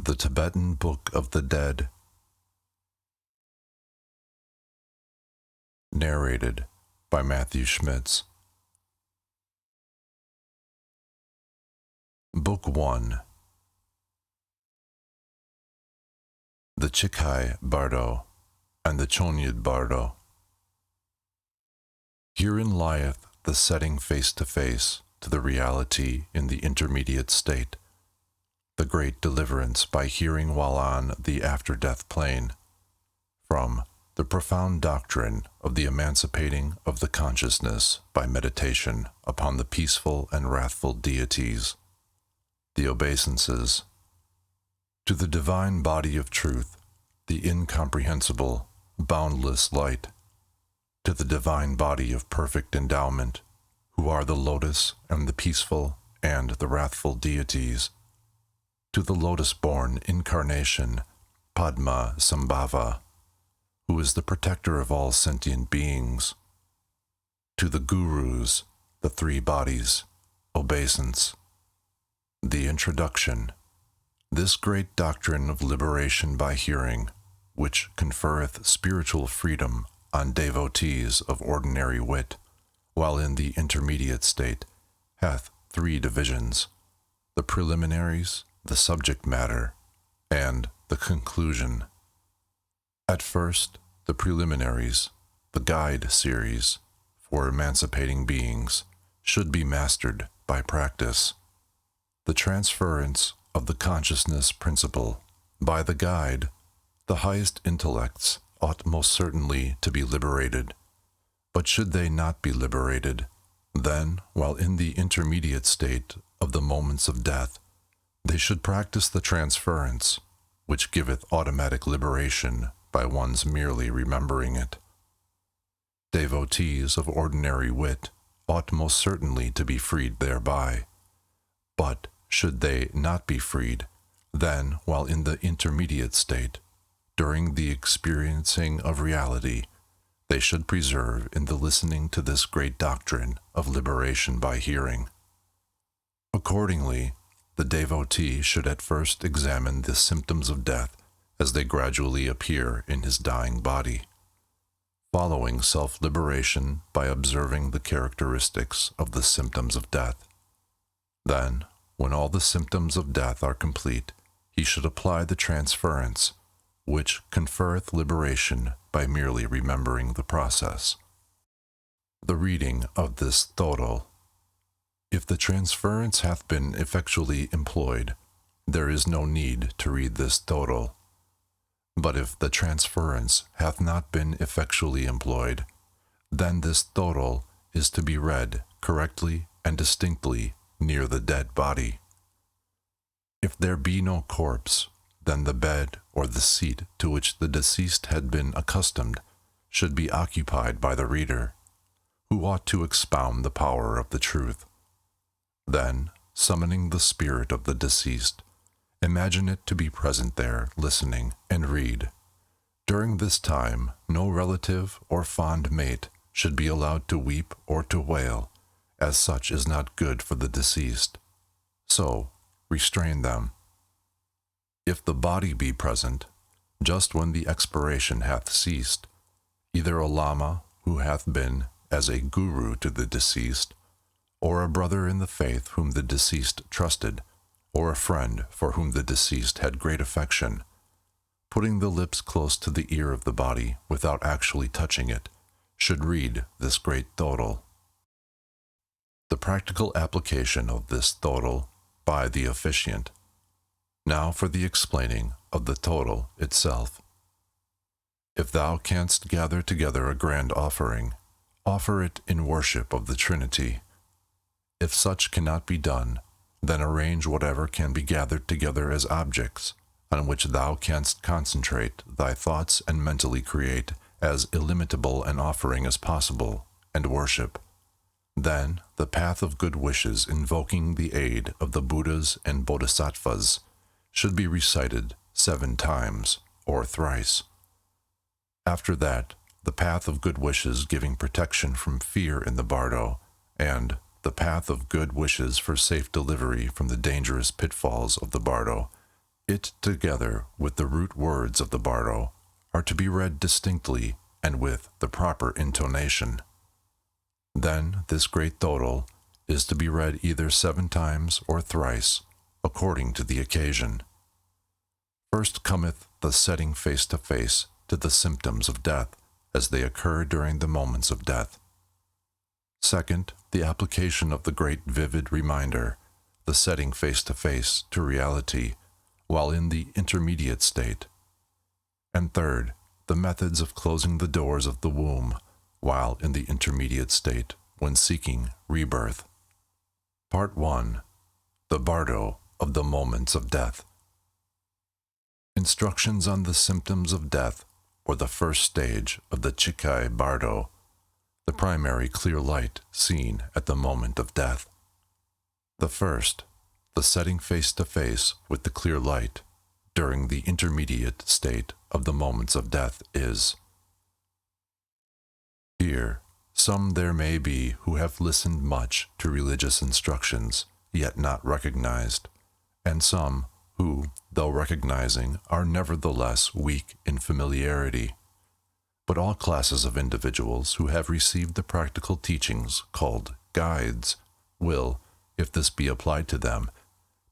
The Tibetan Book of the Dead. Narrated by Matthew Schmitz. Book 1. The Chikai Bardo and the Chonyid Bardo. Herein lieth the setting face to face to the reality in the intermediate state, the great deliverance by hearing while on the after-death plane, from the profound doctrine of the emancipating of the consciousness by meditation upon the peaceful and wrathful deities, the obeisances, to the divine body of truth, the incomprehensible, boundless light, to the divine body of perfect endowment, who are the lotus and the peaceful and the wrathful deities, to the lotus-born incarnation, Padma Sambhava, who is the protector of all sentient beings, to the gurus, the three bodies, obeisance. The introduction. This great doctrine of liberation by hearing, which conferreth spiritual freedom on devotees of ordinary wit, while in the intermediate state, hath three divisions: the preliminaries, the subject matter, and the conclusion. At first, the preliminaries, the guide series for emancipating beings, should be mastered by practice. The transference of the consciousness principle by the guide, the highest intellects ought most certainly to be liberated. But should they not be liberated, then, while in the intermediate state of the moments of death, they should practice the transference, which giveth automatic liberation by one's merely remembering it. Devotees of ordinary wit ought most certainly to be freed thereby. But should they not be freed, then, while in the intermediate state, during the experiencing of reality, they should preserve in the listening to this great doctrine of liberation by hearing. Accordingly, the devotee should at first examine the symptoms of death as they gradually appear in his dying body, following self-liberation by observing the characteristics of the symptoms of death. Then, when all the symptoms of death are complete, he should apply the transference, which conferreth liberation by merely remembering the process. The reading of this Thodol. If the transference hath been effectually employed, there is no need to read this Thodol. But if the transference hath not been effectually employed, then this Thodol is to be read correctly and distinctly near the dead body. If there be no corpse, then the bed or the seat to which the deceased had been accustomed should be occupied by the reader, who ought to expound the power of the truth. Then, summoning the spirit of the deceased, imagine it to be present there, listening, and read. During this time, no relative or fond mate should be allowed to weep or to wail, as such is not good for the deceased. So, restrain them. If the body be present, just when the expiration hath ceased, either a lama who hath been as a guru to the deceased, or a brother in the faith whom the deceased trusted, or a friend for whom the deceased had great affection, putting the lips close to the ear of the body without actually touching it, should read this great Thodol. The practical application of this Thodol by the officiant. Now for the explaining of the Thodol itself. If thou canst gather together a grand offering, offer it in worship of the Trinity. If such cannot be done, then arrange whatever can be gathered together as objects, on which thou canst concentrate thy thoughts and mentally create as illimitable an offering as possible, and worship. Then the path of good wishes invoking the aid of the Buddhas and Bodhisattvas should be recited 7 times, or thrice. After that, the path of good wishes giving protection from fear in the bardo, and the path of good wishes for safe delivery from the dangerous pitfalls of the bardo, It, together with the root words of the Bardo, are to be read distinctly and with the proper intonation. Then this great Thodol is to be read either 7 times or thrice, according to the occasion. First cometh the setting face to face to the symptoms of death as they occur during the moments of death. Second, the application of the great vivid reminder, the setting face to face to reality while in the intermediate state. And third, the methods of closing the doors of the womb while in the intermediate state when seeking rebirth. Part 1. The Bardo of the Moments of Death. Instructions on the symptoms of death, or the first stage of the Chikai Bardo, the primary clear light seen at the moment of death. The first, the setting face to face with the clear light during the intermediate state of the moments of death is. Here, some there may be who have listened much to religious instructions, yet not recognized, and some who, though recognizing, are nevertheless weak in familiarity. But all classes of individuals who have received the practical teachings called guides will, if this be applied to them,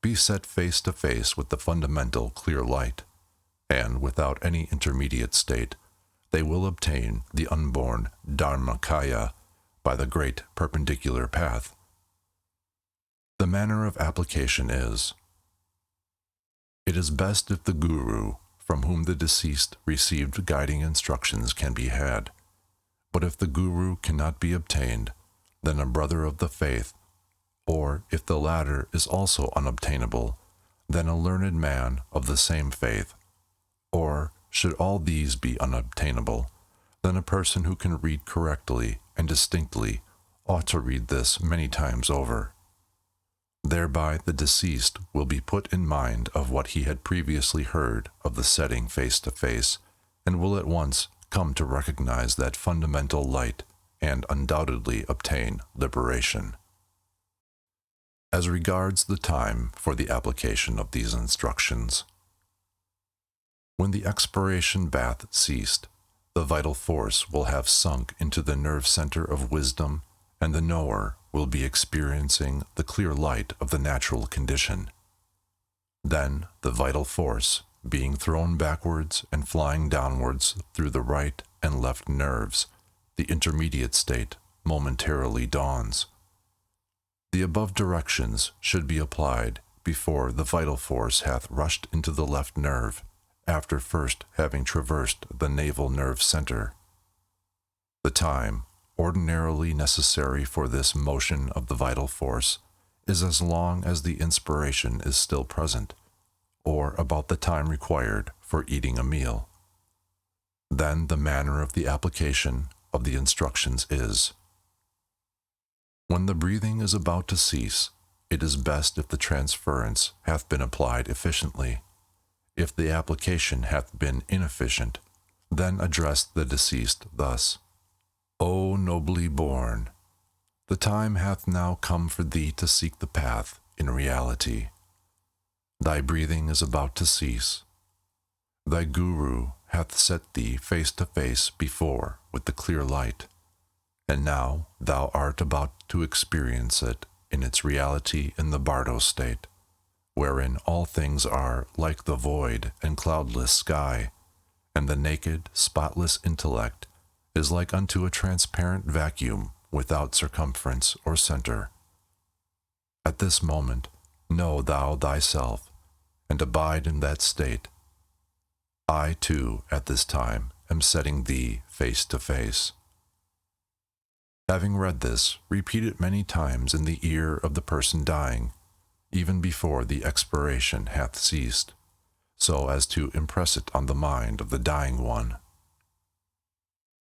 be set face to face with the fundamental clear light, and without any intermediate state, they will obtain the unborn Dharmakaya by the great perpendicular path. The manner of application is: it is best if the guru, from whom the deceased received guiding instructions, can be had. But if the guru cannot be obtained, then a brother of the faith, or if the latter is also unobtainable, then a learned man of the same faith, or should all these be unobtainable, then a person who can read correctly and distinctly ought to read this many times over. Thereby the deceased will be put in mind of what he had previously heard of the setting face to face, and will at once come to recognize that fundamental light and undoubtedly obtain liberation. As regards the time for the application of these instructions. When the expiration bath ceased, the vital force will have sunk into the nerve center of wisdom, and the knower will be experiencing the clear light of the natural condition. Then the vital force, being thrown backwards and flying downwards through the right and left nerves, the intermediate state momentarily dawns. The above directions should be applied before the vital force hath rushed into the left nerve, after first having traversed the navel nerve center. The time ordinarily necessary for this motion of the vital force is as long as the inspiration is still present, or about the time required for eating a meal. Then the manner of the application of the instructions is: when the breathing is about to cease, it is best if the transference hath been applied efficiently. If the application hath been inefficient, then address the deceased thus: O nobly born, the time hath now come for thee to seek the path in reality. Thy breathing is about to cease. Thy guru hath set thee face to face before with the clear light, and now thou art about to experience it in its reality in the Bardo state, wherein all things are like the void and cloudless sky, and the naked, spotless intellect is like unto a transparent vacuum without circumference or center. At this moment, know thou thyself, and abide in that state. I, too, at this time, am setting thee face to face. Having read this, repeat it many times in the ear of the person dying, even before the expiration hath ceased, so as to impress it on the mind of the dying one.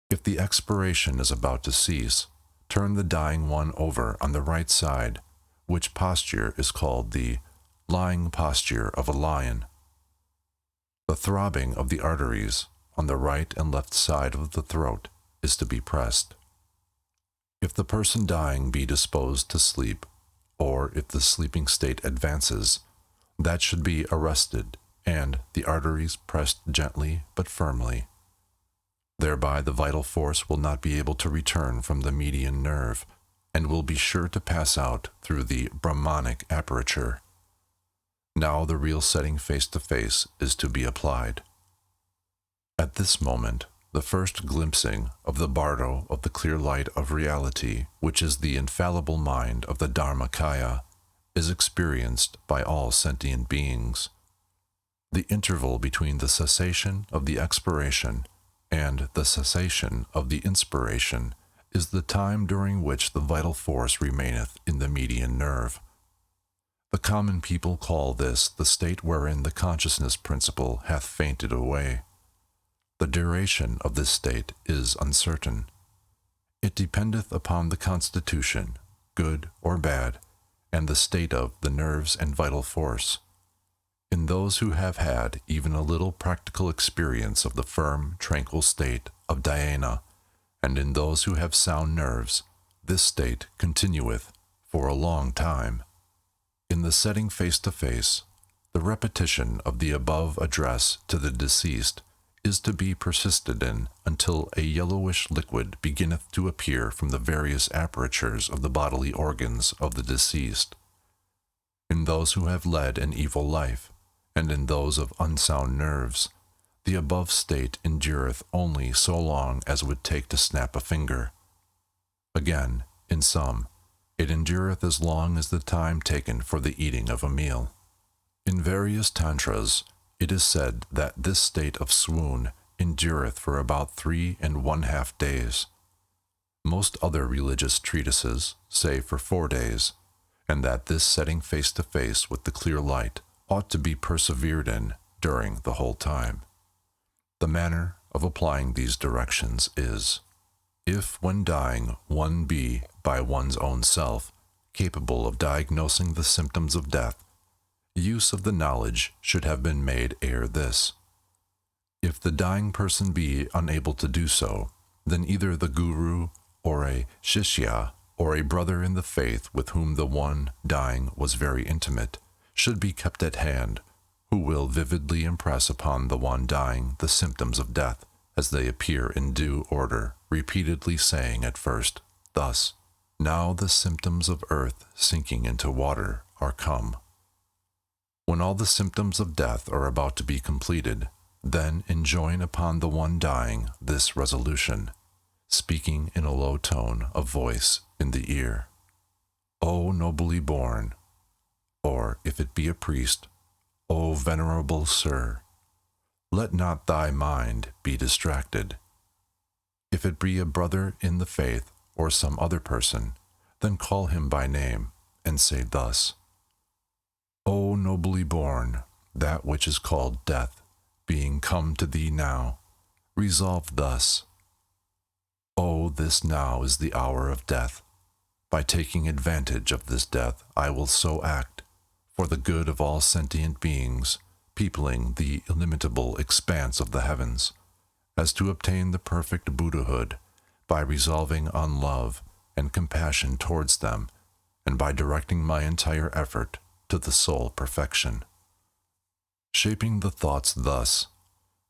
If the expiration is about to cease, turn the dying one over on the right side, which posture is called the lying posture of a lion. The throbbing of the arteries on the right and left side of the throat is to be pressed. If the person dying be disposed to sleep, or if the sleeping state advances, that should be arrested, and the arteries pressed gently but firmly. Thereby the vital force will not be able to return from the median nerve, and will be sure to pass out through the Brahmanic aperture. Now the real setting face to face is to be applied. At this moment, the first glimpsing of the Bardo of the clear light of reality, which is the infallible mind of the Dharmakaya, is experienced by all sentient beings. The interval between the cessation of the expiration and the cessation of the inspiration is the time during which the vital force remaineth in the median nerve. The common people call this the state wherein the consciousness principle hath fainted away. The duration of this state is uncertain. It dependeth upon the constitution, good or bad, and the state of the nerves and vital force. In those who have had even a little practical experience of the firm, tranquil state of dhyana, and in those who have sound nerves, this state continueth for a long time. In the setting face to face, the repetition of the above address to the deceased is to be persisted in until a yellowish liquid beginneth to appear from the various apertures of the bodily organs of the deceased. In those who have led an evil life, and in those of unsound nerves, the above state endureth only so long as would take to snap a finger. Again, in some, it endureth as long as the time taken for the eating of a meal. In various tantras, it is said that this state of swoon endureth for about 3½ days. Most other religious treatises say for 4 days, and that this setting face to face with the clear light ought to be persevered in during the whole time. The manner of applying these directions is: if when dying one be, by one's own self, capable of diagnosing the symptoms of death, use of the knowledge should have been made ere this. If the dying person be unable to do so, then either the guru or a shishya or a brother in the faith with whom the one dying was very intimate should be kept at hand, who will vividly impress upon the one dying the symptoms of death as they appear in due order, repeatedly saying at first, thus, "Now the symptoms of earth sinking into water are come." When all the symptoms of death are about to be completed, then enjoin upon the one dying this resolution, speaking in a low tone of voice in the ear: "O nobly born," or if it be a priest, "O venerable sir, let not thy mind be distracted." If it be a brother in the faith or some other person, then call him by name and say thus: "O nobly born, that which is called death, being come to thee now, resolve thus: O, this now is the hour of death. By taking advantage of this death, I will so act, for the good of all sentient beings, peopling the illimitable expanse of the heavens, as to obtain the perfect Buddhahood, by resolving on love and compassion towards them, and by directing my entire effort to the soul perfection." Shaping the thoughts thus,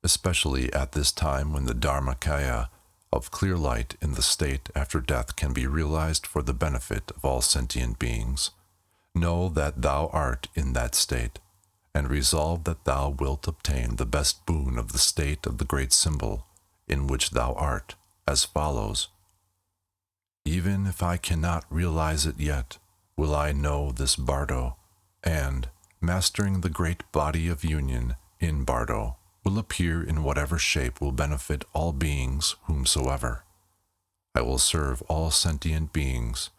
especially at this time when the Dharmakaya of clear light in the state after death can be realized for the benefit of all sentient beings, know that thou art in that state, and resolve that thou wilt obtain the best boon of the state of the great symbol in which thou art, as follows: "Even if I cannot realize it yet, will I know this Bardo, and, mastering the great body of union in Bardo, will appear in whatever shape will benefit all beings whomsoever. I will serve all sentient beings,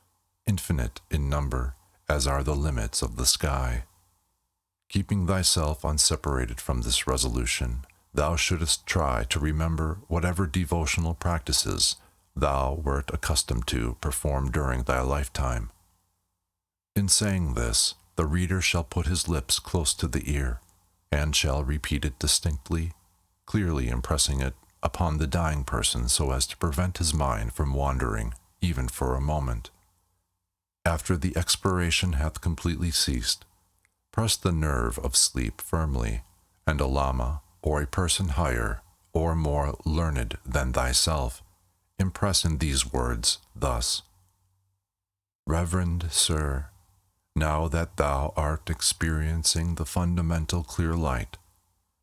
infinite in number as are the limits of the sky." Keeping thyself unseparated from this resolution, thou shouldest try to remember whatever devotional practices thou wert accustomed to perform during thy lifetime. In saying this, the reader shall put his lips close to the ear, and shall repeat it distinctly, clearly impressing it upon the dying person so as to prevent his mind from wandering, even for a moment. After the expiration hath completely ceased, press the nerve of sleep firmly, and a lama, or a person higher, or more learned than thyself, impress in these words thus: Reverend Sir, now that thou art experiencing the fundamental clear light,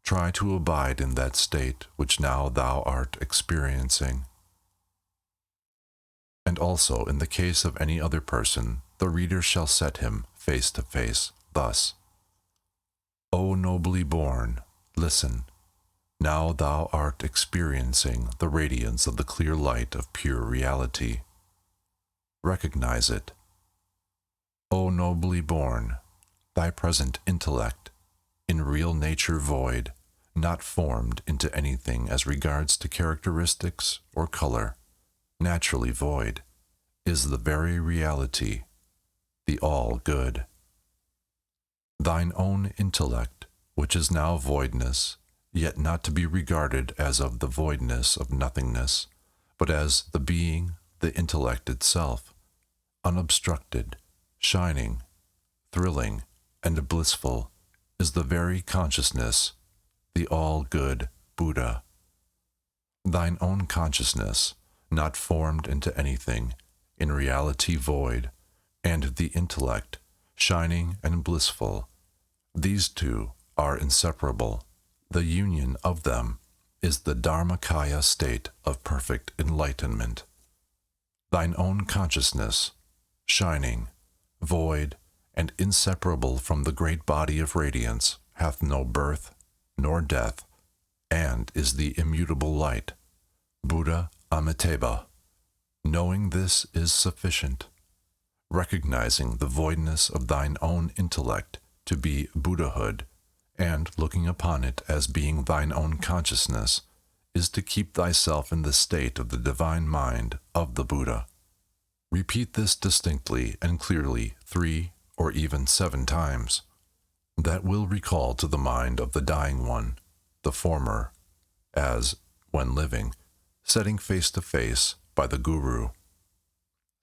try to abide in that state which now thou art experiencing. And also in the case of any other person, the reader shall set him face to face thus: O nobly born, listen. Now thou art experiencing the radiance of the clear light of pure reality. Recognize it. O nobly born, thy present intellect, in real nature void, not formed into anything as regards to characteristics or color, naturally void, is the very reality, the all-good. Thine own intellect, which is now voidness, yet not to be regarded as of the voidness of nothingness, but as the being, the intellect itself, unobstructed, shining, thrilling, and blissful, is the very consciousness, the all-good Buddha. Thine own consciousness, not formed into anything, in reality void, and the intellect, shining and blissful, these two are inseparable. The union of them is the Dharmakaya state of perfect enlightenment. Thine own consciousness, shining, void, and inseparable from the great body of radiance, hath no birth nor death, and is the immutable light, Buddha Amitabha. Knowing this is sufficient. Recognizing the voidness of thine own intellect to be Buddhahood, and looking upon it as being thine own consciousness, is to keep thyself in the state of the divine mind of the Buddha. Repeat this distinctly and clearly 3 or even 7 times. That will recall to the mind of the dying one the former, as, when living, setting face to face by the Guru.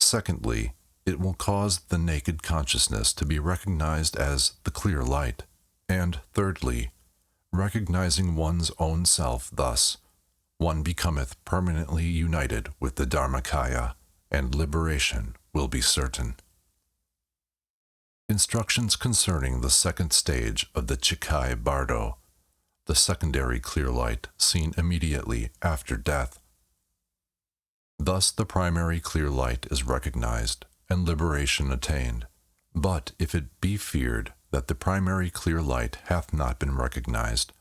Secondly, it will cause the naked consciousness to be recognized as the clear light. And thirdly, recognizing one's own self thus, one becometh permanently united with the Dharmakaya, and liberation will be certain. Instructions concerning the second stage of the Chikai Bardo, the secondary clear light seen immediately after death. Thus the primary clear light is recognized, and liberation attained. But if it be feared that the primary clear light hath not been recognized,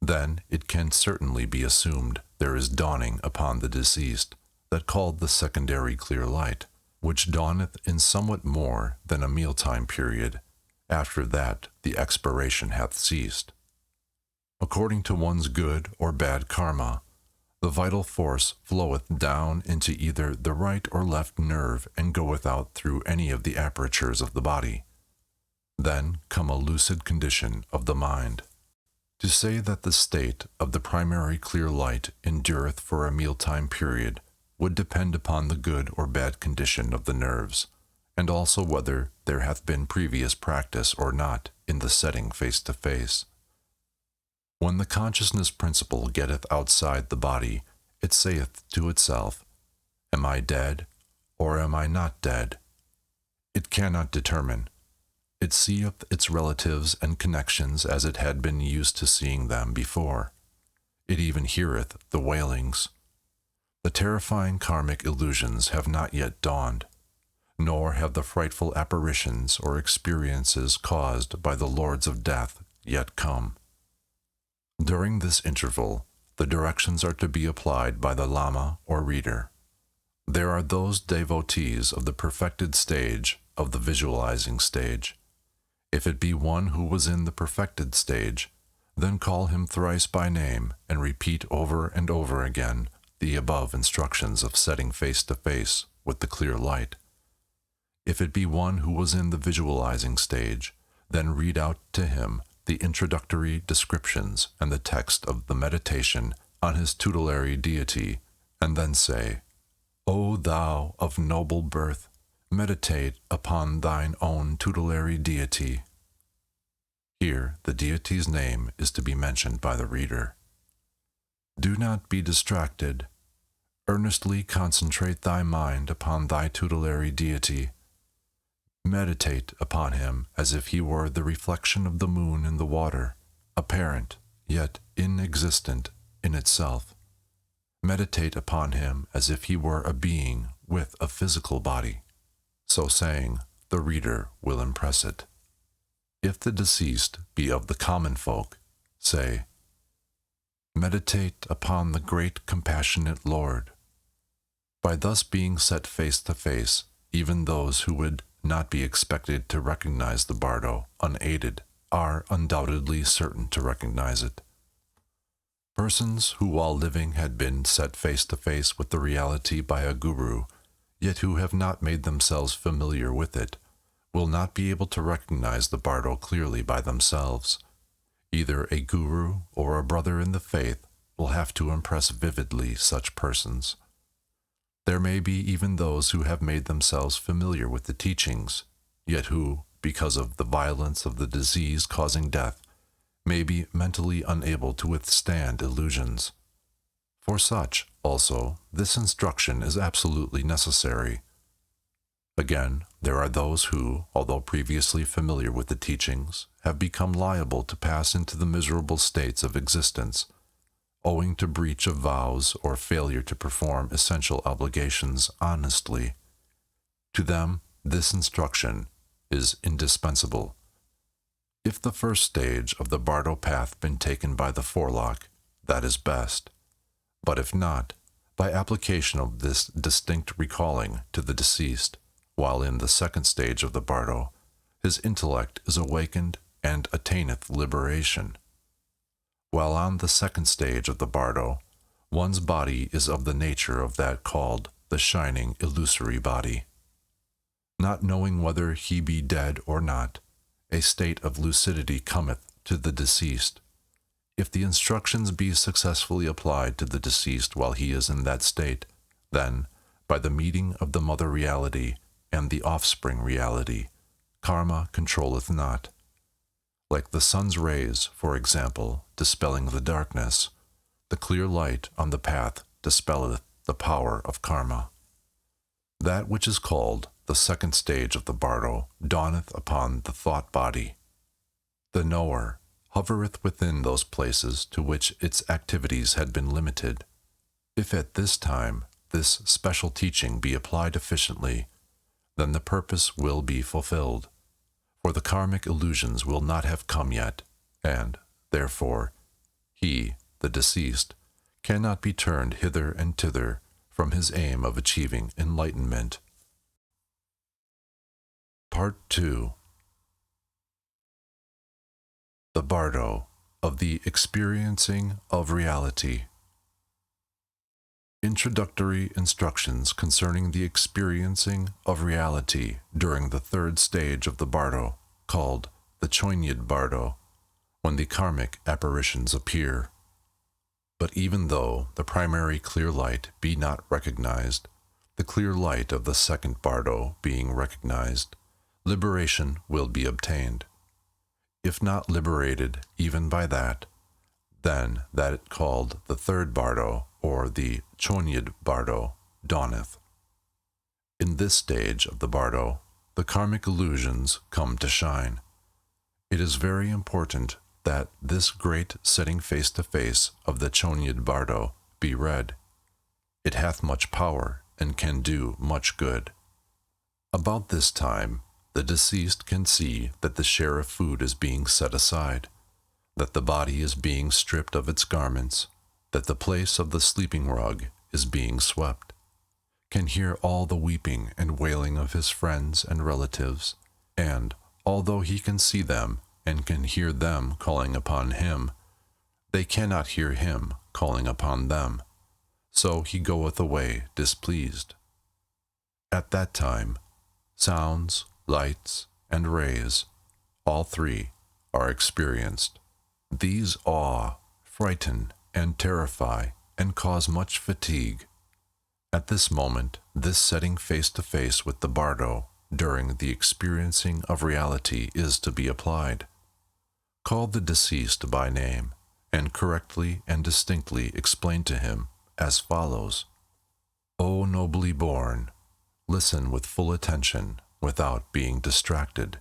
then it can certainly be assumed there is dawning upon the deceased that called the secondary clear light, which dawneth in somewhat more than a mealtime period, after that the expiration hath ceased. According to one's good or bad karma, the vital force floweth down into either the right or left nerve and goeth out through any of the apertures of the body. Then come a lucid condition of the mind. To say that the state of the primary clear light endureth for a mealtime period would depend upon the good or bad condition of the nerves, and also whether there hath been previous practice or not in the setting face to face. When the consciousness principle getteth outside the body, it saith to itself, Am I dead, or am I not dead? It cannot determine. It seeth its relatives and connections as it had been used to seeing them before. It even heareth the wailings. The terrifying karmic illusions have not yet dawned, nor have the frightful apparitions or experiences caused by the lords of death yet come. During this interval, the directions are to be applied by the lama or reader. There are those devotees of the perfected stage of the visualizing stage. If it be one who was in the perfected stage, then call him thrice by name and repeat over and over again the above instructions of setting face to face with the clear light. If it be one who was in the visualizing stage, then read out to him the introductory descriptions and the text of the meditation on his tutelary deity, and then say, O thou of noble birth, meditate upon thine own tutelary deity. Here, the deity's name is to be mentioned by the reader. Do not be distracted. Earnestly concentrate thy mind upon thy tutelary deity. Meditate upon him as if he were the reflection of the moon in the water, apparent, yet inexistent in itself. Meditate upon him as if he were a being with a physical body. So saying, the reader will impress it. If the deceased be of the common folk, say, meditate upon the great compassionate Lord. By thus being set face to face, even those who would not be expected to recognize the bardo unaided are undoubtedly certain to recognize it. Persons who while living had been set face to face with the reality by a guru, yet who have not made themselves familiar with it, will not be able to recognize the bardo clearly by themselves. Either a guru or a brother in the faith will have to impress vividly such persons. There may be even those who have made themselves familiar with the teachings, yet who, because of the violence of the disease causing death, may be mentally unable to withstand illusions. For such, also, this instruction is absolutely necessary. Again, there are those who, although previously familiar with the teachings, have become liable to pass into the miserable states of existence, owing to breach of vows or failure to perform essential obligations honestly. To them, this instruction is indispensable. If the first stage of the bardo path been taken by the forelock, that is best. But if not, by application of this distinct recalling to the deceased, while in the second stage of the bardo, his intellect is awakened and attaineth liberation. While on the second stage of the bardo, one's body is of the nature of that called the shining illusory body. Not knowing whether he be dead or not, a state of lucidity cometh to the deceased. If the instructions be successfully applied to the deceased while he is in that state, then, by the meeting of the mother reality and the offspring reality, karma controlleth not. Like the sun's rays, for example, dispelling the darkness, the clear light on the path dispelleth the power of karma. That which is called the second stage of the bardo dawneth upon the thought body. The knower hovereth within those places to which its activities had been limited. If at this time this special teaching be applied efficiently, then the purpose will be fulfilled, for the karmic illusions will not have come yet, and, therefore, he, the deceased, cannot be turned hither and thither from his aim of achieving enlightenment. Part 2. The Bardo of the Experiencing of Reality. Introductory instructions concerning the experiencing of reality during the third stage of the bardo, called the Choinyid bardo, when the karmic apparitions appear. But even though the primary clear light be not recognized, the clear light of the second bardo being recognized, liberation will be obtained. If not liberated even by that, then that called the third bardo, or the Choinyid bardo, dawneth. In this stage of the bardo, the karmic illusions come to shine. It is very important that this great setting face to face of the Choinyid bardo be read. It hath much power and can do much good. About this time, the deceased can see that the share of food is being set aside, that the body is being stripped of its garments, that the place of the sleeping rug is being swept, can hear all the weeping and wailing of his friends and relatives, and, although he can see them and can hear them calling upon him, they cannot hear him calling upon them, so he goeth away displeased. At that time, sounds, lights, and rays, all three, are experienced. These awe, frighten, and terrify, and cause much fatigue. At this moment, this setting face to face with the bardo during the experiencing of reality is to be applied. Call the deceased by name, and correctly and distinctly explain to him as follows. O nobly born, listen with full attention without being distracted.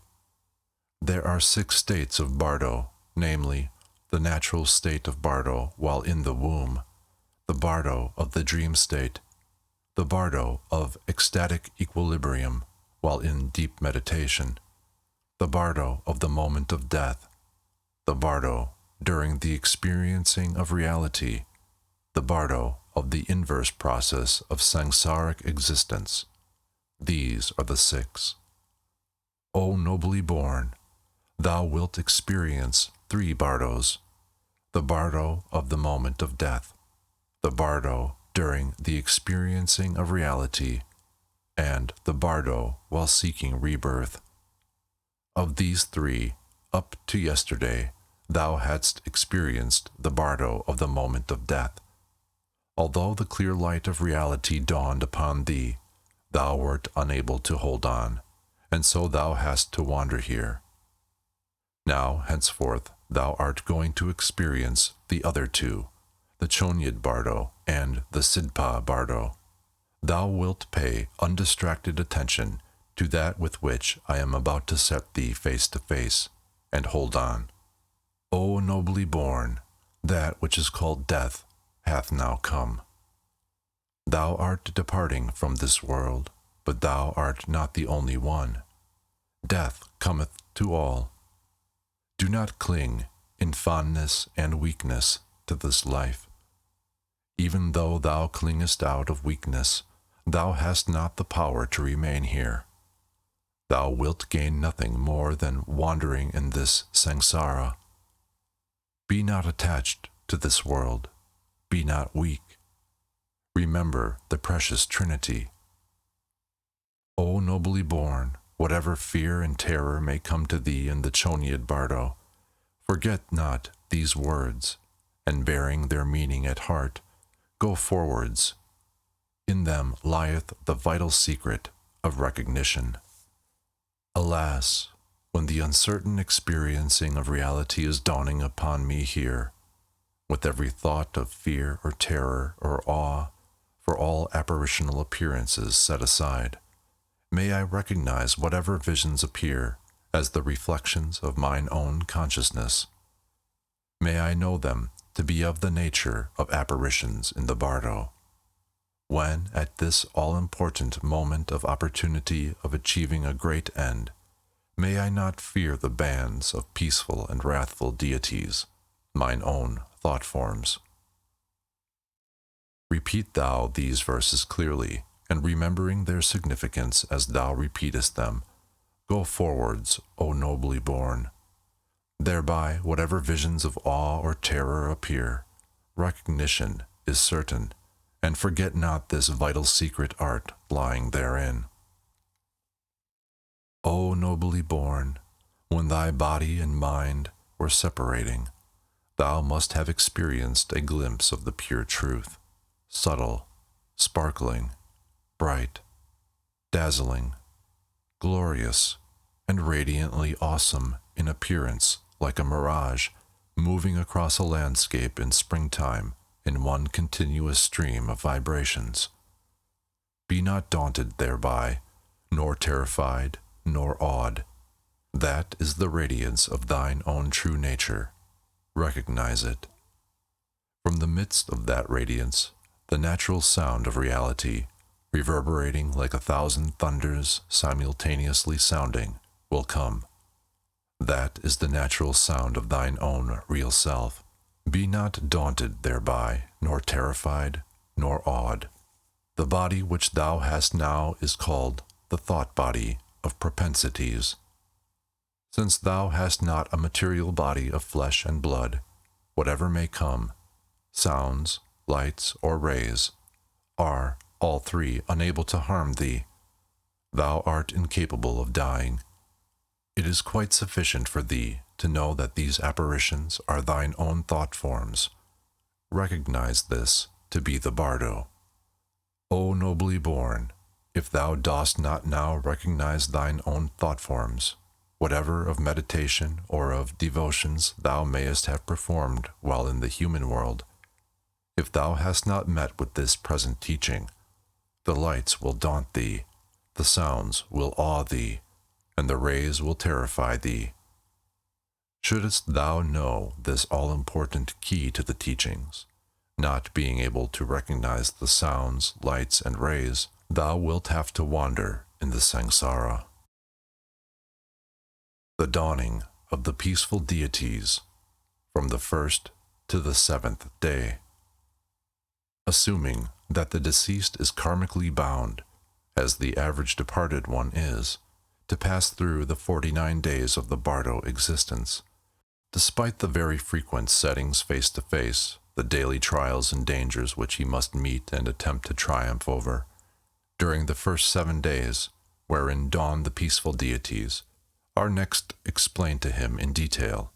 There are 6 states of Bardo, namely, the natural state of Bardo while in the womb, the Bardo of the dream state, the Bardo of ecstatic equilibrium while in deep meditation, the Bardo of the moment of death, the Bardo during the experiencing of reality, the Bardo of the inverse process of samsaric existence. These are the 6. O nobly born, thou wilt experience 3 Bardos, the Bardo of the moment of death, the Bardo during the experiencing of reality, and the Bardo while seeking rebirth. Of these 3, up to yesterday, thou hadst experienced the Bardo of the moment of death. Although the clear light of reality dawned upon thee, thou wert unable to hold on, and so thou hast to wander here. Now, henceforth, thou art going to experience the other 2, the Chonyid Bardo and the Sidpa Bardo. Thou wilt pay undistracted attention to that with which I am about to set thee face to face, and hold on. O nobly born, that which is called death hath now come. Thou art departing from this world, but thou art not the only one. Death cometh to all. Do not cling in fondness and weakness to this life. Even though thou clingest out of weakness, thou hast not the power to remain here. Thou wilt gain nothing more than wandering in this samsara. Be not attached to this world. Be not weak. Remember the precious Trinity. O nobly born, whatever fear and terror may come to thee in the Chonyid Bardo, forget not these words, and bearing their meaning at heart, go forwards. In them lieth the vital secret of recognition. Alas, when the uncertain experiencing of reality is dawning upon me here, with every thought of fear or terror or awe for all apparitional appearances set aside, may I recognize whatever visions appear as the reflections of mine own consciousness. May I know them to be of the nature of apparitions in the Bardo. When, at this all-important moment of opportunity of achieving a great end, may I not fear the bands of peaceful and wrathful deities, mine own thought forms. Repeat thou these verses clearly, and remembering their significance as thou repeatest them, go forwards, O nobly born. Thereby, whatever visions of awe or terror appear, recognition is certain, and forget not this vital secret art lying therein. O nobly born, when thy body and mind were separating, thou must have experienced a glimpse of the pure truth, subtle, sparkling, bright, dazzling, glorious, and radiantly awesome in appearance, like a mirage moving across a landscape in springtime in one continuous stream of vibrations. Be not daunted thereby, nor terrified, nor awed. That is the radiance of thine own true nature. Recognize it. From the midst of that radiance, the natural sound of reality, reverberating like 1,000 thunders simultaneously sounding, will come. That is the natural sound of thine own real self. Be not daunted thereby, nor terrified, nor awed. The body which thou hast now is called the thought body of propensities. Since thou hast not a material body of flesh and blood, whatever may come, sounds, lights, or rays, are all 3 unable to harm thee. Thou art incapable of dying. It is quite sufficient for thee to know that these apparitions are thine own thought forms. Recognize this to be the Bardo. O nobly born, if thou dost not now recognize thine own thought forms, whatever of meditation or of devotions thou mayest have performed while in the human world, if thou hast not met with this present teaching, the lights will daunt thee, the sounds will awe thee, and the rays will terrify thee. Shouldest thou know this all-important key to the teachings, not being able to recognize the sounds, lights, and rays, thou wilt have to wander in the samsara. The dawning of the peaceful deities from the 1st to the 7th day. Assuming that the deceased is karmically bound, as the average departed one is, to pass through the 49 days of the Bardo existence, despite the very frequent settings face to face, the daily trials and dangers which he must meet and attempt to triumph over, during the first 7 days, wherein dawn the peaceful deities, are next explained to him in detail.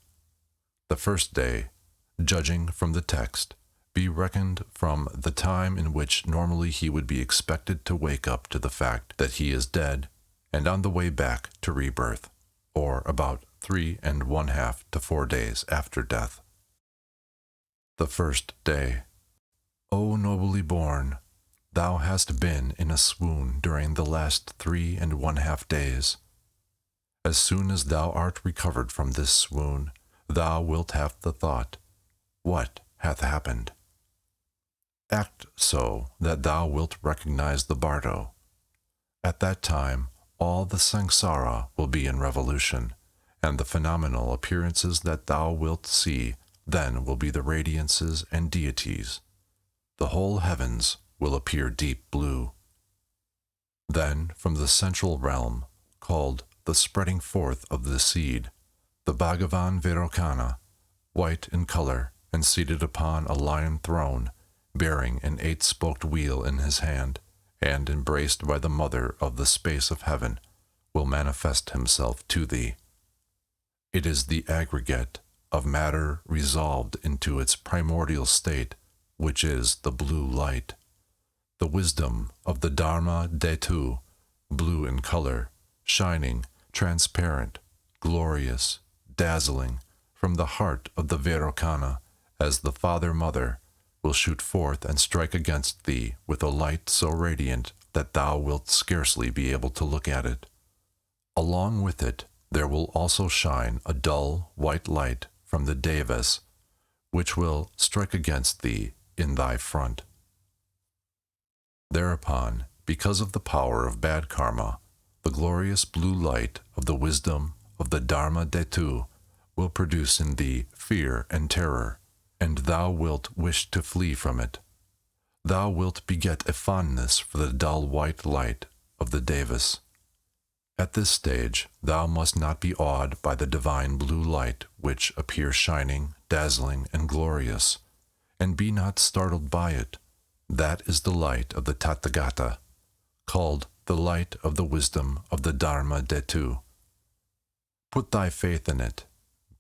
The first day, judging from the text, be reckoned from the time in which normally he would be expected to wake up to the fact that he is dead and on the way back to rebirth, or about 3½ to 4 days after death. The first day. O nobly born, thou hast been in a swoon during the last 3½ days. As soon as thou art recovered from this swoon, thou wilt have the thought, what hath happened? Act so that thou wilt recognize the Bardo. At that time, all the samsara will be in revolution, and the phenomenal appearances that thou wilt see then will be the radiances and deities. The whole heavens will appear deep blue. Then, from the central realm, called the spreading forth of the seed, the Bhagavan Vairocana, white in color and seated upon a lion throne, bearing an 8-spoked wheel in his hand, and embraced by the mother of the space of heaven, will manifest himself to thee. It is the aggregate of matter resolved into its primordial state, which is the blue light. The wisdom of the Dharma Dhatu, blue in color, shining, transparent, glorious, dazzling, from the heart of the Vairocana, as the Father-Mother, will shoot forth and strike against thee with a light so radiant that thou wilt scarcely be able to look at it. Along with it, there will also shine a dull white light from the Devas, which will strike against thee in thy front. Thereupon, because of the power of bad karma, the glorious blue light of the wisdom of the Dharma Dhatu will produce in thee fear and terror, and thou wilt wish to flee from it. Thou wilt beget a fondness for the dull white light of the Devas. At this stage, thou must not be awed by the divine blue light which appears shining, dazzling, and glorious, and be not startled by it. That is the light of the Tathagata, called the light of the wisdom of the Dharma Dhatu. Put thy faith in it,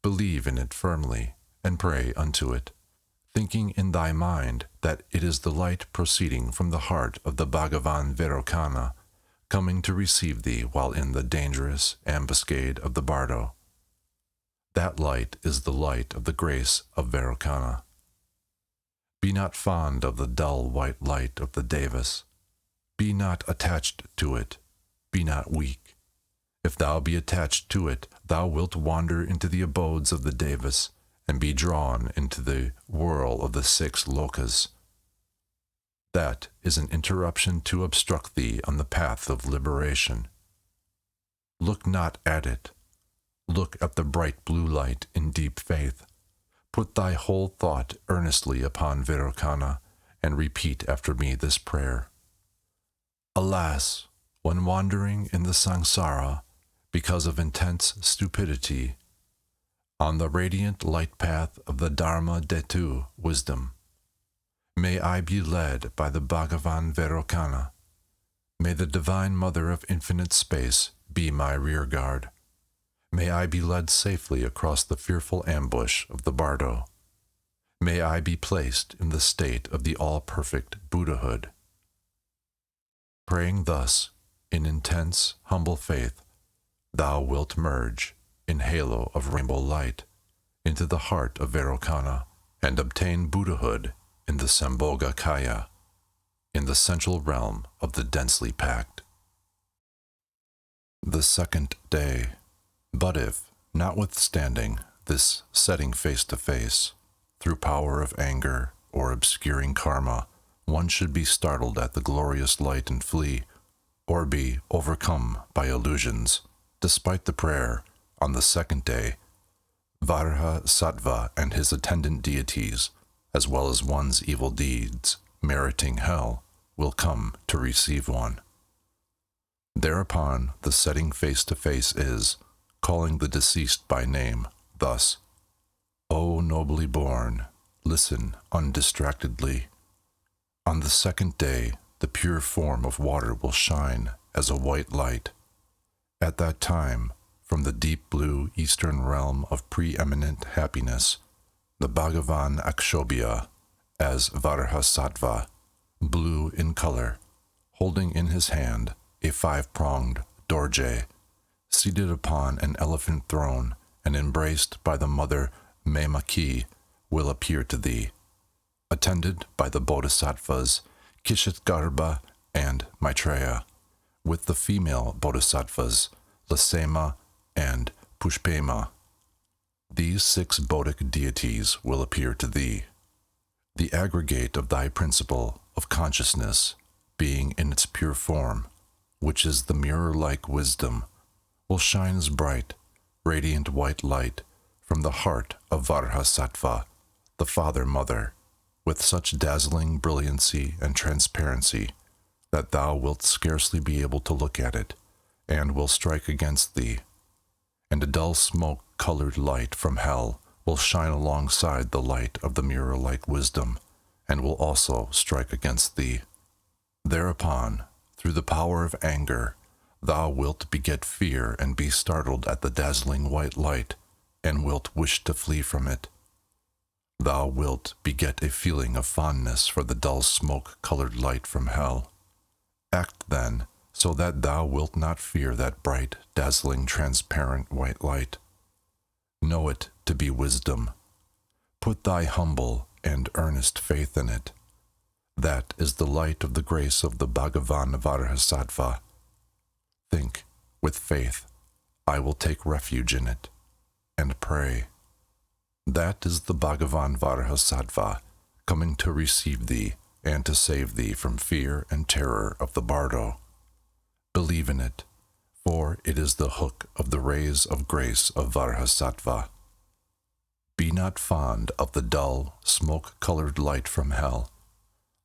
believe in it firmly, and pray unto it, thinking in thy mind that it is the light proceeding from the heart of the Bhagavan Vairocana, coming to receive thee while in the dangerous ambuscade of the Bardo. That light is the light of the grace of Vairocana. Be not fond of the dull white light of the Devas. Be not attached to it. Be not weak. If thou be attached to it, thou wilt wander into the abodes of the Devas, and be drawn into the whirl of the 6 lokas. That is an interruption to obstruct thee on the path of liberation. Look not at it. Look at the bright blue light in deep faith. Put thy whole thought earnestly upon Vairocana, and repeat after me this prayer. Alas, when wandering in the samsara, because of intense stupidity, on the radiant light path of the Dharma Dhatu wisdom, may I be led by the Bhagavan Vairocana. May the Divine Mother of Infinite Space be my rear guard. May I be led safely across the fearful ambush of the Bardo. May I be placed in the state of the all-perfect Buddhahood. Praying thus, in intense, humble faith, thou wilt merge in halo of rainbow light, into the heart of Vairocana, and obtain Buddhahood in the Sambhogakaya, in the central realm of the densely packed. The second day. But if, notwithstanding this setting face to face, through power of anger or obscuring karma, one should be startled at the glorious light and flee, or be overcome by illusions, despite the prayer, on the second day, Varaha Sattva and his attendant deities, as well as one's evil deeds, meriting hell, will come to receive one. Thereupon the setting face to face is, calling the deceased by name, thus, O nobly born, listen undistractedly. On the second day, the pure form of water will shine as a white light. At that time, from the deep blue eastern realm of preeminent happiness, the Bhagavan Akshobhya, as Varahasattva, blue in color, holding in his hand a five-pronged dorje, seated upon an elephant throne and embraced by the mother Memaki, will appear to thee, attended by the bodhisattvas Kshitgarbha and Maitreya, with the female bodhisattvas Lasema and Pushpema. These 6 Bodic deities will appear to thee. The aggregate of thy principle of consciousness, being in its pure form, which is the mirror-like wisdom, will shine as bright, radiant white light from the heart of Varahasattva, the Father-Mother, with such dazzling brilliancy and transparency that thou wilt scarcely be able to look at it, and will strike against thee. And a dull smoke-colored light from hell will shine alongside the light of the mirror-like wisdom, and will also strike against thee. Thereupon, through the power of anger, thou wilt beget fear and be startled at the dazzling white light, and wilt wish to flee from it. Thou wilt beget a feeling of fondness for the dull smoke-colored light from hell. Act then, so that thou wilt not fear that bright, dazzling, transparent white light. Know it to be wisdom. Put thy humble and earnest faith in it. That is the light of the grace of the Bhagavan Varahasattva. Think, with faith, I will take refuge in it, and pray. That is the Bhagavan Varahasattva, coming to receive thee and to save thee from fear and terror of the Bardo. Believe in it, for it is the hook of the rays of grace of Varahasattva. Be not fond of the dull, smoke-colored light from hell.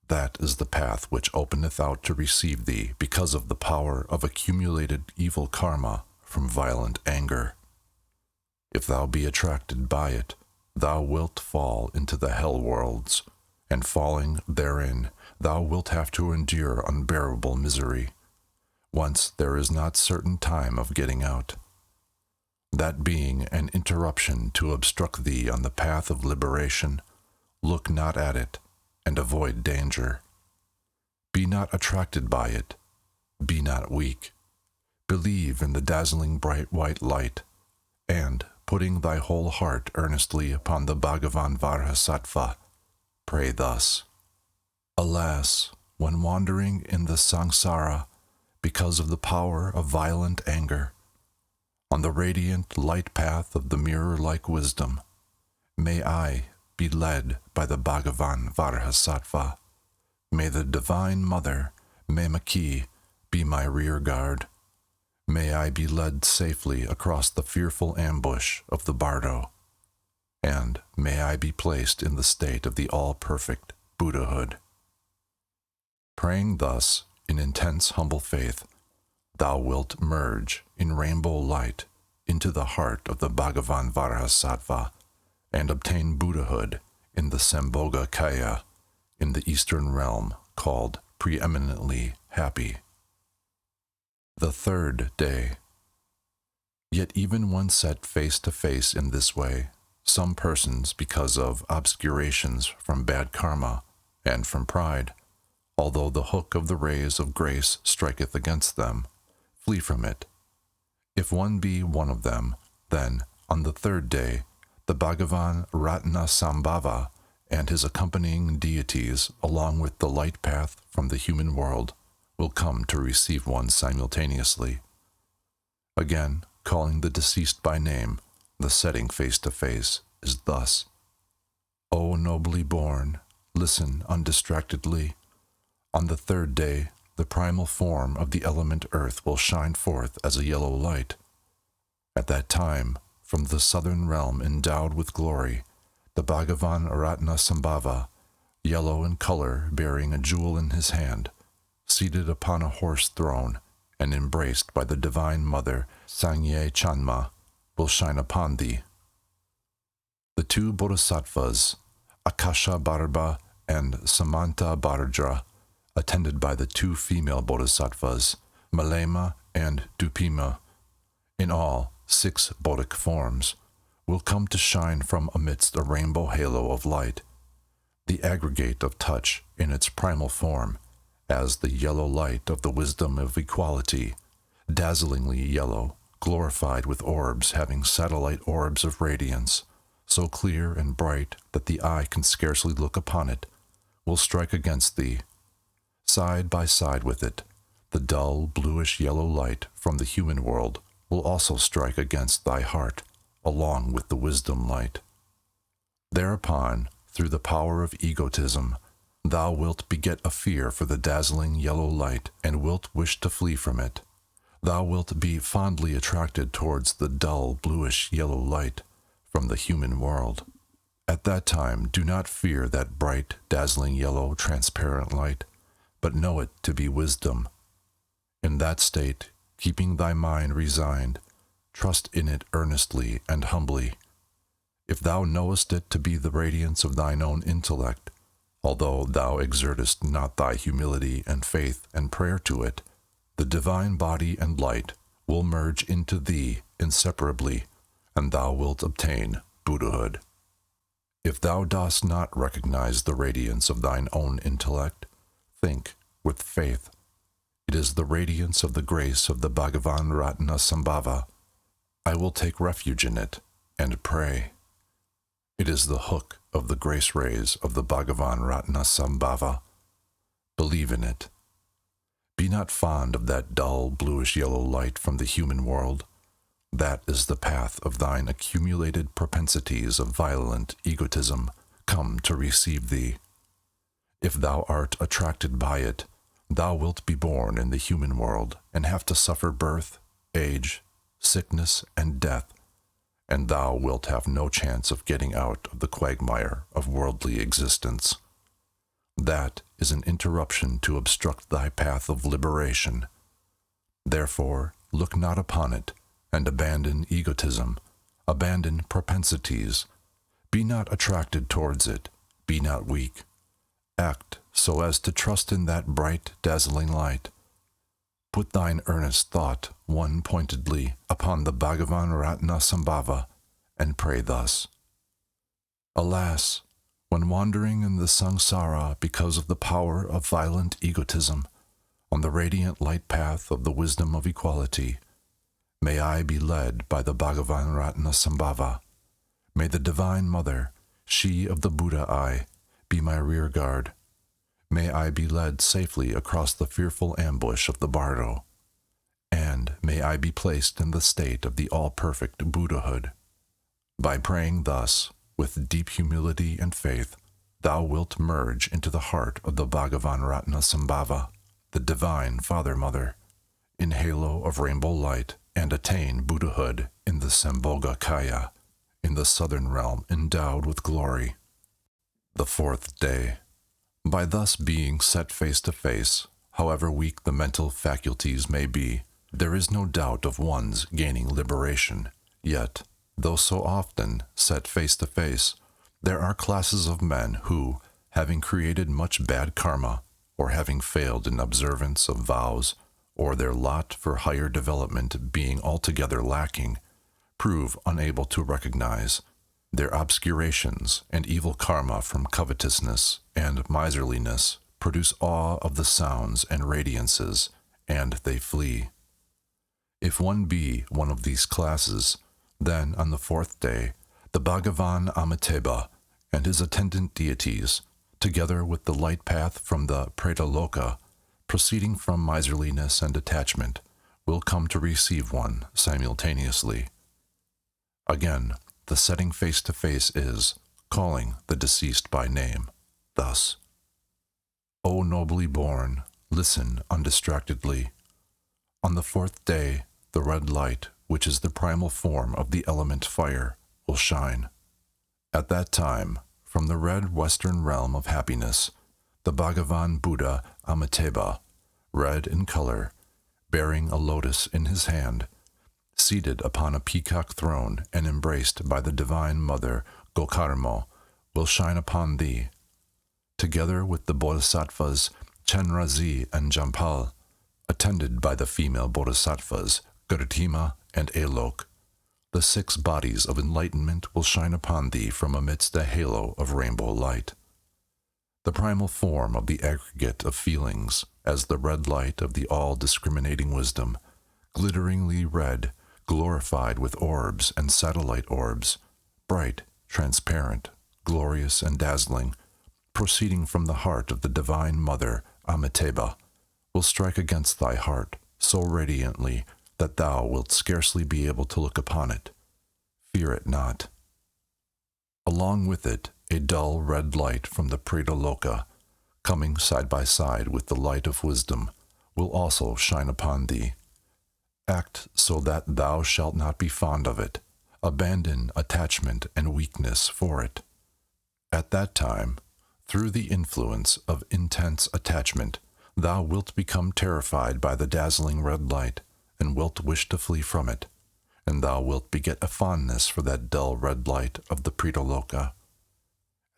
That is the path which openeth out to receive thee because of the power of accumulated evil karma from violent anger. If thou be attracted by it, thou wilt fall into the hell worlds, and falling therein, thou wilt have to endure unbearable misery, once there is not certain time of getting out. That being an interruption to obstruct thee on the path of liberation, look not at it, and avoid danger. Be not attracted by it. Be not weak. Believe in the dazzling bright white light, and, putting thy whole heart earnestly upon the Bhagavan Varahasattva, pray thus. Alas, when wandering in the samsara, because of the power of violent anger, on the radiant light path of the mirror-like wisdom, may I be led by the Bhagavan Varahasattva. May the Divine Mother, Memaki, be my rear guard. May I be led safely across the fearful ambush of the Bardo, and may I be placed in the state of the all-perfect Buddhahood. Praying thus, in intense humble faith, thou wilt merge in rainbow light into the heart of the Bhagavan Varahasattva, and obtain Buddhahood in the Sambhogakaya, in the eastern realm called preeminently happy. The third day. Yet even when set face to face in this way, some persons, because of obscurations from bad karma and from pride, although the hook of the rays of grace striketh against them, flee from it. If one be one of them, Then, on the third day, the Bhagavan Ratnasambhava and his accompanying deities, along with the light path from the human world, will come to receive one simultaneously. Again, calling the deceased by name, the setting face to face is thus: O nobly born, listen undistractedly. On the third day, the primal form of the element earth will shine forth as a yellow light. At that time, from the southern realm endowed with glory, the Bhagavan Ratnasambhava, yellow in color, bearing a jewel in his hand, seated upon a horse throne and embraced by the Divine Mother Sangye Chanma, will shine upon thee. The two bodhisattvas, Akasha Bharba and Samanta Bhardra, attended by the two female bodhisattvas, Malema and Dupima, in all 6 Bodic forms, will come to shine from amidst a rainbow halo of light, the aggregate of touch in its primal form, as the yellow light of the wisdom of equality, dazzlingly yellow, glorified with orbs having satellite orbs of radiance, so clear and bright that the eye can scarcely look upon it, will strike against thee. Side by side with it, the dull bluish-yellow light from the human world will also strike against thy heart, along with the wisdom light. Thereupon, through the power of egotism, thou wilt beget a fear for the dazzling yellow light, and wilt wish to flee from it. Thou wilt be fondly attracted towards the dull bluish-yellow light from the human world. At that time, do not fear that bright, dazzling yellow, transparent light, but know it to be wisdom. In that state, keeping thy mind resigned, trust in it earnestly and humbly. If thou knowest it to be the radiance of thine own intellect, although thou exertest not thy humility and faith and prayer to it, the divine body and light will merge into thee inseparably, and thou wilt obtain Buddhahood. If thou dost not recognize the radiance of thine own intellect, think with faith. It is the radiance of the grace of the Bhagavan Ratnasambhava. I will take refuge in it and pray. It is the hook of the grace rays of the Bhagavan Ratnasambhava. Believe in it. Be not fond of that dull bluish-yellow light from the human world. That is the path of thine accumulated propensities of violent egotism come to receive thee. If thou art attracted by it, thou wilt be born in the human world and have to suffer birth, age, sickness, and death, and thou wilt have no chance of getting out of the quagmire of worldly existence. That is an interruption to obstruct thy path of liberation. Therefore, look not upon it, and abandon egotism, abandon propensities. Be not attracted towards it, be not weak. Act so as to trust in that bright, dazzling light. Put thine earnest thought one-pointedly upon the Bhagavan Ratnasambhava, and pray thus: Alas, when wandering in the samsara because of the power of violent egotism, on the radiant light path of the wisdom of equality, may I be led by the Bhagavan Ratnasambhava. May the Divine Mother, she of the Buddha eye, be my rear guard. May I be led safely across the fearful ambush of the Bardo, and may I be placed in the state of the all-perfect Buddhahood. By praying thus, with deep humility and faith, thou wilt merge into the heart of the Bhagavan Ratnasambhava, the Divine Father-Mother, in halo of rainbow light, and attain Buddhahood in the Sambhoga Kaya, in the southern realm endowed with glory. The fourth day. By thus being set face to face, however weak the mental faculties may be, there is no doubt of one's gaining liberation. Yet, though so often set face to face, there are classes of men who, having created much bad karma, or having failed in observance of vows, or their lot for higher development being altogether lacking, prove unable to recognize their obscurations and evil karma from covetousness and miserliness produce awe of the sounds and radiances, and they flee. If one be one of these classes, Then on the fourth day, the Bhagavan Amitabha and his attendant deities, together with the light path from the Pretaloka, proceeding from miserliness and attachment, will come to receive one simultaneously. Again, the setting face to face is calling the deceased by name, thus, O nobly born, listen undistractedly. On the fourth day, the red light, which is the primal form of the element fire, will shine. At that time, from the red western realm of happiness, the Bhagavan Buddha Amitabha, red in color, bearing a lotus in his hand, seated upon a peacock throne and embraced by the Divine Mother Gokarmo, will shine upon thee, together with the Bodhisattvas Chenrazi and Jampal, attended by the female Bodhisattvas Gautama and Alok. The 6 bodies of enlightenment will shine upon thee from amidst a halo of rainbow light. The primal form of the aggregate of feelings, as the red light of the all-discriminating wisdom, glitteringly red, glorified with orbs and satellite orbs, bright, transparent, glorious and dazzling, proceeding from the heart of the Divine Mother Amitabha, will strike against thy heart so radiantly that thou wilt scarcely be able to look upon it. Fear it not. Along with it, a dull red light from the Pretaloka, coming side by side with the light of wisdom, will also shine upon thee. Act so that thou shalt not be fond of it. Abandon attachment and weakness for it. At that time, through the influence of intense attachment, thou wilt become terrified by the dazzling red light, and wilt wish to flee from it, and thou wilt beget a fondness for that dull red light of the Pretaloka.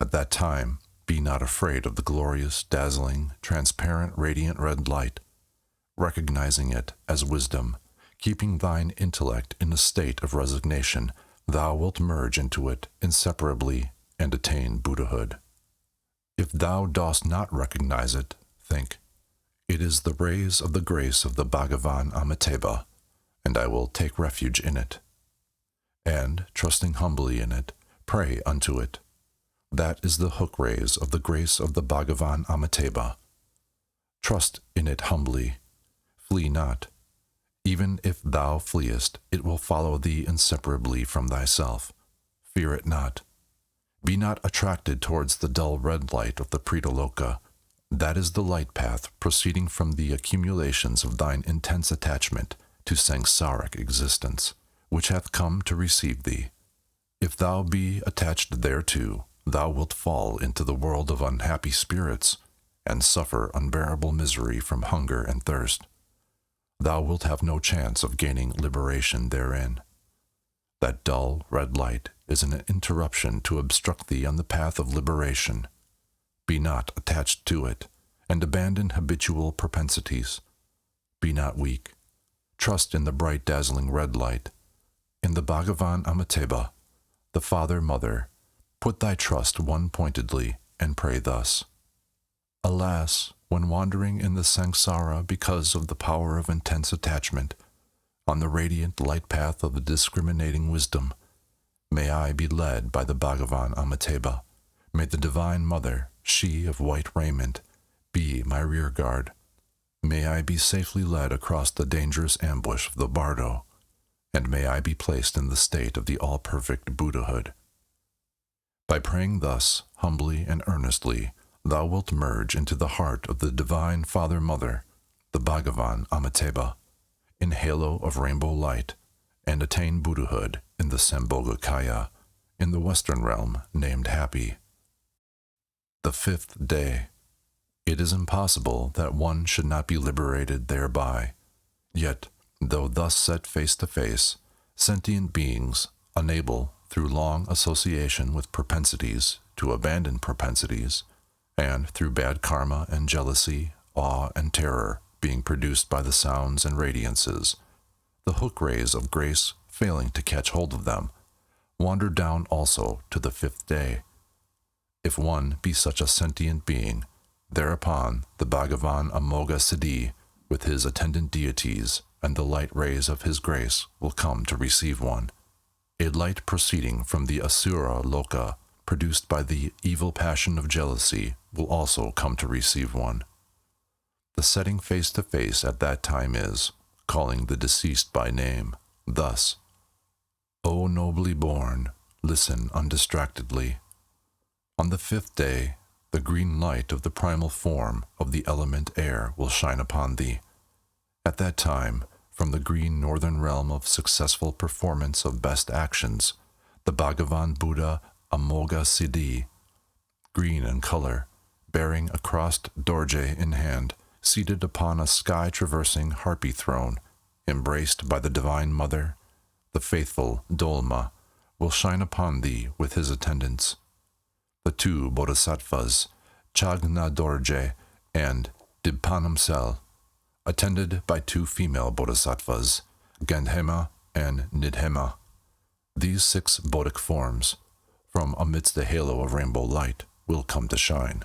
At that time, be not afraid of the glorious, dazzling, transparent, radiant red light, recognizing it as wisdom, keeping thine intellect in a state of resignation, thou wilt merge into it inseparably and attain Buddhahood. If thou dost not recognize it, think, it is the rays of the grace of the Bhagavan Amitabha, and I will take refuge in it. And, trusting humbly in it, pray unto it. That is the hook rays of the grace of the Bhagavan Amitabha. Trust in it humbly. Flee not. Even if thou fleest, it will follow thee inseparably from thyself. Fear it not. Be not attracted towards the dull red light of the Pretaloka. That is the light path proceeding from the accumulations of thine intense attachment to samsaric existence, which hath come to receive thee. If thou be attached thereto, thou wilt fall into the world of unhappy spirits, and suffer unbearable misery from hunger and thirst. Thou wilt have no chance of gaining liberation therein. That dull red light is an interruption to obstruct thee on the path of liberation. Be not attached to it, and abandon habitual propensities. Be not weak. Trust in the bright dazzling red light. In the Bhagavan Amitabha, the Father Mother, put thy trust one-pointedly, and pray thus. Alas, when wandering in the samsara because of the power of intense attachment, on the radiant light path of the discriminating wisdom, may I be led by the Bhagavan Amitabha. May the Divine Mother, she of white raiment, be my rear guard. May I be safely led across the dangerous ambush of the Bardo, and may I be placed in the state of the all-perfect Buddhahood. By praying thus, humbly and earnestly, thou wilt merge into the heart of the Divine Father-Mother, the Bhagavan Amitabha, in halo of rainbow light, and attain Buddhahood in the Sambhogakaya, in the Western realm named Happy. The 5th day. It is impossible that one should not be liberated thereby. Yet, though thus set face to face, sentient beings, unable, through long association with propensities, to abandon propensities, and through bad karma and jealousy, awe and terror being produced by the sounds and radiances, the hook rays of grace failing to catch hold of them, wander down also to the 5th day. If one be such a sentient being, thereupon the Bhagavan Amoga Siddhi, with his attendant deities and the light rays of his grace, will come to receive one. A light proceeding from the Asura Loka, produced by the evil passion of jealousy, will also come to receive one. The setting face to face at that time is, calling the deceased by name, thus, O nobly born, listen undistractedly. On the 5th day, the green light of the primal form of the element air will shine upon thee. At that time, from the green northern realm of successful performance of best actions, the Bhagavan Buddha Amoga Siddhi, green in color, bearing a crossed dorje in hand, seated upon a sky-traversing harpy throne, embraced by the Divine Mother, the faithful Dolma, will shine upon thee with his attendants. The 2 bodhisattvas, Chagna Dorje and Dibpanamsel, attended by 2 female bodhisattvas, Gandhema and Nidhema. These 6 Bodic forms, from amidst the halo of rainbow light, will come to shine.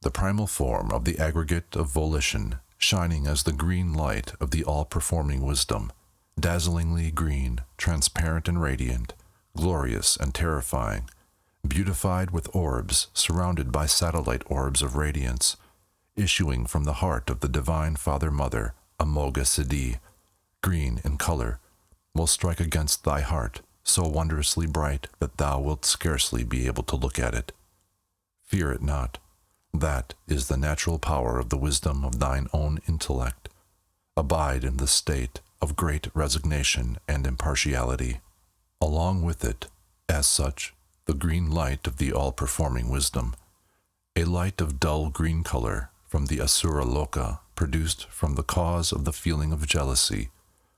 The primal form of the aggregate of volition, shining as the green light of the all-performing wisdom, dazzlingly green, transparent and radiant, glorious and terrifying, beautified with orbs surrounded by satellite orbs of radiance, issuing from the heart of the Divine Father-Mother, Amoga Siddhi, green in color, will strike against thy heart, so wondrously bright that thou wilt scarcely be able to look at it. Fear it not. That is the natural power of the wisdom of thine own intellect. Abide in the state of great resignation and impartiality. Along with it, as such, the green light of the all-performing wisdom, a light of dull green color from the Asura Loka, produced from the cause of the feeling of jealousy,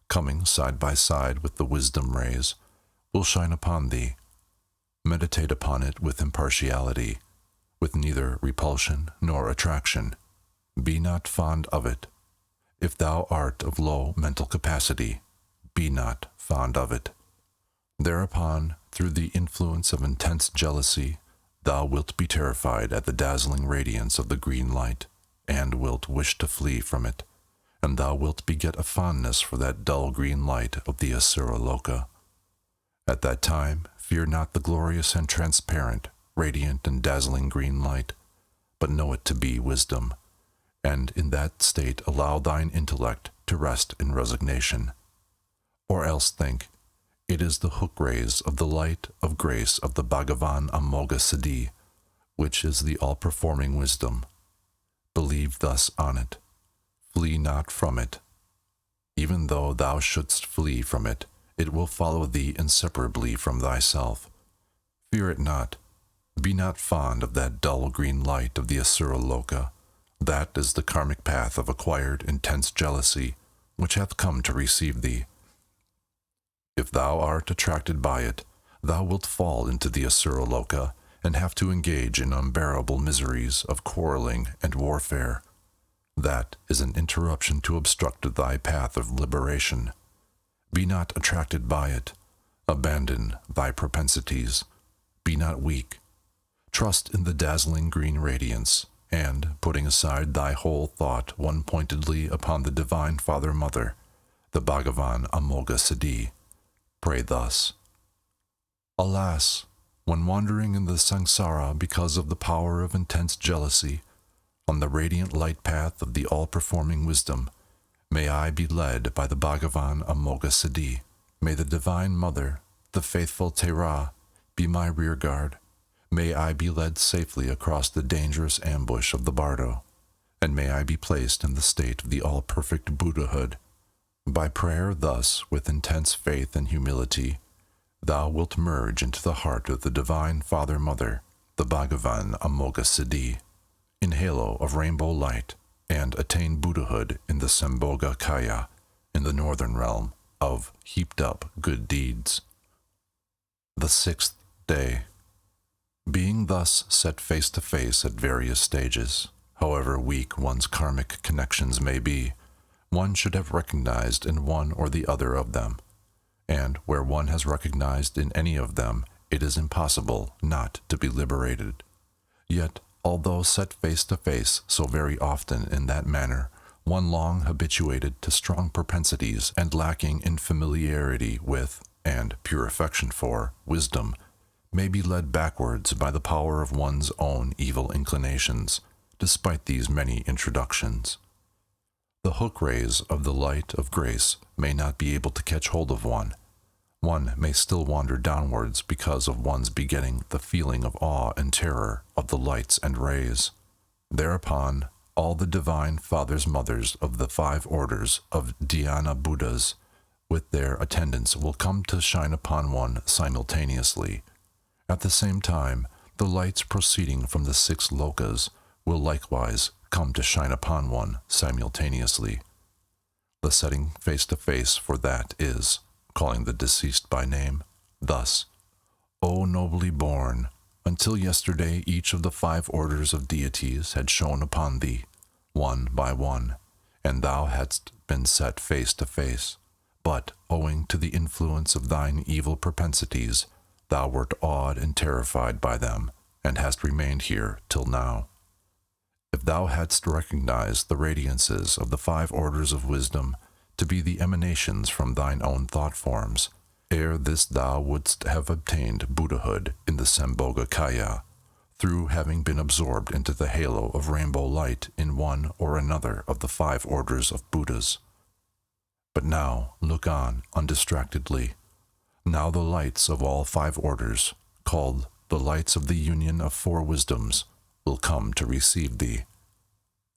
coming side by side with the wisdom rays, will shine upon thee. Meditate upon it with impartiality, with neither repulsion nor attraction. Be not fond of it. If thou art of low mental capacity, be not fond of it. Thereupon, through the influence of intense jealousy, thou wilt be terrified at the dazzling radiance of the green light, and wilt wish to flee from it, and thou wilt beget a fondness for that dull green light of the Asura Loka. At that time, fear not the glorious and transparent, radiant and dazzling green light, but know it to be wisdom, and in that state allow thine intellect to rest in resignation. Or else think, it is the hook rays of the light of grace of the Bhagavan Amoga Siddhi, which is the all-performing wisdom. Believe thus on it. Flee not from it. Even though thou shouldst flee from it, it will follow thee inseparably from thyself. Fear it not. Be not fond of that dull green light of the Asura Loka. That is the karmic path of acquired intense jealousy, which hath come to receive thee. If thou art attracted by it, thou wilt fall into the Asura Loka, and have to engage in unbearable miseries of quarreling and warfare. That is an interruption to obstruct thy path of liberation. Be not attracted by it. Abandon thy propensities. Be not weak. Trust in the dazzling green radiance, and, putting aside thy whole thought one-pointedly upon the Divine Father-Mother, the Bhagavan Amoga Siddhi, pray thus. Alas, when wandering in the samsara because of the power of intense jealousy, on the radiant light path of the all-performing wisdom, may I be led by the Bhagavan Amoga Siddhi. May the Divine Mother, the faithful Terma, be my rearguard. May I be led safely across the dangerous ambush of the Bardo, and may I be placed in the state of the all-perfect Buddhahood. By prayer thus, with intense faith and humility, thou wilt merge into the heart of the Divine Father-Mother, the Bhagavan Amoga Siddhi, in halo of rainbow light, and attain Buddhahood in the Sambhoga Kaya, in the northern realm of heaped-up good deeds. The 6th day. Being thus set face to face at various stages, however weak one's karmic connections may be, one should have recognized in one or the other of them, and where one has recognized in any of them, it is impossible not to be liberated. Yet, although set face to face so very often in that manner, one long habituated to strong propensities and lacking in familiarity with, and pure affection for wisdom may be led backwards by the power of one's own evil inclinations, despite these many introductions. The hook rays of the light of grace may not be able to catch hold of one. One may still wander downwards because of one's begetting the feeling of awe and terror of the lights and rays. Thereupon, all the divine fathers mothers of the 5 orders of Dhyana Buddhas with their attendants will come to shine upon one simultaneously. At the same time, the lights proceeding from the 6 lokas will likewise come to shine upon one simultaneously. The setting face to face for that is, calling the deceased by name, thus: O nobly born, until yesterday each of the 5 orders of deities had shone upon thee, one by one, and thou hadst been set face to face, but, owing to the influence of thine evil propensities, thou wert awed and terrified by them, and hast remained here till now. If thou hadst recognized the radiances of the 5 orders of wisdom to be the emanations from thine own thought forms, ere this thou wouldst have obtained Buddhahood in the Sambhoga Kaya, through having been absorbed into the halo of rainbow light in one or another of the 5 orders of Buddhas. But now look on undistractedly. Now the lights of all 5 orders, called the lights of the union of 4 wisdoms, will come to receive thee.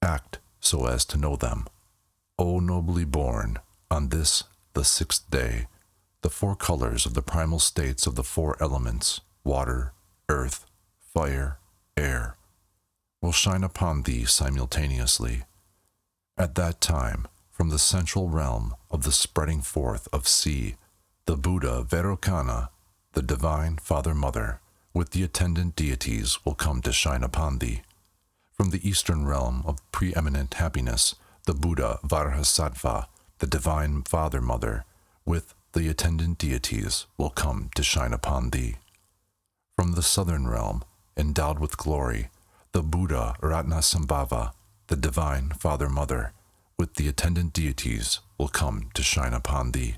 Act so as to know them. O nobly born, on this, the 6th day, the 4 colors of the primal states of the 4 elements, water, earth, fire, air, will shine upon thee simultaneously. At that time, from the central realm of the spreading forth of sea, the Buddha Vairocana, the divine Father-Mother, with the attendant deities will come to shine upon thee. From the eastern realm of preeminent happiness, the Buddha Vajrasattva, the divine Father-Mother, with the attendant deities will come to shine upon thee. From the southern realm, endowed with glory, the Buddha Ratnasambhava, the divine Father-Mother, with the attendant deities will come to shine upon thee.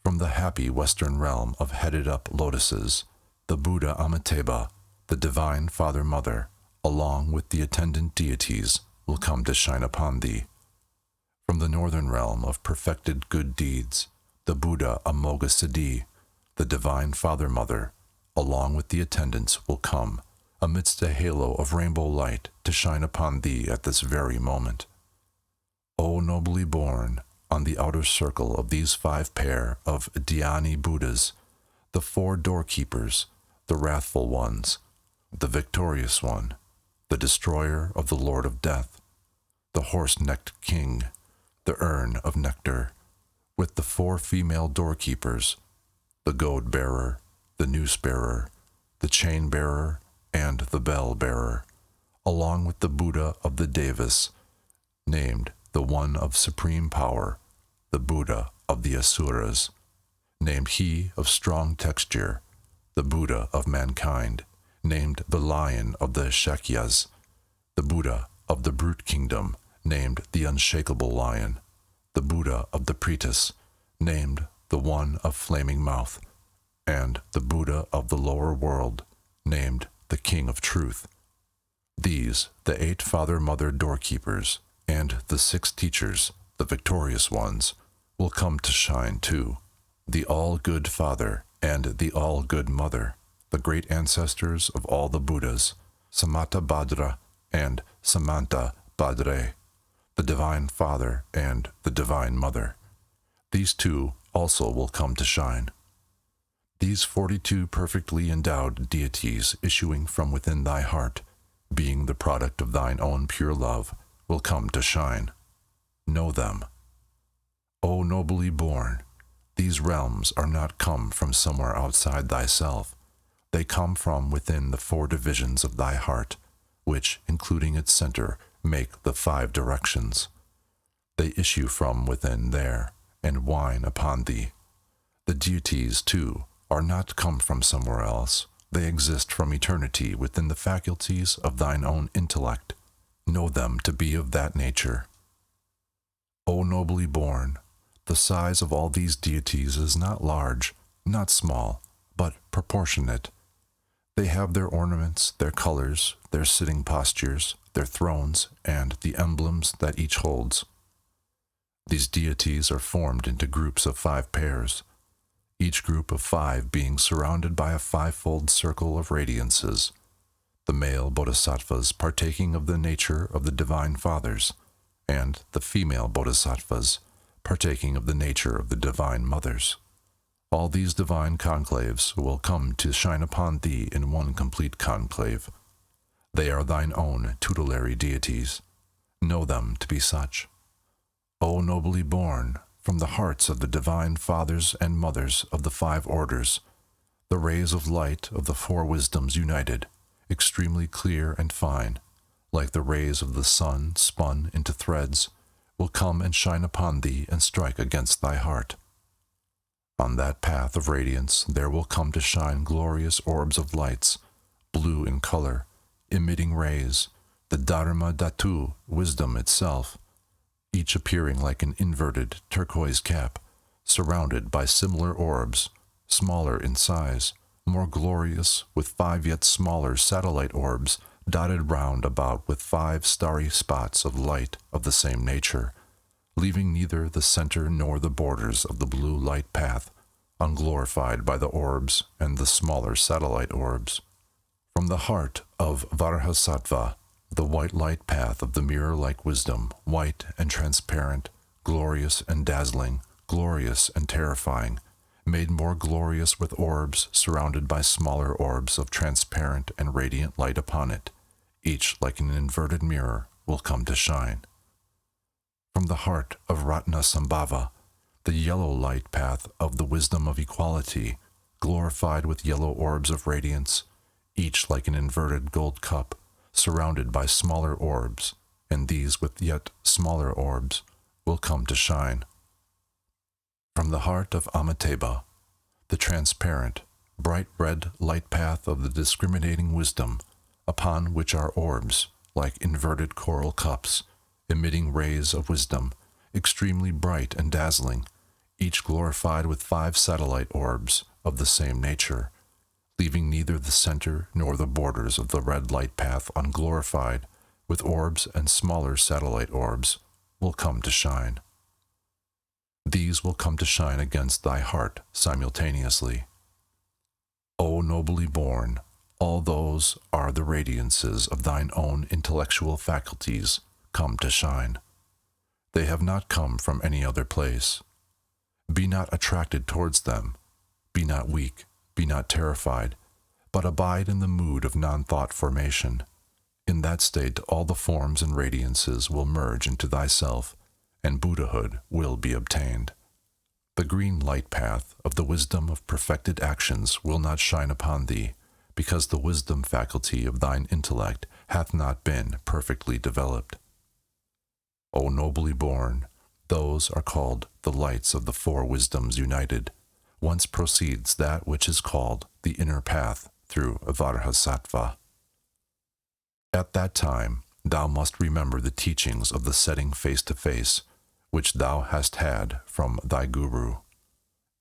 From the happy western realm of headed-up lotuses, the Buddha Amitabha, the divine Father-Mother, along with the attendant deities, will come to shine upon thee. From the northern realm of perfected good deeds, the Buddha Amoghasiddhi, the divine Father-Mother, along with the attendants will come, amidst a halo of rainbow light, to shine upon thee at this very moment. O nobly born, on the outer circle of these 5 pair of Dhyani Buddhas, the 4 doorkeepers, the wrathful ones, the victorious one, the destroyer of the Lord of Death, the horse-necked king, the urn of nectar, with the 4 female doorkeepers, the goad-bearer, the noose-bearer, the chain-bearer, and the bell-bearer, along with the Buddha of the Devas, named the one of supreme power, the Buddha of the Asuras, named he of strong texture, the Buddha of mankind, named the lion of the Shakyas, the Buddha of the brute kingdom, named the unshakable lion, the Buddha of the Pretas, named the one of flaming mouth, and the Buddha of the lower world, named the King of Truth. These, the 8 Father-Mother doorkeepers, and the 6 teachers, the victorious ones, will come to shine too. The all-good Father and the all-good Mother, the great ancestors of all the Buddhas, Samattabhadra and Samantabhadre, the divine Father and the divine Mother. These 2 also will come to shine. These 42 perfectly endowed deities issuing from within thy heart, being the product of thine own pure love, will come to shine. Know them. O nobly born, these realms are not come from somewhere outside thyself. They come from within the 4 divisions of thy heart, which, including its center, make the 5 directions. They issue from within there, and whine upon thee. The deities, too, are not come from somewhere else. They exist from eternity within the faculties of thine own intellect. Know them to be of that nature. O nobly born, the size of all these deities is not large, not small, but proportionate. They have their ornaments, their colors, their sitting postures, their thrones, and the emblems that each holds. These deities are formed into groups of 5 pairs, each group of 5 being surrounded by a 5-fold circle of radiances, the male bodhisattvas partaking of the nature of the divine fathers, and the female bodhisattvas partaking of the nature of the divine mothers. All these divine conclaves will come to shine upon thee in one complete conclave. They are thine own tutelary deities. Know them to be such. O nobly born, from the hearts of the divine fathers and mothers of the 5 orders, the rays of light of the 4 wisdoms united, extremely clear and fine, like the rays of the sun spun into threads, will come and shine upon thee and strike against thy heart. On that path of radiance there will come to shine glorious orbs of lights, blue in color, emitting rays, the Dharma Dhatu, wisdom itself, each appearing like an inverted turquoise cap, surrounded by similar orbs, smaller in size, more glorious, with 5 yet smaller satellite orbs dotted round about with 5 starry spots of light of the same nature, leaving neither the center nor the borders of the blue light path unglorified by the orbs and the smaller satellite orbs. From the heart of Varahasattva, the white light path of the mirror-like wisdom, white and transparent, glorious and dazzling, glorious and terrifying, made more glorious with orbs surrounded by smaller orbs of transparent and radiant light upon it, each like an inverted mirror, will come to shine. From the heart of Ratnasambhava, the yellow light path of the wisdom of equality, glorified with yellow orbs of radiance, each like an inverted gold cup, surrounded by smaller orbs, and these with yet smaller orbs, will come to shine. From the heart of Amiteba, the transparent, bright red light path of the discriminating wisdom, upon which are orbs, like inverted coral cups, emitting rays of wisdom, extremely bright and dazzling, each glorified with 5 satellite orbs of the same nature, leaving neither the center nor the borders of the red light path unglorified, with orbs and smaller satellite orbs, will come to shine. These will come to shine against thy heart simultaneously. O nobly born, all those are the radiances of thine own intellectual faculties come to shine. They have not come from any other place. Be not attracted towards them. Be not weak. Be not terrified, but abide in the mood of non-thought formation. In that state all the forms and radiances will merge into thyself, and Buddhahood will be obtained. The green light path of the wisdom of perfected actions will not shine upon thee, because the wisdom faculty of thine intellect hath not been perfectly developed. O nobly born, those are called the lights of the 4 wisdoms united. Whence proceeds that which is called the inner path through Varahasattva. At that time, thou must remember the teachings of the setting face-to-face, which thou hast had from thy Guru.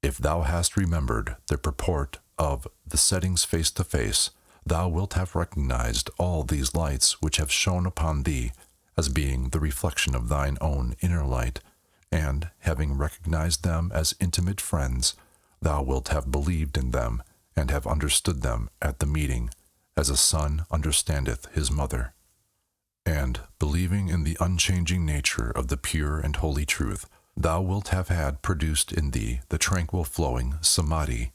If thou hast remembered the purport of the settings face-to-face, thou wilt have recognized all these lights which have shone upon thee as being the reflection of thine own inner light, and, having recognized them as intimate friends, thou wilt have believed in them, and have understood them at the meeting, as a son understandeth his mother. And, believing in the unchanging nature of the pure and holy truth, thou wilt have had produced in thee the tranquil flowing samadhi,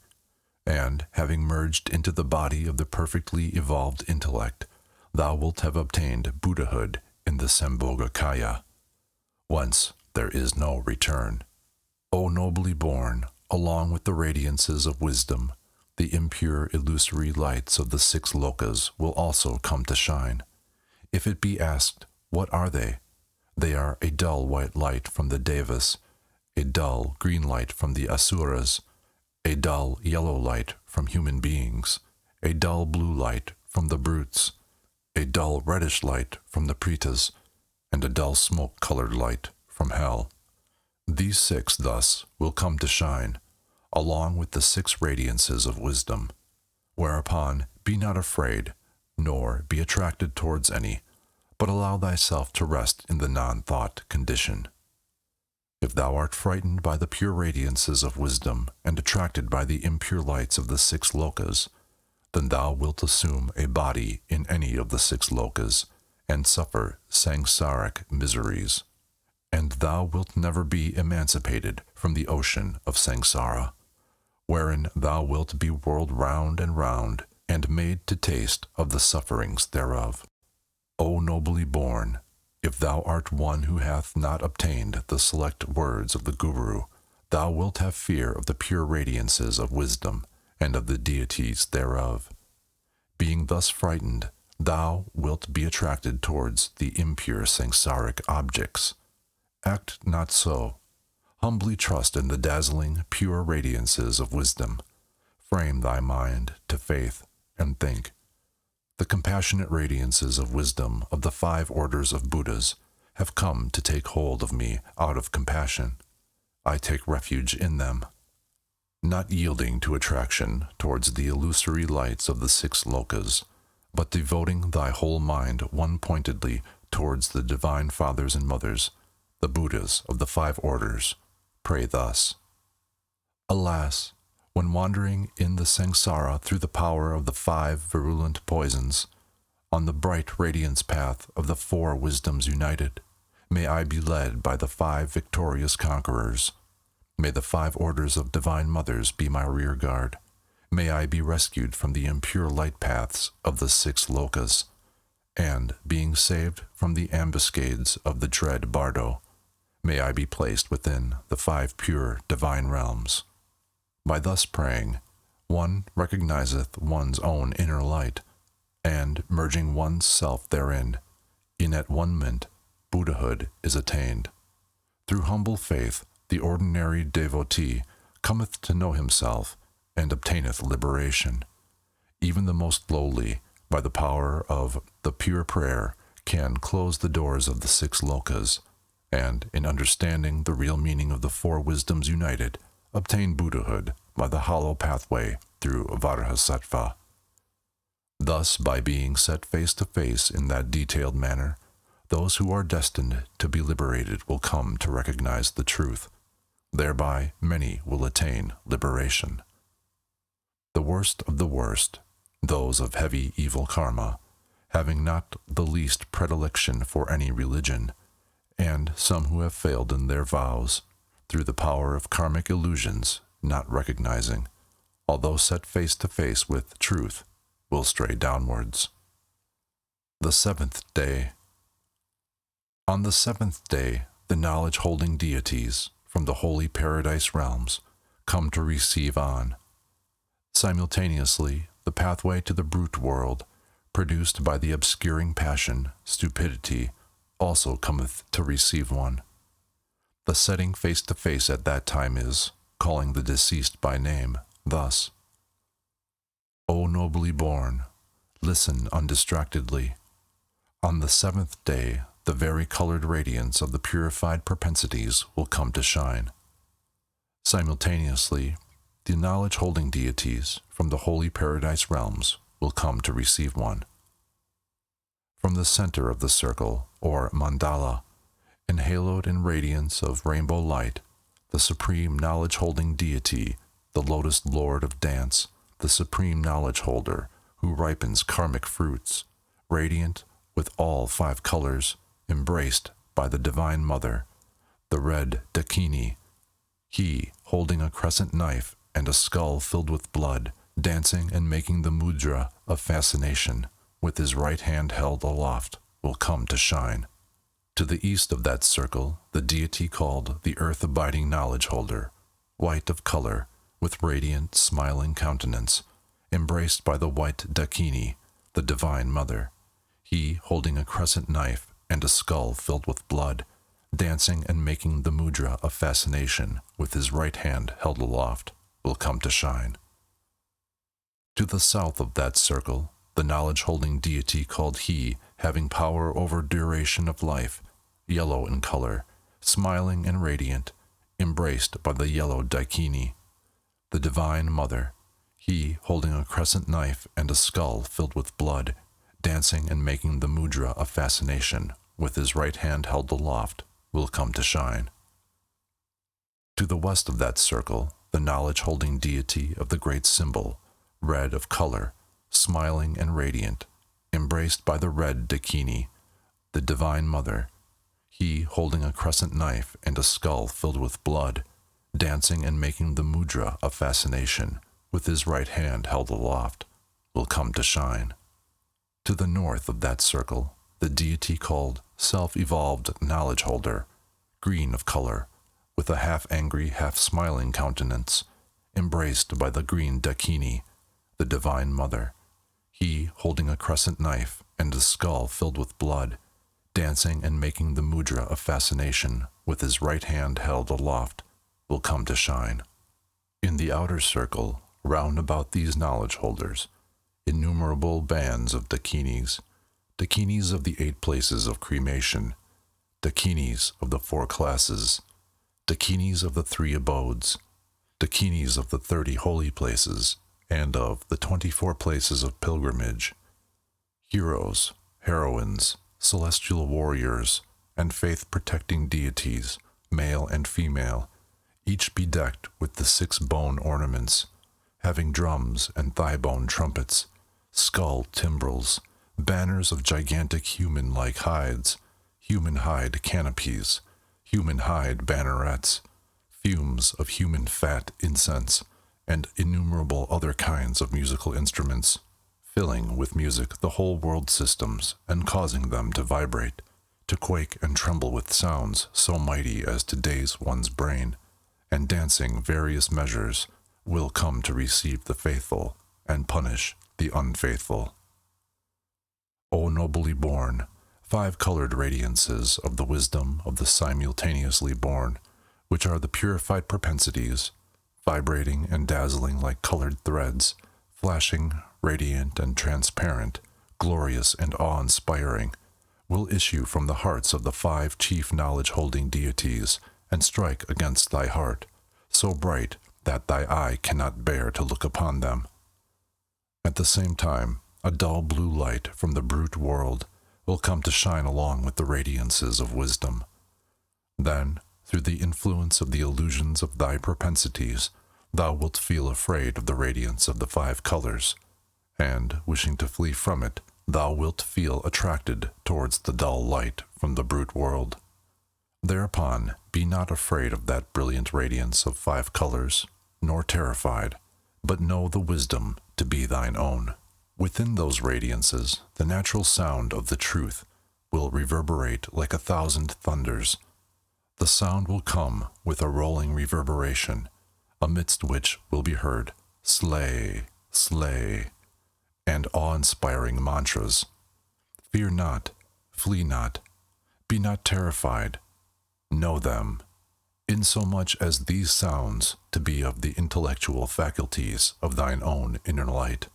and, having merged into the body of the perfectly evolved intellect, thou wilt have obtained Buddhahood in the Sambhogakaya, whence there is no return. O nobly born, along with the radiances of wisdom, the impure illusory lights of the 6 lokas will also come to shine. If it be asked, what are they? They are a dull white light from the devas, a dull green light from the asuras, a dull yellow light from human beings, a dull blue light from the brutes, a dull reddish light from the pretas, and a dull smoke-colored light from hell. These 6 thus will come to shine, along with the 6 radiances of wisdom, whereupon be not afraid, nor be attracted towards any, but allow thyself to rest in the non-thought condition. If thou art frightened by the pure radiances of wisdom and attracted by the impure lights of the 6 lokas, then thou wilt assume a body in any of the 6 lokas and suffer samsaric miseries, and thou wilt never be emancipated from the ocean of samsara, wherein thou wilt be whirled round and made to taste of the sufferings thereof. O nobly born, if thou art one who hath not obtained the select words of the Guru, thou wilt have fear of the pure radiances of wisdom and of the deities thereof. Being thus frightened, thou wilt be attracted towards the impure samsaric objects. Act not so. Humbly trust in the dazzling, pure radiances of wisdom. Frame thy mind to faith and think, the compassionate radiances of wisdom of the 5 orders of Buddhas have come to take hold of me out of compassion. I take refuge in them. Not yielding to attraction towards the illusory lights of the 6 lokas, but devoting thy whole mind one-pointedly towards the divine fathers and mothers, the Buddhas of the 5 orders, pray thus. Alas, when wandering in the samsara through the power of the 5 virulent poisons, on the bright radiance path of the 4 wisdoms united, may I be led by the 5 victorious conquerors. May the 5 orders of divine mothers be my rear guard. May I be rescued from the impure light paths of the 6 lokas, and, being saved from the ambuscades of the dread Bardo, may I be placed within the 5 pure divine realms. By thus praying, one recognizeth one's own inner light, and, merging one's self therein, in at one moment, Buddhahood is attained. Through humble faith, the ordinary devotee cometh to know himself, and obtaineth liberation. Even the most lowly, by the power of the pure prayer, can close the doors of the 6 lokas, and, in understanding the real meaning of the 4 wisdoms united, obtain Buddhahood by the hollow pathway through Varahasattva. Thus, by being set face to face in that detailed manner, those who are destined to be liberated will come to recognize the truth. Thereby, many will attain liberation. The worst of the worst, those of heavy evil karma, having not the least predilection for any religion, and some who have failed in their vows, through the power of karmic illusions, not recognizing, although set face to face with truth, will stray downwards. The 7th day. On the 7th day, the knowledge-holding deities from the holy paradise realms come to receive on. Simultaneously, the pathway to the brute world, produced by the obscuring passion, stupidity, also cometh to receive one. The setting face to face at that time is, calling the deceased by name, thus: O nobly born, listen undistractedly. On the 7th day, the vari-colored radiance of the purified propensities will come to shine. Simultaneously, the knowledge-holding deities from the holy paradise realms will come to receive one. From the center of the circle, or mandala, enhaloed in radiance of rainbow light, the supreme knowledge-holding deity, the Lotus Lord of Dance, the supreme knowledge-holder who ripens karmic fruits, radiant with all 5 colors, embraced by the Divine Mother, the red Dakini, he holding a crescent knife and a skull filled with blood, dancing and making the mudra of fascination, with his right hand held aloft, will come to shine. To the east of that circle, the deity called the earth-abiding knowledge-holder, white of color, with radiant, smiling countenance, embraced by the white Dakini, the Divine Mother, he holding a crescent knife and a skull filled with blood, dancing and making the mudra of fascination, with his right hand held aloft, will come to shine. To the south of that circle, the knowledge-holding deity called He, having power over duration of life, yellow in color, smiling and radiant, embraced by the yellow Daikini, the Divine Mother, he holding a crescent knife and a skull filled with blood, dancing and making the mudra of fascination, with his right hand held aloft, will come to shine. To the west of that circle, the knowledge-holding deity of the great symbol, red of color, smiling and radiant, embraced by the red Dakini, the Divine Mother, he holding a crescent knife and a skull filled with blood, dancing and making the mudra of fascination, with his right hand held aloft, will come to shine. To the north of that circle, the deity called self-evolved knowledge holder, green of color, with a half-angry, half-smiling countenance, embraced by the green Dakini, the Divine Mother, he holding a crescent knife and a skull filled with blood, dancing and making the mudra of fascination, with his right hand held aloft, will come to shine. In the outer circle, round about these knowledge holders, innumerable bands of Dakinis, Dakinis of the 8 places of cremation, Dakinis of the 4 classes, Dakinis of the 3 abodes, Dakinis of the 30 holy places, and of the 24 places of pilgrimage, heroes, heroines, celestial warriors, and faith-protecting deities, male and female, each bedecked with the 6 bone ornaments, having drums and thigh-bone trumpets, skull timbrels, banners of gigantic human-like hides, human hide canopies, human hide bannerets, fumes of human fat incense, and innumerable other kinds of musical instruments, filling with music the whole world systems and causing them to vibrate, to quake and tremble with sounds so mighty as to daze one's brain, and dancing various measures will come to receive the faithful and punish the unfaithful. O nobly born, 5-colored radiances of the wisdom of the simultaneously born, which are the purified propensities, vibrating and dazzling like colored threads, flashing, radiant and transparent, glorious and awe-inspiring, will issue from the hearts of the 5 chief knowledge-holding deities and strike against thy heart, so bright that thy eye cannot bear to look upon them. At the same time, a dull blue light from the brute world will come to shine along with the radiances of wisdom. Then, through the influence of the illusions of thy propensities, thou wilt feel afraid of the radiance of the 5 colors, and, wishing to flee from it, thou wilt feel attracted towards the dull light from the brute world. Thereupon, be not afraid of that brilliant radiance of 5 colors, nor terrified, but know the wisdom to be thine own. Within those radiances, the natural sound of the truth will reverberate like 1,000 thunders. The sound will come with a rolling reverberation, amidst which will be heard, slay, slay, and awe-inspiring mantras. Fear not, flee not, be not terrified. Know them, insomuch as these sounds to be of the intellectual faculties of thine own inner light.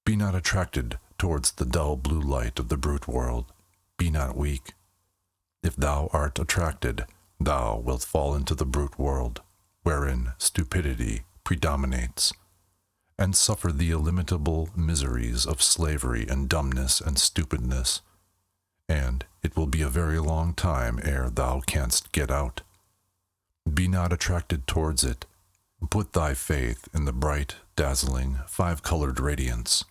Be not attracted towards the dull blue light of the brute world. Be not weak. If thou art attracted, thou wilt fall into the brute world, wherein stupidity predominates, and suffer the illimitable miseries of slavery and dumbness and stupidness, and it will be a very long time ere thou canst get out. Be not attracted towards it. Put thy faith in the bright, dazzling, 5-colored radiance.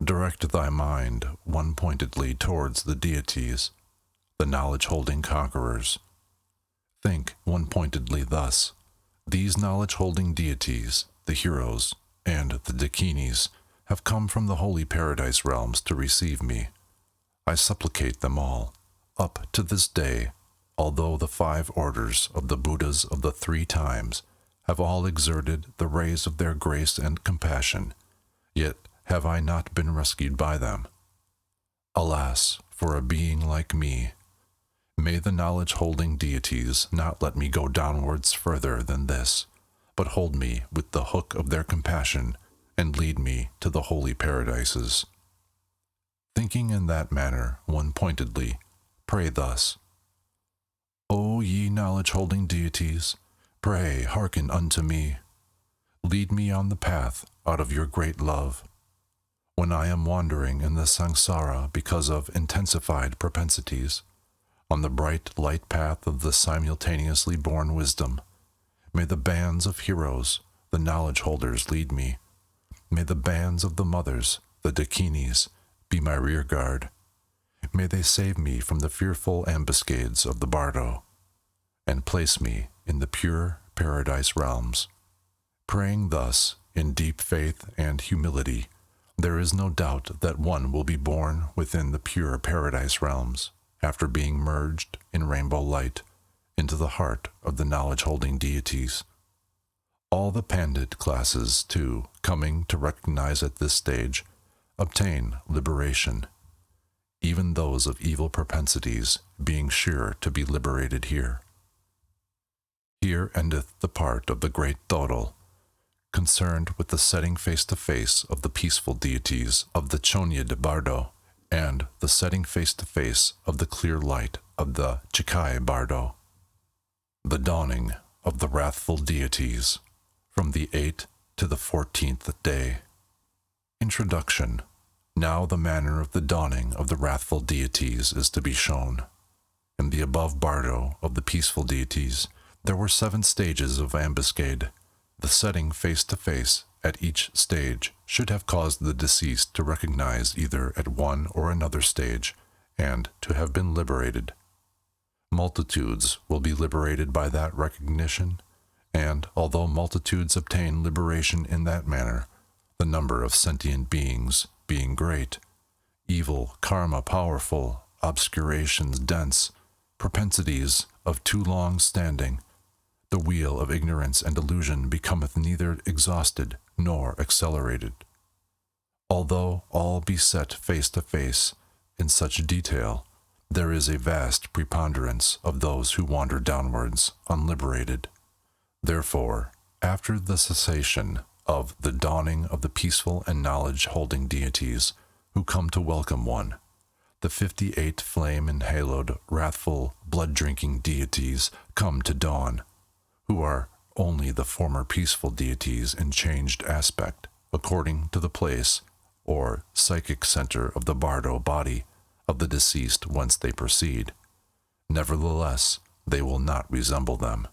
Direct thy mind one-pointedly towards the deities, the knowledge-holding conquerors. Think one-pointedly thus: these knowledge-holding deities, the heroes, and the Dakinis, have come from the holy paradise realms to receive me. I supplicate them all, up to this day, although the 5 orders of the Buddhas of the 3 times have all exerted the rays of their grace and compassion, yet have I not been rescued by them. Alas, for a being like me! May the knowledge-holding deities not let me go downwards further than this, but hold me with the hook of their compassion and lead me to the holy paradises. Thinking in that manner one-pointedly, pray thus: O ye knowledge-holding deities, pray hearken unto me. Lead me on the path out of your great love. When I am wandering in the samsara because of intensified propensities, on the bright light path of the simultaneously born wisdom, may the bands of heroes, the knowledge holders, lead me. May the bands of the mothers, the dakinis, be my rear guard. May they save me from the fearful ambuscades of the Bardo, and place me in the pure paradise realms. Praying thus, in deep faith and humility, there is no doubt that one will be born within the pure paradise realms, after being merged in rainbow light into the heart of the knowledge-holding deities. All the pandit classes, too, coming to recognize at this stage, obtain liberation, even those of evil propensities being sure to be liberated here. Here endeth the part of the great Thodol, concerned with the setting face-to-face of the peaceful deities of the Chonyad Bardo, and the setting face-to-face of the clear light of the Chikai Bardo. The dawning of the wrathful deities, from the 8th to the 14th day. Introduction. Now the manner of the dawning of the wrathful deities is to be shown. In the above Bardo of the peaceful deities, there were 7 stages of ambuscade. The setting face-to-face at each stage should have caused the deceased to recognize either at one or another stage, and to have been liberated. Multitudes will be liberated by that recognition, and although multitudes obtain liberation in that manner, the number of sentient beings being great, evil karma powerful, obscurations dense, propensities of too long standing, the wheel of ignorance and illusion becometh neither exhausted nor accelerated. Although all be set face to face in such detail, there is a vast preponderance of those who wander downwards unliberated. Therefore, after the cessation of the dawning of the peaceful and knowledge-holding deities who come to welcome one, the 58 flame-enhaloed, wrathful, blood-drinking deities come to dawn, who are only the former peaceful deities in changed aspect, according to the place or psychic center of the Bardo body of the deceased whence they proceed. Nevertheless, they will not resemble them.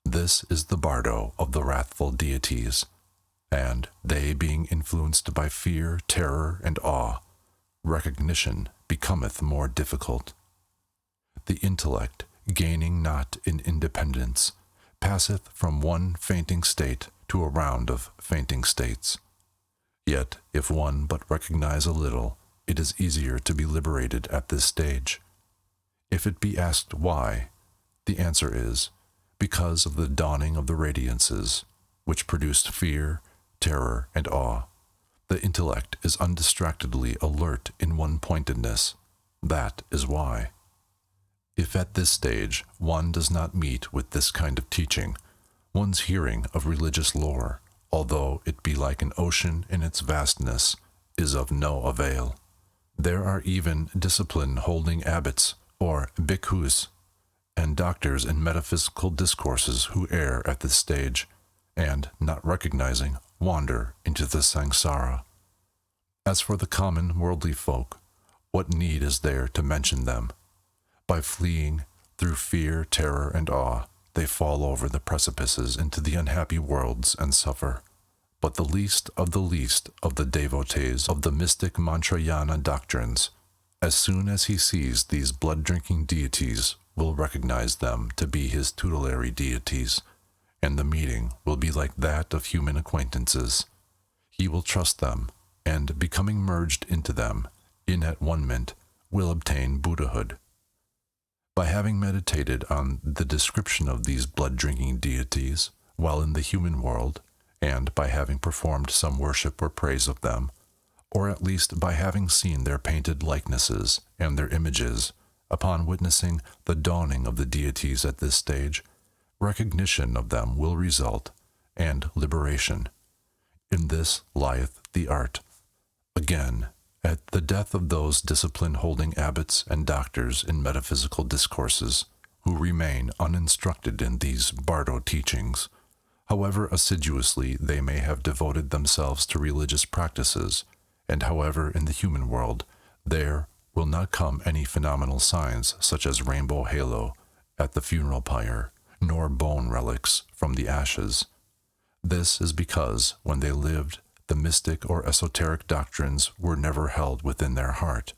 This is the Bardo of the wrathful deities, and they being influenced by fear, terror, and awe, recognition becometh more difficult. The intellect, gaining not in independence, passeth from one fainting state to a round of fainting states. Yet, if one but recognize a little, it is easier to be liberated at this stage. If it be asked why, the answer is, because of the dawning of the radiances, which produced fear, terror, and awe. The intellect is undistractedly alert in one-pointedness. That is why. If at this stage one does not meet with this kind of teaching, one's hearing of religious lore, although it be like an ocean in its vastness, is of no avail. There are even discipline-holding abbots, or bhikkhus, and doctors in metaphysical discourses who err at this stage, and, not recognizing, wander into the samsara. As for the common worldly folk, what need is there to mention them? By fleeing through fear, terror, and awe, they fall over the precipices into the unhappy worlds and suffer. But the least of the devotees of the mystic Mantrayana doctrines, as soon as he sees these blood-drinking deities, will recognize them to be his tutelary deities, and the meeting will be like that of human acquaintances. He will trust them, and becoming merged into them, in at one ment, will obtain Buddhahood. By having meditated on the description of these blood-drinking deities while in the human world, and by having performed some worship or praise of them, or at least by having seen their painted likenesses and their images, upon witnessing the dawning of the deities at this stage, recognition of them will result, and liberation. In this lieth the art. Again, at the death of those discipline-holding abbots and doctors in metaphysical discourses, who remain uninstructed in these Bardo teachings, However assiduously they may have devoted themselves to religious practices, and however in the human world there will not come any phenomenal signs such as rainbow halo at the funeral pyre, nor bone relics from the ashes. This is because when they lived, the mystic or esoteric doctrines were never held within their heart,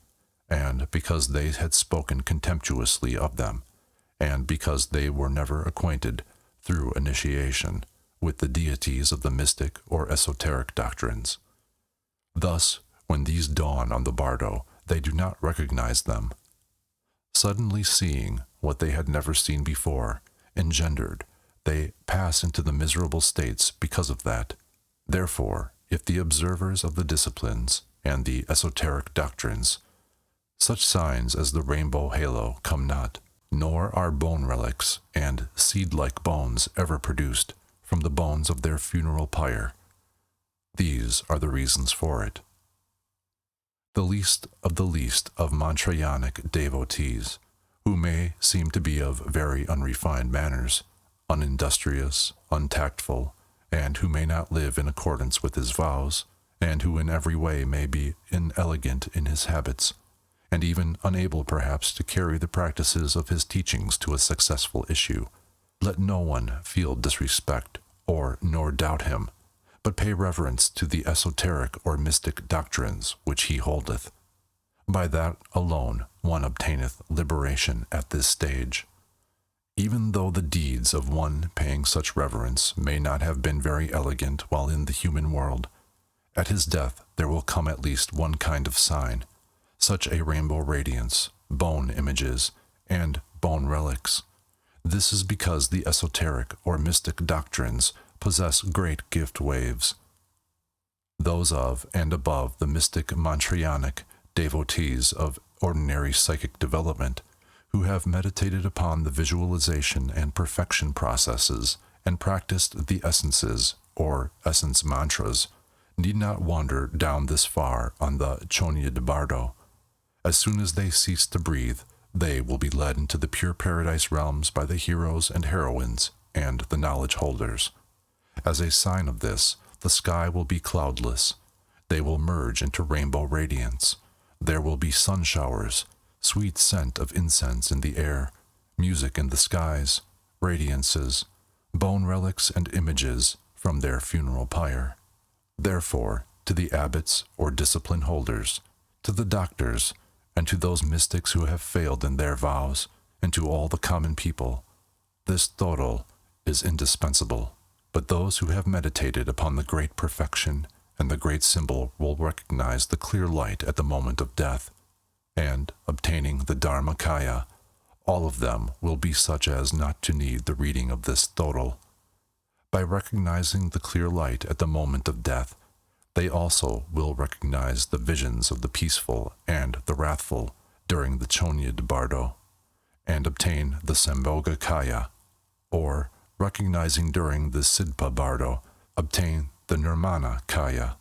and because they had spoken contemptuously of them, and because they were never acquainted, through initiation, with the deities of the mystic or esoteric doctrines. Thus, when these dawn on the bardo, they do not recognize them. Suddenly seeing what they had never seen before, engendered, they pass into the miserable states because of that. Therefore, if the observers of the disciplines and the esoteric doctrines, such signs as the rainbow halo come not, nor are bone relics and seed-like bones ever produced from the bones of their funeral pyre. These are the reasons for it. The least of Mantrayanic devotees, who may seem to be of very unrefined manners, unindustrious, untactful, and who may not live in accordance with his vows, and who in every way may be inelegant in his habits, and even unable perhaps to carry the practices of his teachings to a successful issue. Let no one feel disrespect nor doubt him, but pay reverence to the esoteric or mystic doctrines which he holdeth. By that alone one obtaineth liberation at this stage. Even though the deeds of one paying such reverence may not have been very elegant while in the human world, at his death there will come at least one kind of sign, such a rainbow radiance, bone images, and bone relics. This is because the esoteric or mystic doctrines possess great gift waves. Those of and above the mystic Mantrayanic devotees of ordinary psychic development, who have meditated upon the visualization and perfection processes and practiced the essences or essence mantras, need not wander down this far on the Chonyad Bardo. As soon as they cease to breathe, they will be led into the pure paradise realms by the heroes and heroines and the knowledge holders. As a sign of this, the sky will be cloudless. They will merge into rainbow radiance. There will be sun showers, sweet scent of incense in the air, music in the skies, radiances, bone relics and images from their funeral pyre. Therefore, to the abbots or discipline holders, to the doctors, and to those mystics who have failed in their vows, and to all the common people, this Thodol is indispensable. But those who have meditated upon the great perfection and the great symbol will recognize the clear light at the moment of death, and, obtaining the Dharmakaya, all of them will be such as not to need the reading of this Thodol. By recognizing the clear light at the moment of death, they also will recognize the visions of the peaceful and the wrathful during the Chonyad Bardo, and obtain the Sambhoga Kaya, or, recognizing during the Sidpa Bardo, obtain the Nirmana Kaya,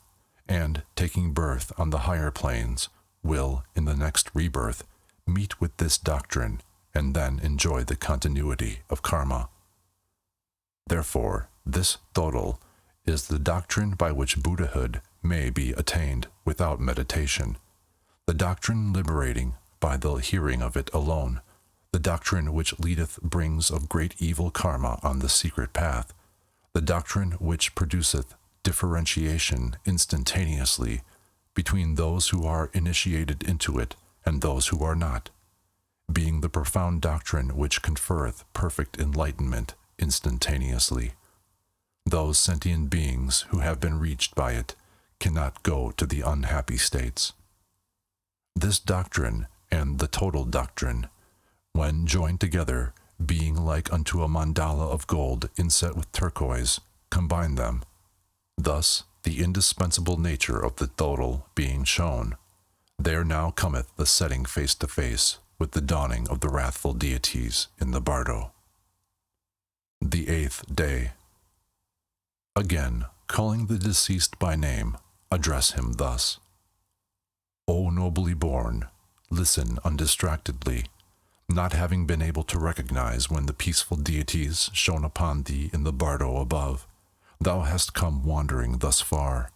and, taking birth on the higher planes, will, in the next rebirth, meet with this doctrine and then enjoy the continuity of karma. Therefore, this Thodol is the doctrine by which Buddhahood may be attained without meditation, the doctrine liberating by the hearing of it alone, the doctrine which leadeth brings of great evil karma on the secret path, the doctrine which produceth differentiation instantaneously between those who are initiated into it and those who are not, being the profound doctrine which conferreth perfect enlightenment instantaneously. Those sentient beings who have been reached by it cannot go to the unhappy states. This doctrine and the total doctrine, when joined together, being like unto a mandala of gold inset with turquoise, combine them. Thus, the indispensable nature of the Thodol being shown, there now cometh the setting face to face with the dawning of the wrathful deities in the Bardo. The 8th day. Again, calling the deceased by name, address him thus: O nobly born, listen undistractedly, not having been able to recognize when the peaceful deities shone upon thee in the Bardo above, Thou hast come wandering thus far.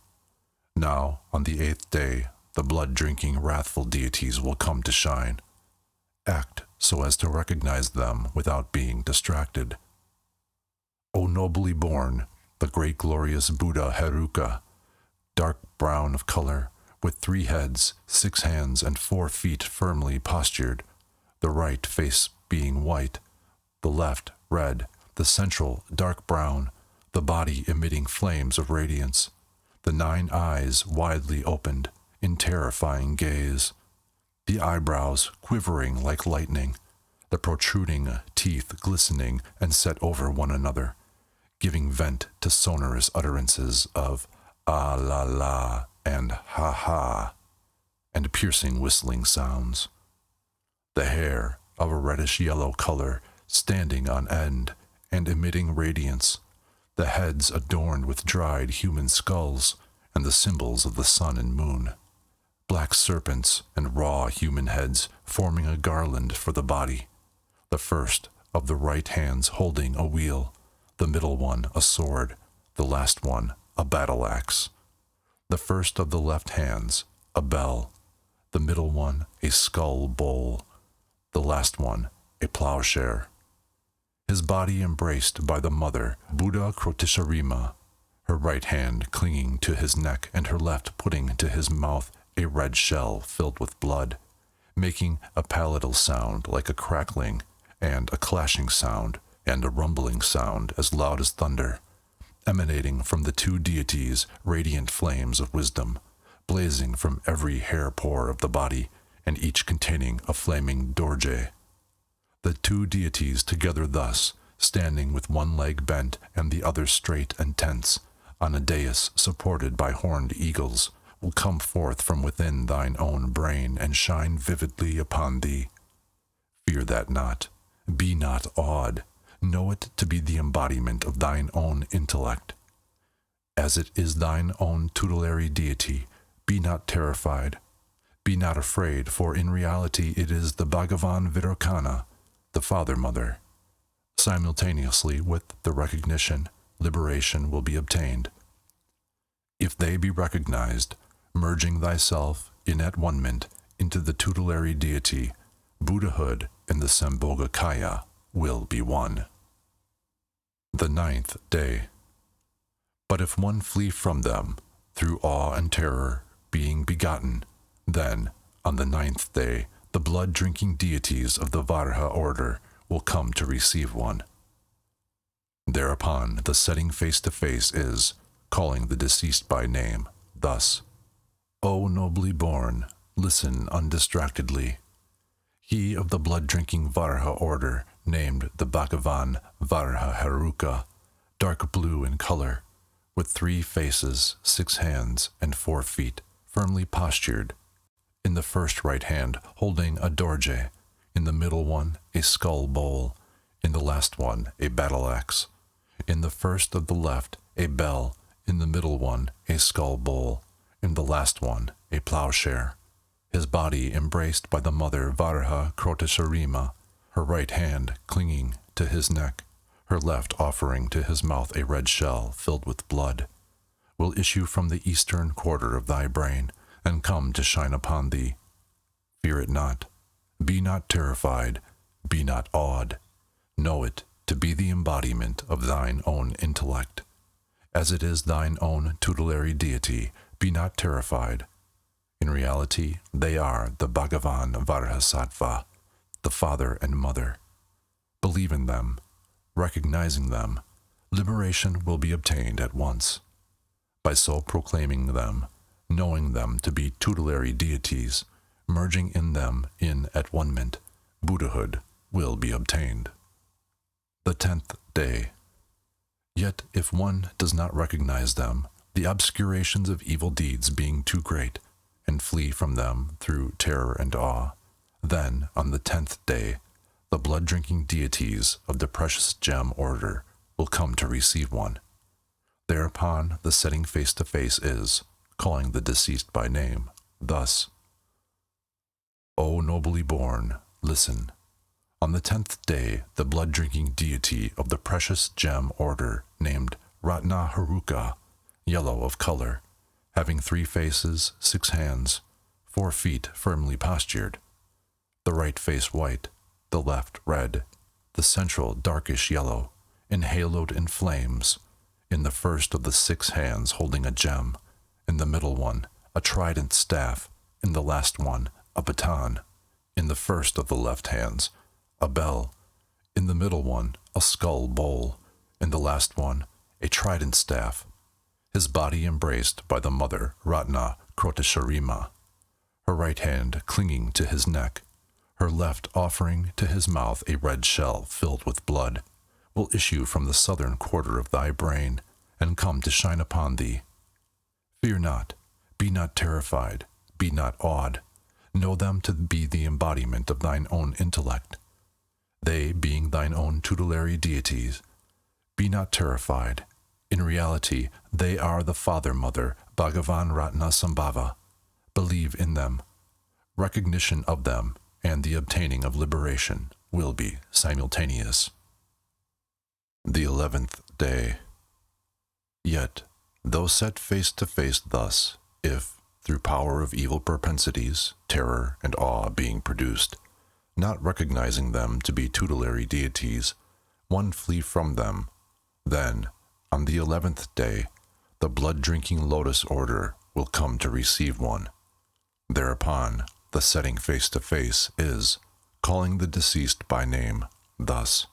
Now, on the 8th day, the blood-drinking wrathful deities will come to shine. Act so as to recognize them without being distracted. O nobly born, the great glorious Buddha Heruka, dark brown of color, with 3 heads, 6 hands, and 4 feet firmly postured, the right face being white, the left red, the central dark brown, the body emitting flames of radiance, the 9 eyes widely opened in terrifying gaze, the eyebrows quivering like lightning, the protruding teeth glistening and set over one another, giving vent to sonorous utterances of ah la la and ha ha, and piercing whistling sounds. The hair of a reddish-yellow color standing on end and emitting radiance, the heads adorned with dried human skulls and the symbols of the sun and moon, black serpents and raw human heads forming a garland for the body, the first of the right hands holding a wheel, the middle one a sword, the last one a battle axe, the first of the left hands a bell, the middle one a skull bowl, the last one a plowshare. His body embraced by the mother Buddha Krotisharima, her right hand clinging to his neck and her left putting to his mouth a red shell filled with blood, making a palatal sound like a crackling, and a clashing sound, and a rumbling sound as loud as thunder, emanating from the 2 deities radiant flames of wisdom, blazing from every hair pore of the body, and each containing a flaming dorje. The 2 deities together thus, standing with one leg bent and the other straight and tense, on a dais supported by horned eagles, will come forth from within thine own brain and shine vividly upon thee. Fear that not. Be not awed. Know it to be the embodiment of thine own intellect. As it is thine own tutelary deity, be not terrified. Be not afraid, for in reality it is the Bhagavan Virokana, the Father-Mother. Simultaneously with the recognition, liberation will be obtained. If they be recognized, merging thyself in at-one-ment into the tutelary deity, Buddhahood and the Sambhogakaya will be one. The 9th day. But if one flee from them, through awe and terror, being begotten, then, on the 9th day, the blood-drinking deities of the Varha order will come to receive one. Thereupon the setting face-to-face is, calling the deceased by name, thus, O nobly born, listen undistractedly. He of the blood-drinking Varha order, named the Bhagavan Varha Heruka, dark blue in color, with 3 faces, 6 hands, and 4 feet, firmly postured, in the first right hand holding a dorje, in the middle one a skull bowl, in the last one a battle axe, in the first of the left a bell, in the middle one a skull bowl, in the last one a plowshare. His body embraced by the mother Varha Krotisharima, her right hand clinging to his neck, her left offering to his mouth a red shell filled with blood, will issue from the eastern quarter of thy brain, and come to shine upon thee. Fear it not. Be not terrified. Be not awed. Know it to be the embodiment of thine own intellect. As it is thine own tutelary deity, be not terrified. In reality, they are the Bhagavan Varhasattva, the father and mother. Believe in them. Recognizing them, liberation will be obtained at once. By so proclaiming them, knowing them to be tutelary deities, merging in them in at-one-ment, Buddhahood will be obtained. The 10th day. Yet if one does not recognize them, the obscurations of evil deeds being too great, and flee from them through terror and awe, then, on the 10th day, the blood-drinking deities of the precious gem order will come to receive one. Thereupon the setting face-to-face is, calling the deceased by name, thus, O nobly born, listen. On the 10th day, the blood-drinking deity of the precious gem order, named Ratna Haruka, yellow of color, having 3 faces, 6 hands, 4 feet firmly postured, the right face white, the left red, the central darkish yellow, enhaloed in flames, in the first of the 6 hands holding a gem, in the middle one a trident staff, in the last one a baton, in the first of the left hands a bell, in the middle one a skull bowl, in the last one a trident staff, his body embraced by the mother Ratna Krotesharima, her right hand clinging to his neck, her left offering to his mouth a red shell filled with blood, will issue from the southern quarter of thy brain, and come to shine upon thee. Fear not, be not terrified, be not awed, know them to be the embodiment of thine own intellect, they being thine own tutelary deities. Be not terrified, in reality they are the Father-Mother Bhagavan Ratna Sambhava. Believe in them. Recognition of them and the obtaining of liberation will be simultaneous. The 11th day. Yet, though set face to face thus, if, through power of evil propensities, terror and awe being produced, not recognizing them to be tutelary deities, one flee from them, then, on the 11th day, the blood-drinking lotus order will come to receive one. Thereupon, the setting face to face is, calling the deceased by name, thus: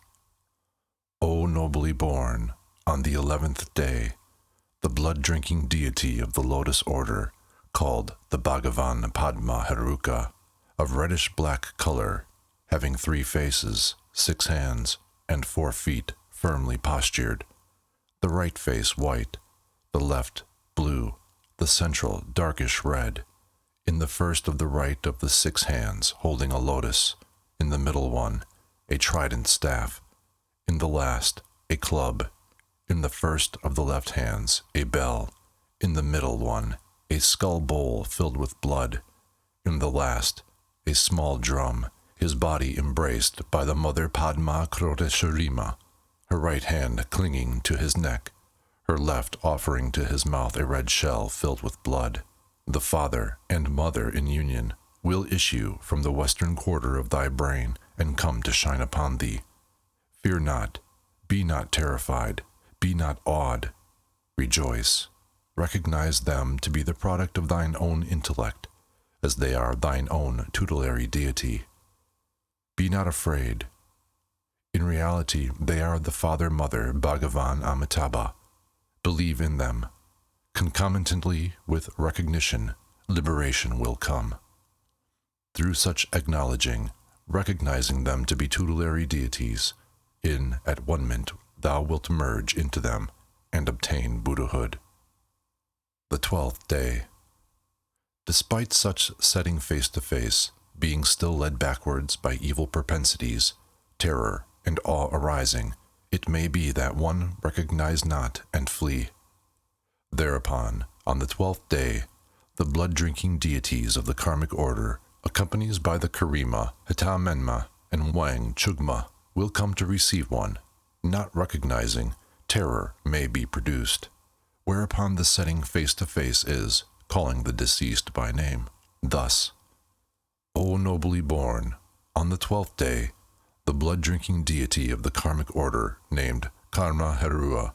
O nobly born, on the 11th day, the blood-drinking deity of the lotus order, called the Bhagavan Padma Haruka, of reddish-black color, having 3 faces, 6 hands, and 4 feet firmly postured, the right face white, the left blue, the central darkish red, in the first of the right of the 6 hands holding a lotus, in the middle one a trident staff, in the last a club, in the first of the left hands a bell, in the middle one a skull bowl filled with blood, in the last a small drum, his body embraced by the mother Padma Krotesharima, her right hand clinging to his neck, her left offering to his mouth a red shell filled with blood. The father and mother in union will issue from the western quarter of thy brain and come to shine upon thee. Fear not, be not terrified, be not awed. Rejoice. Recognize them to be the product of thine own intellect, as they are thine own tutelary deity. Be not afraid. In reality, they are the Father-Mother Bhagavan Amitabha. Believe in them. Concomitantly with recognition, liberation will come. Through such acknowledging, recognizing them to be tutelary deities, at one moment thou wilt merge into them and obtain Buddhahood. The 12th day. Despite such setting face to face, being still led backwards by evil propensities, terror and awe arising, it may be that one recognize not and flee. Thereupon, on the 12th day, the blood-drinking deities of the karmic order, accompanied by the Karima, Hitamenma, and Wang Chugma, will come to receive one. Not recognizing, terror may be produced, whereupon the setting face to face is, calling the deceased by name, thus: O nobly born, on the 12th day, the blood-drinking deity of the karmic order, named Karma Herua,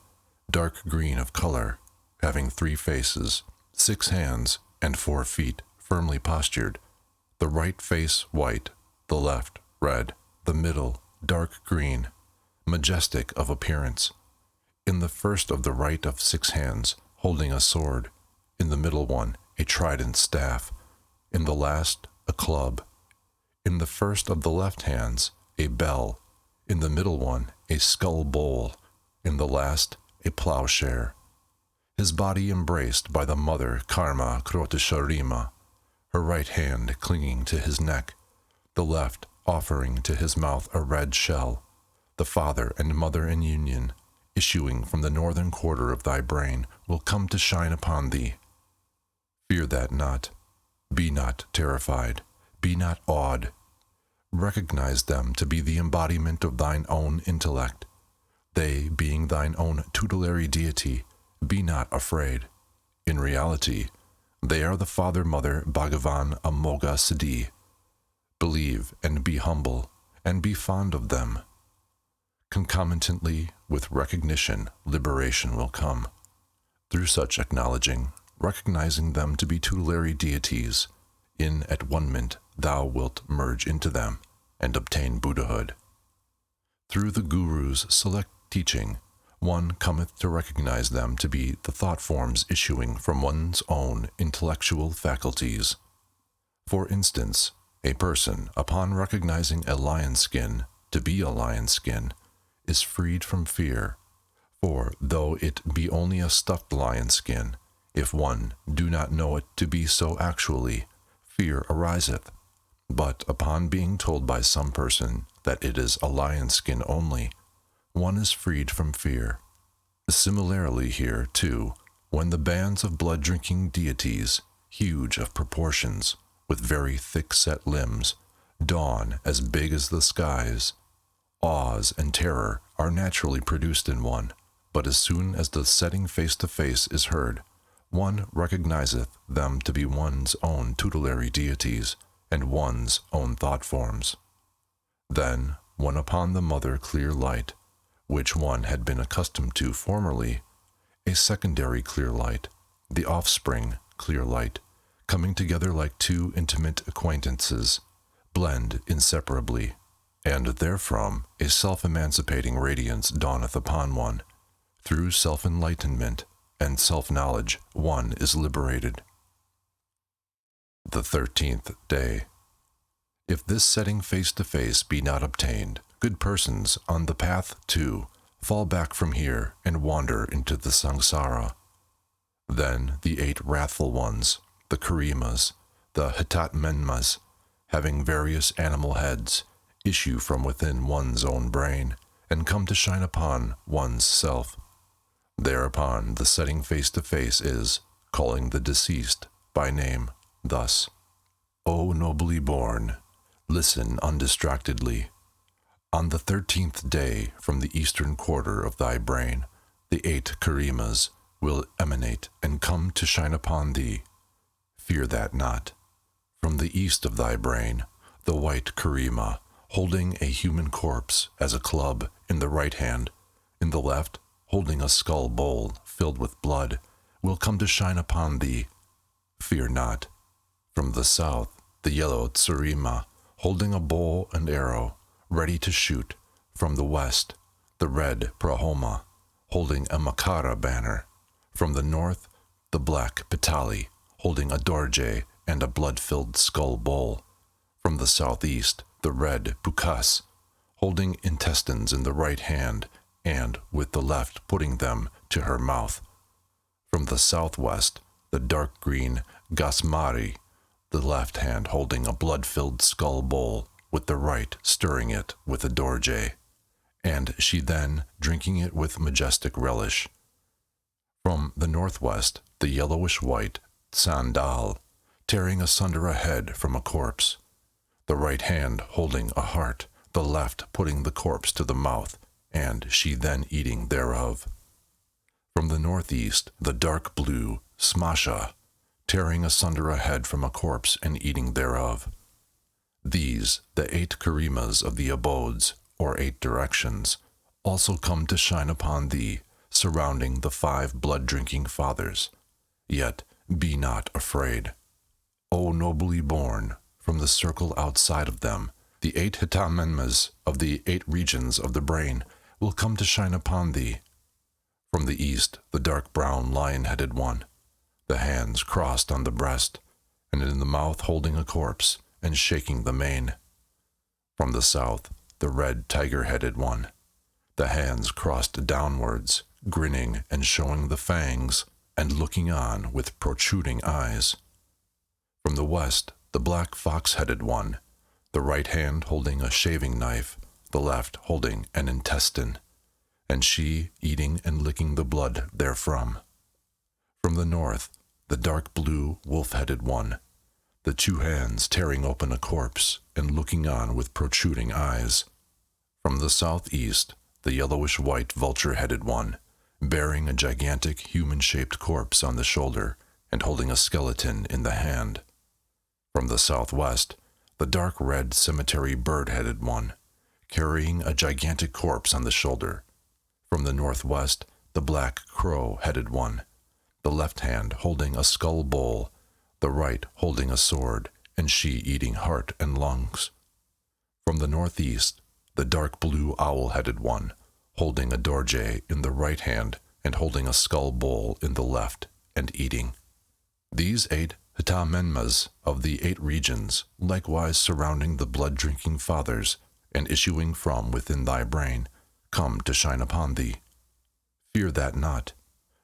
dark green of color, having 3 faces, 6 hands, and 4 feet, firmly postured, the right face white, the left red, the middle dark green, majestic of appearance, in the first of the right of 6 hands, holding a sword, in the middle one a trident staff, in the last a club, in the first of the left hands a bell, in the middle one a skull bowl, in the last a plowshare. His body embraced by the mother Karma Krotesharima, her right hand clinging to his neck, the left offering to his mouth a red shell, the father and mother in union, issuing from the northern quarter of thy brain, will come to shine upon thee. Fear that not. Be not terrified. Be not awed. Recognize them to be the embodiment of thine own intellect. They, being thine own tutelary deity, be not afraid. In reality, they are the Father-Mother Bhagavan Amoga Siddhi. Believe and be humble, and be fond of them. Concomitantly with recognition, liberation will come. Through such acknowledging, recognizing them to be tutelary deities, in at-one-ment thou wilt merge into them, and obtain Buddhahood. Through the Guru's select teaching, one cometh to recognize them to be the thought forms issuing from one's own intellectual faculties. For instance, a person, upon recognizing a lion skin to be a lion skin, is freed from fear, for though it be only a stuffed lion skin, if one do not know it to be so actually, fear ariseth. But upon being told by some person that it is a lion skin only, one is freed from fear. Similarly here, too, when the bands of blood-drinking deities, huge of proportions, with very thick-set limbs, dawn as big as the skies, awes and terror are naturally produced in one, but as soon as the setting face-to-face is heard, one recognizeth them to be one's own tutelary deities and one's own thought forms. Then, when upon the mother clear light, which one had been accustomed to formerly, a secondary clear light, the offspring clear light, coming together like two intimate acquaintances, blend inseparably, and therefrom a self-emancipating radiance dawneth upon one. Through self-enlightenment and self-knowledge one is liberated. The 13th day. If this setting face-to-face be not obtained, good persons on the path too fall back from here and wander into the samsara. Then the 8 wrathful ones, the karimas, the hitatmenmas, having various animal heads, issue from within one's own brain and come to shine upon one's self. Thereupon the setting face-to-face is, calling the deceased by name, thus: O nobly born, listen undistractedly. On the 13th day from the eastern quarter of thy brain, the 8 karimas will emanate and come to shine upon thee. Fear that not. From the east of thy brain, the white karima, holding a human corpse as a club in the right hand, in the left, holding a skull bowl filled with blood, will come to shine upon thee. Fear not. From the south, the yellow tsarima, holding a bow and arrow, ready to shoot. From the west, the red prahoma, holding a makara banner. From the north, the black pitali, holding a dorje and a blood-filled skull bowl. From the southeast, the red bukas, holding intestines in the right hand, and with the left putting them to her mouth. From the southwest, the dark green gasmari, the left hand holding a blood-filled skull bowl, with the right stirring it with a dorje, and she then drinking it with majestic relish. From the northwest, the yellowish-white sandal, tearing asunder a head from a corpse, the right hand holding a heart, the left putting the corpse to the mouth, and she then eating thereof. From the northeast, the dark blue smasha, tearing asunder a head from a corpse and eating thereof. These, the 8 karimas of the abodes, or 8 directions, also come to shine upon thee, surrounding the 5 blood-drinking fathers. Yet be not afraid. O nobly born, from the circle outside of them, the 8 hitamenmas of the 8 regions of the brain will come to shine upon thee. From the east, the dark brown lion-headed one, the hands crossed on the breast, and in the mouth holding a corpse, and shaking the mane. From the south, the red tiger-headed one, the hands crossed downwards, grinning and showing the fangs, and looking on with protruding eyes. From the west, the black fox-headed one, the right hand holding a shaving knife, the left holding an intestine, and she eating and licking the blood therefrom. From the north, the dark blue wolf-headed one, the 2 hands tearing open a corpse and looking on with protruding eyes. From the southeast, the yellowish-white vulture-headed one, bearing a gigantic human-shaped corpse on the shoulder and holding a skeleton in the hand. From the southwest, the dark red cemetery bird-headed one, carrying a gigantic corpse on the shoulder. From the northwest, the black crow-headed one, the left hand holding a skull bowl, the right holding a sword, and she eating heart and lungs. From the northeast, the dark blue owl-headed one, holding a dorje in the right hand and holding a skull bowl in the left, and eating. These 8 Hita Menmas of the 8 regions, likewise surrounding the blood-drinking fathers, and issuing from within thy brain, come to shine upon thee. Fear that not.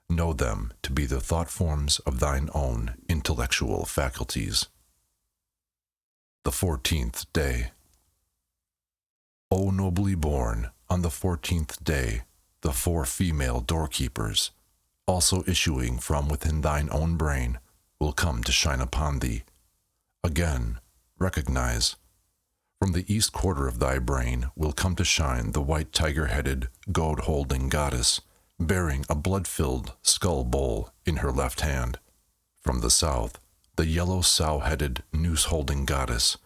Know them to be the thought forms of thine own intellectual faculties. The 14th day. O nobly born, on the 14th day, the 4 female doorkeepers, also issuing from within thine own brain, will come to shine upon thee. Again, recognize. From the east quarter of thy brain will come to shine the white tiger-headed, goad-holding goddess, bearing a blood-filled skull bowl in her left hand. From the south, the yellow sow-headed, noose-holding goddess.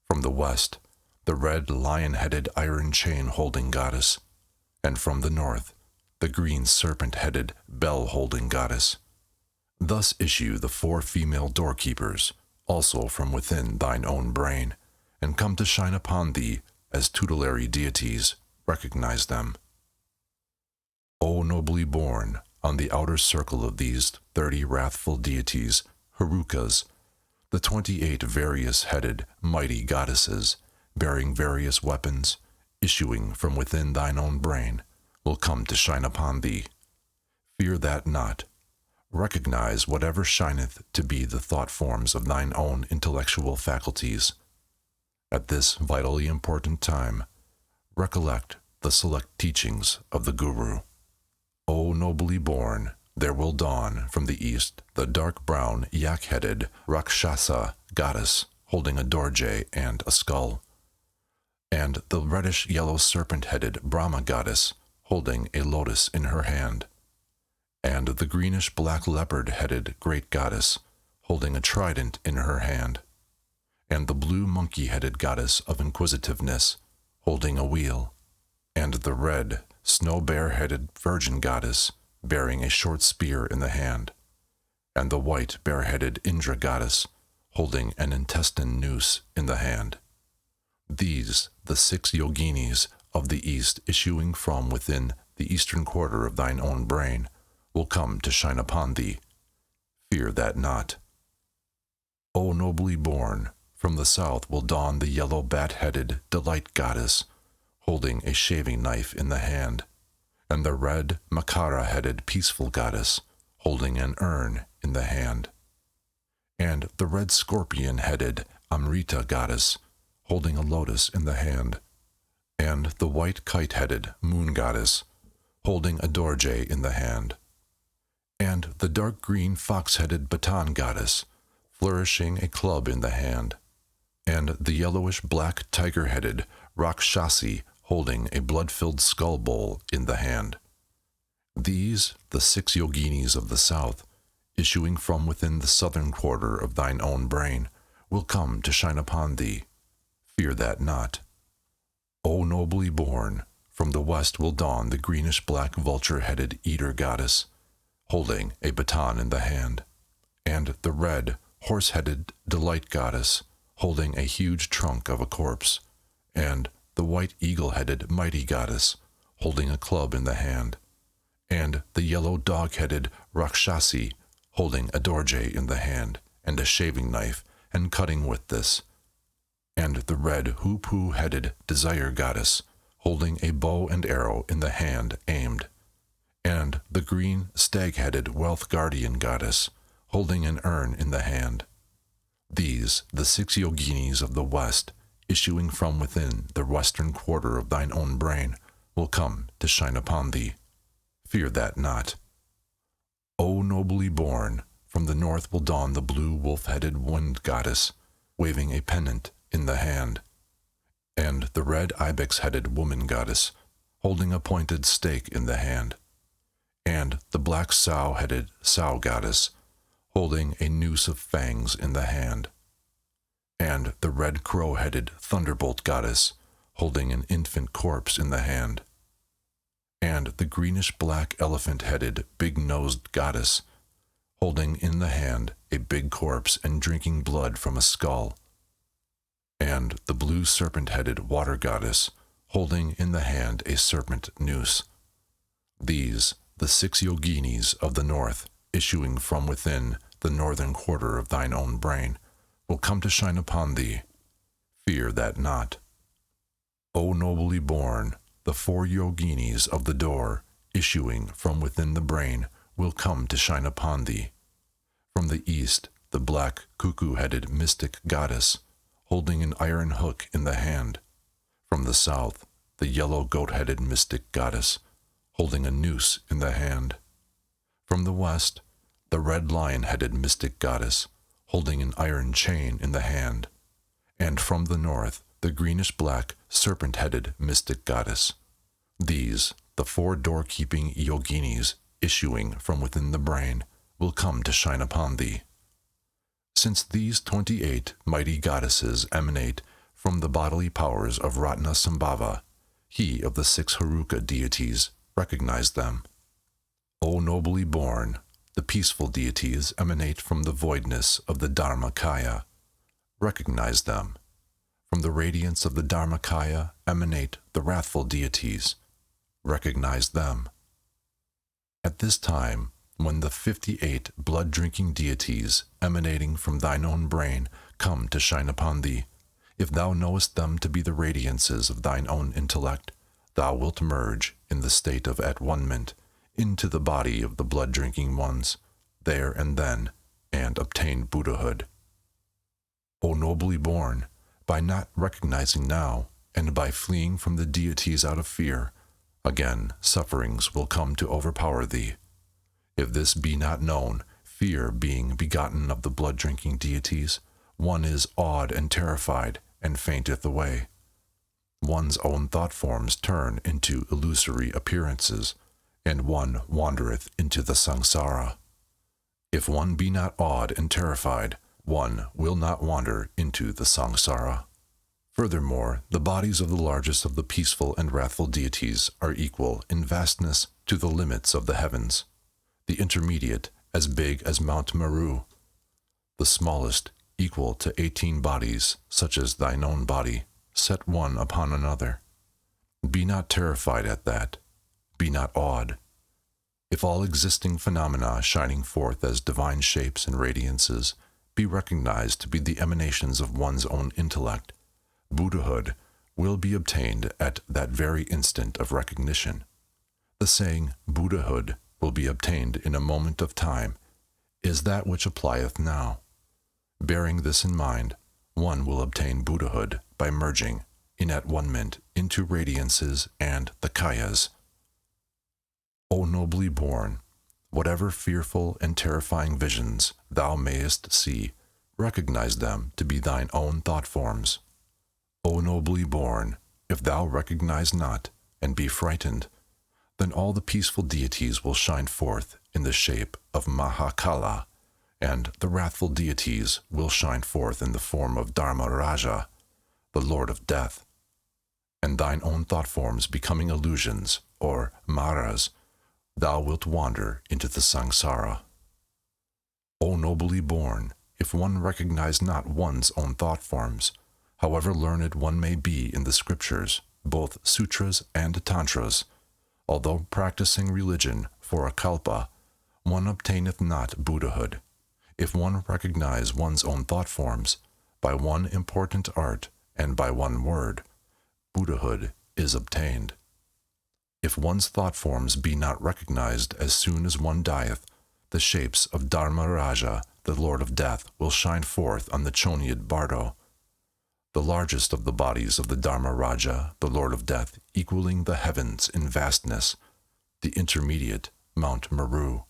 From the west, the red lion-headed, iron chain-holding goddess. And from the north, the green serpent-headed, bell-holding goddess. Thus issue the 4 female doorkeepers, also from within thine own brain, and come to shine upon thee as tutelary deities. Recognize them. O nobly born, on the outer circle of these 30 wrathful deities, Herukas, the 28 various-headed, mighty goddesses, bearing various weapons, issuing from within thine own brain, will come to shine upon thee. Fear that not. Recognize whatever shineth to be the thought forms of thine own intellectual faculties. At this vitally important time, recollect the select teachings of the Guru. O nobly born, there will dawn from the east the dark brown yak-headed Rakshasa goddess holding a dorje and a skull, and the reddish-yellow serpent-headed Brahma goddess holding a lotus in her hand, and the greenish-black leopard-headed great goddess holding a trident in her hand, and the blue monkey-headed goddess of inquisitiveness holding a wheel, and the red snow-bear-headed virgin goddess bearing a short spear in the hand, and the white bear-headed Indra goddess holding an intestine noose in the hand. These, the 6 yoginis of the east issuing from within the eastern quarter of thine own brain, will come to shine upon thee. Fear that not. O nobly born, from the south will dawn the yellow bat-headed delight goddess, holding a shaving knife in the hand, and the red Makara-headed peaceful goddess, holding an urn in the hand, and the red scorpion-headed Amrita goddess, holding a lotus in the hand, and the white kite-headed moon goddess, holding a dorje in the hand, and the dark green fox-headed baton goddess, flourishing a club in the hand, and the yellowish-black tiger-headed Rakshasi holding a blood-filled skull bowl in the hand. These, the 6 yoginis of the south, issuing from within the southern quarter of thine own brain, will come to shine upon thee. Fear that not. O nobly born, from the west will dawn the greenish-black vulture-headed eater goddess, holding a baton in the hand, and the red horse-headed delight goddess, holding a huge trunk of a corpse, and the white eagle-headed mighty goddess, holding a club in the hand, and the yellow dog-headed Rakshasi, holding a dorje in the hand, and a shaving knife, and cutting with this, and the red hoopoe-headed desire goddess, holding a bow and arrow in the hand aimed, and the green stag-headed wealth guardian goddess, holding an urn in the hand. These, the 6 yoginis of the west, issuing from within the western quarter of thine own brain, will come to shine upon thee. Fear that not. O nobly born, from the north will dawn the blue wolf-headed wind goddess, waving a pennant in the hand, and the red ibex-headed woman goddess, holding a pointed stake in the hand, and the black sow-headed sow goddess, holding a noose of fangs in the hand, and the red crow-headed thunderbolt goddess, holding an infant corpse in the hand, and the greenish-black elephant-headed big-nosed goddess, holding in the hand a big corpse and drinking blood from a skull, and the blue serpent-headed water goddess, holding in the hand a serpent noose. These, the 6 yoginis of the north, issuing from within the northern quarter of thine own brain, will come to shine upon thee. Fear that not. O nobly born, the 4 yoginis of the door, issuing from within the brain, will come to shine upon thee. From the east, the black cuckoo-headed mystic goddess, holding an iron hook in the hand. From the south, the yellow goat-headed mystic goddess, holding a noose in the hand. From the west, the red lion-headed mystic goddess, holding an iron chain in the hand. And from the north, the greenish-black serpent-headed mystic goddess. These, the 4 doorkeeping yoginis, issuing from within the brain, will come to shine upon thee. Since these 28 mighty goddesses emanate from the bodily powers of Ratnasambhava, he of the 6 Haruka deities recognized them. O nobly born, the peaceful deities emanate from the voidness of the Dharmakaya. Recognize them. From the radiance of the Dharmakaya emanate the wrathful deities. Recognize them. At this time, when the 58 blood-drinking deities emanating from thine own brain come to shine upon thee, if thou knowest them to be the radiances of thine own intellect, thou wilt merge in the state of at-one-ment into the body of the blood-drinking ones, there and then, and obtain Buddhahood. O nobly born, by not recognizing now, and by fleeing from the deities out of fear, again sufferings will come to overpower thee. If this be not known, fear being begotten of the blood-drinking deities, one is awed and terrified, and fainteth away. One's own thought forms turn into illusory appearances, and one wandereth into the samsara. If one be not awed and terrified, one will not wander into the samsara. Furthermore, the bodies of the largest of the peaceful and wrathful deities are equal in vastness to the limits of the heavens, the intermediate as big as Mount Meru, the smallest equal to 18 bodies, such as thine own body, set one upon another. Be not terrified at that. Be not awed. If all existing phenomena shining forth as divine shapes and radiances be recognized to be the emanations of one's own intellect, Buddhahood will be obtained at that very instant of recognition. The saying, Buddhahood will be obtained in a moment of time, is that which applieth now. Bearing this in mind, one will obtain Buddhahood by merging in at-one-ment into radiances and the kayas. O nobly born, whatever fearful and terrifying visions thou mayest see, recognize them to be thine own thought forms. O nobly born, if thou recognize not and be frightened, then all the peaceful deities will shine forth in the shape of Mahakala, and the wrathful deities will shine forth in the form of Dharmaraja, the Lord of Death. And thine own thought forms becoming illusions, or maras, thou wilt wander into the samsara. O nobly born, if one recognize not one's own thought forms, however learned one may be in the scriptures, both sutras and tantras, although practicing religion for a kalpa, one obtaineth not Buddhahood. If one recognize one's own thought forms, by one important art and by one word, Buddhahood is obtained. If one's thought forms be not recognized as soon as one dieth, the shapes of Dharmaraja, the Lord of Death, will shine forth on the Choniad Bardo, the largest of the bodies of the Dharmaraja, the Lord of Death, equaling the heavens in vastness, the intermediate, Mount Meru,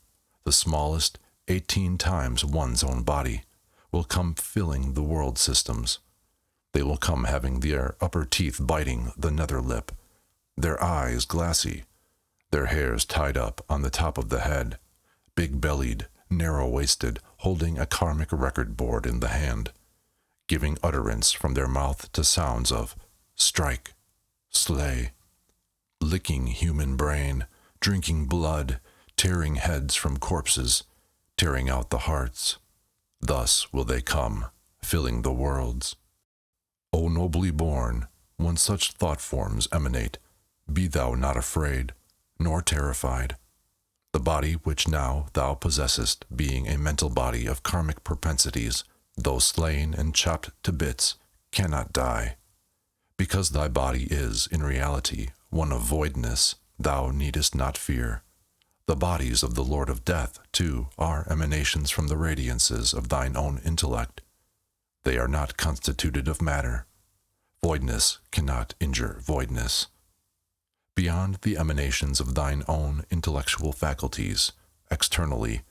the smallest, 18 times one's own body, will come filling the world systems. They will come having their upper teeth biting the nether lip, their eyes glassy, their hairs tied up on the top of the head, big-bellied, narrow-waisted, holding a karmic record board in the hand, giving utterance from their mouth to sounds of strike, slay, licking human brain, drinking blood, tearing heads from corpses, tearing out the hearts. Thus will they come, filling the worlds. O nobly born, when such thought forms emanate, be thou not afraid, nor terrified. The body which now thou possessest, being a mental body of karmic propensities, though slain and chopped to bits, cannot die. Because thy body is, in reality, one of voidness, thou needest not fear. The bodies of the Lord of Death, too, are emanations from the radiances of thine own intellect. They are not constituted of matter. Voidness cannot injure voidness. Beyond the emanations of thine own intellectual faculties, externally,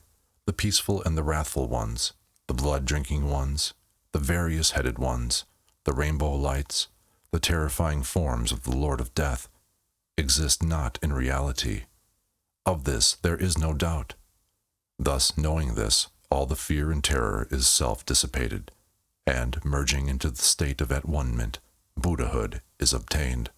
the peaceful and the wrathful ones, the blood-drinking ones, the various-headed ones, the rainbow lights, the terrifying forms of the Lord of Death, exist not in reality. Of this there is no doubt. Thus, knowing this, all the fear and terror is self-dissipated, and, merging into the state of at-one-ment, Buddhahood is obtained.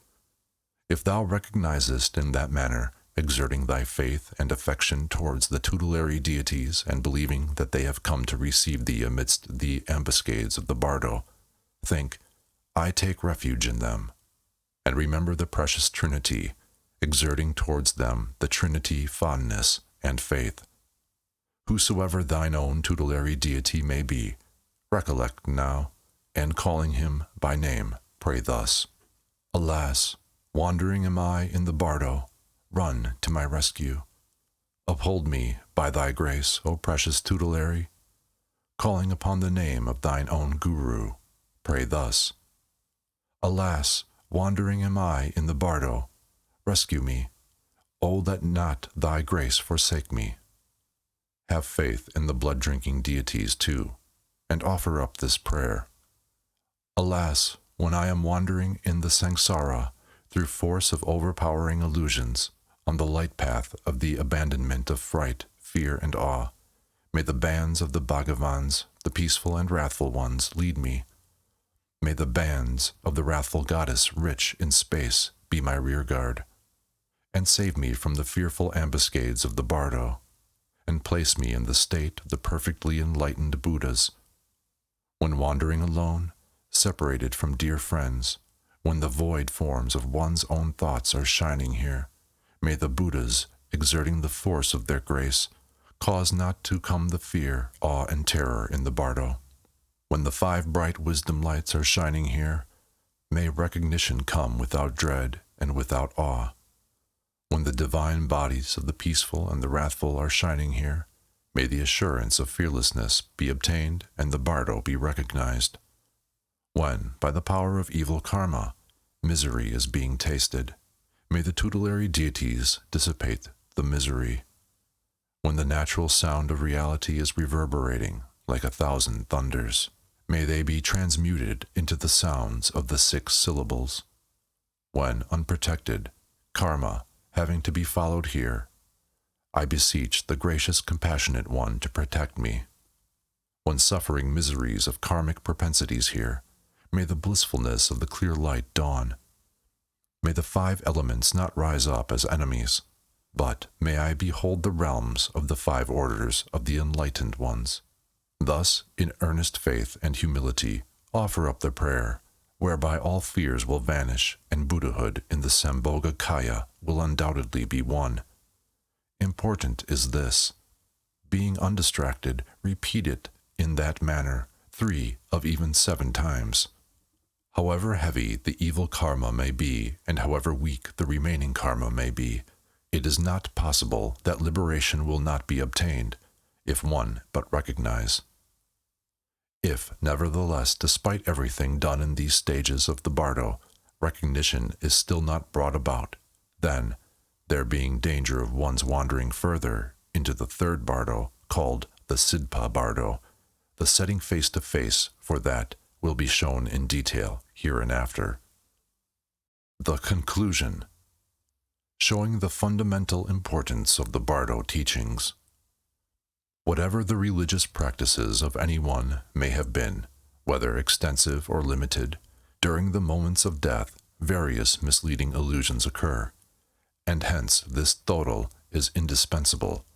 If thou recognizest in that manner, exerting thy faith and affection towards the tutelary deities and believing that they have come to receive thee amidst the ambuscades of the Bardo, think, I take refuge in them, and remember the precious Trinity, exerting towards them the Trinity fondness and faith. Whosoever thine own tutelary deity may be, recollect now, and calling him by name, pray thus, Alas, wandering am I in the Bardo, run to my rescue. Uphold me by thy grace, O precious tutelary. Calling upon the name of thine own Guru, pray thus, Alas, wandering am I in the Bardo, rescue me. O let not thy grace forsake me. Have faith in the blood-drinking deities too, and offer up this prayer. Alas, when I am wandering in the samsara, through force of overpowering illusions, on the light path of the abandonment of fright, fear, and awe, may the bands of the Bhagavans, the peaceful and wrathful ones, lead me. May the bands of the wrathful goddess rich in space be my rear guard, and save me from the fearful ambuscades of the Bardo, and place me in the state of the perfectly enlightened Buddhas. When wandering alone, separated from dear friends, when the void forms of one's own thoughts are shining here, may the Buddhas, exerting the force of their grace, cause not to come the fear, awe, and terror in the Bardo. When the 5 bright wisdom lights are shining here, may recognition come without dread and without awe. When the divine bodies of the peaceful and the wrathful are shining here, may the assurance of fearlessness be obtained and the Bardo be recognized. When, by the power of evil karma, misery is being tasted, may the tutelary deities dissipate the misery. When the natural sound of reality is reverberating like 1,000 thunders, may they be transmuted into the sounds of the 6 syllables. When, unprotected, karma, having to be followed here, I beseech the gracious compassionate one to protect me. When suffering miseries of karmic propensities here, may the blissfulness of the clear light dawn. May the 5 elements not rise up as enemies, but may I behold the realms of the 5 orders of the enlightened ones. Thus, in earnest faith and humility, offer up the prayer, whereby all fears will vanish and Buddhahood in the Sambhoga Kaya will undoubtedly be won. Important is this. Being undistracted, repeat it in that manner 3 of even 7 times. However heavy the evil karma may be, and however weak the remaining karma may be, it is not possible that liberation will not be obtained, if one but recognize. If, nevertheless, despite everything done in these stages of the Bardo, recognition is still not brought about, then, there being danger of one's wandering further into the 3rd Bardo, called the Sidpa Bardo, the setting face to face for that will be shown in detail hereinafter. The conclusion. showing the fundamental importance of the Bardo teachings. Whatever the religious practices of anyone may have been, whether extensive or limited, during the moments of death, various misleading illusions occur, and hence this Thodol is indispensable.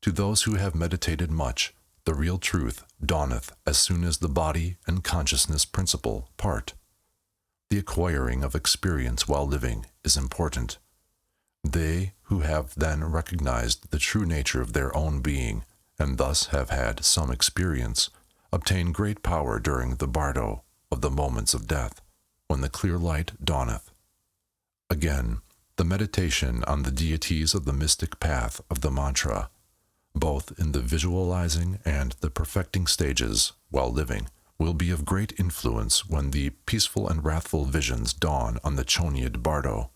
To those who have meditated much, the real truth dawneth as soon as the body and consciousness principle part. The acquiring of experience while living is important. They who have then recognized the true nature of their own being, and thus have had some experience, obtain great power during the Bardo of the moments of death, when the clear light dawneth. Again, the meditation on the deities of the mystic path of the mantra, both in the visualizing and the perfecting stages while living, will be of great influence when the peaceful and wrathful visions dawn on the Chonyid Bardo.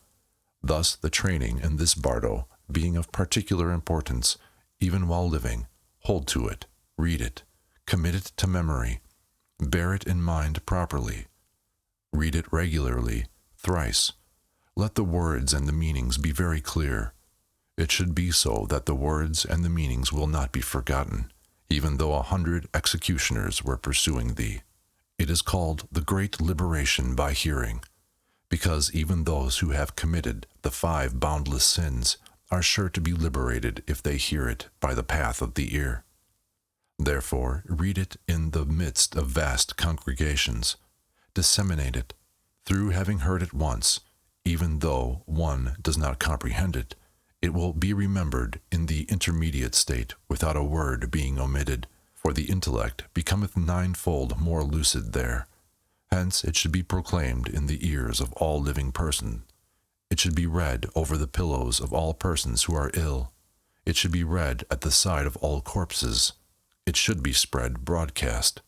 Thus the training in this Bardo, being of particular importance, even while living, hold to it, read it, commit it to memory, bear it in mind properly. Read it regularly, thrice. Let the words and the meanings be very clear. It should be so that the words and the meanings will not be forgotten, even though 100 executioners were pursuing thee. It is called the great liberation by hearing, because even those who have committed the 5 boundless sins are sure to be liberated if they hear it by the path of the ear. Therefore, read it in the midst of vast congregations. Disseminate it, through having heard it once. Even though one does not comprehend it, it will be remembered in the intermediate state without a word being omitted, for the intellect becometh 9-fold more lucid there. Hence it should be proclaimed in the ears of all living persons. It should be read over the pillows of all persons who are ill. It should be read at the side of all corpses. It should be spread broadcast.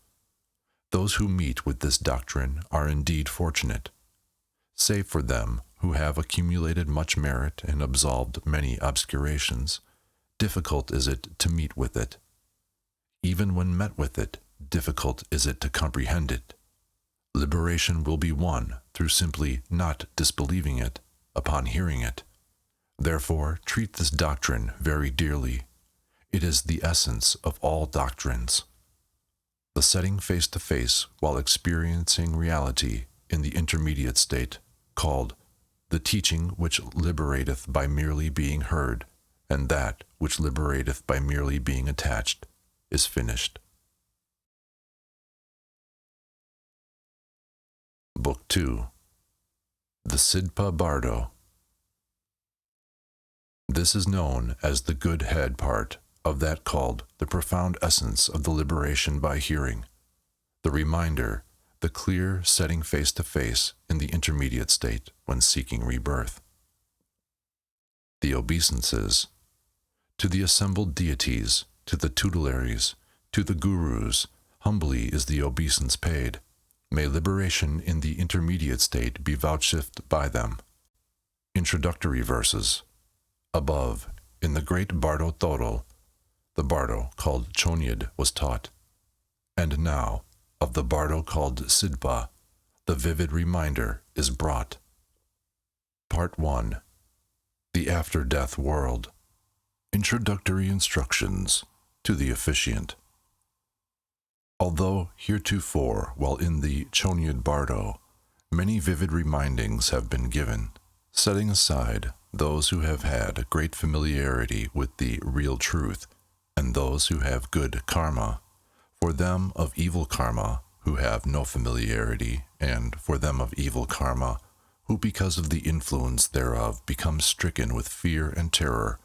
Those who meet with this doctrine are indeed fortunate. Save for them who have accumulated much merit and absolved many obscurations, difficult is it to meet with it. Even when met with it, difficult is it to comprehend it. Liberation will be won through simply not disbelieving it upon hearing it. Therefore, treat this doctrine very dearly. It is the essence of all doctrines. The setting face to face while experiencing reality in the intermediate state, called the teaching which liberateth by merely being heard, and that which liberateth by merely being attached, is finished. Book 2. The Sidpa Bardo. This is known as the good head part of that called the profound essence of the liberation by hearing, the reminder, the clear setting face to face in the intermediate state when seeking rebirth. The obeisances. To the assembled deities, to the tutelaries, to the gurus, humbly is the obeisance paid. May liberation in the intermediate state be vouchsafed by them. Introductory verses. Above, in the great Bardo Thodol, the Bardo called Chonyid was taught. And now, of the Bardo called Sidpa, the vivid reminder is brought. Part 1. The After-Death World. Introductory instructions to the officiant. Although heretofore, while in the Chonyid Bardo, many vivid remindings have been given, setting aside those who have had great familiarity with the real truth, and those who have good karma, for them of evil karma who have no familiarity, and for them of evil karma who because of the influence thereof become stricken with fear and terror,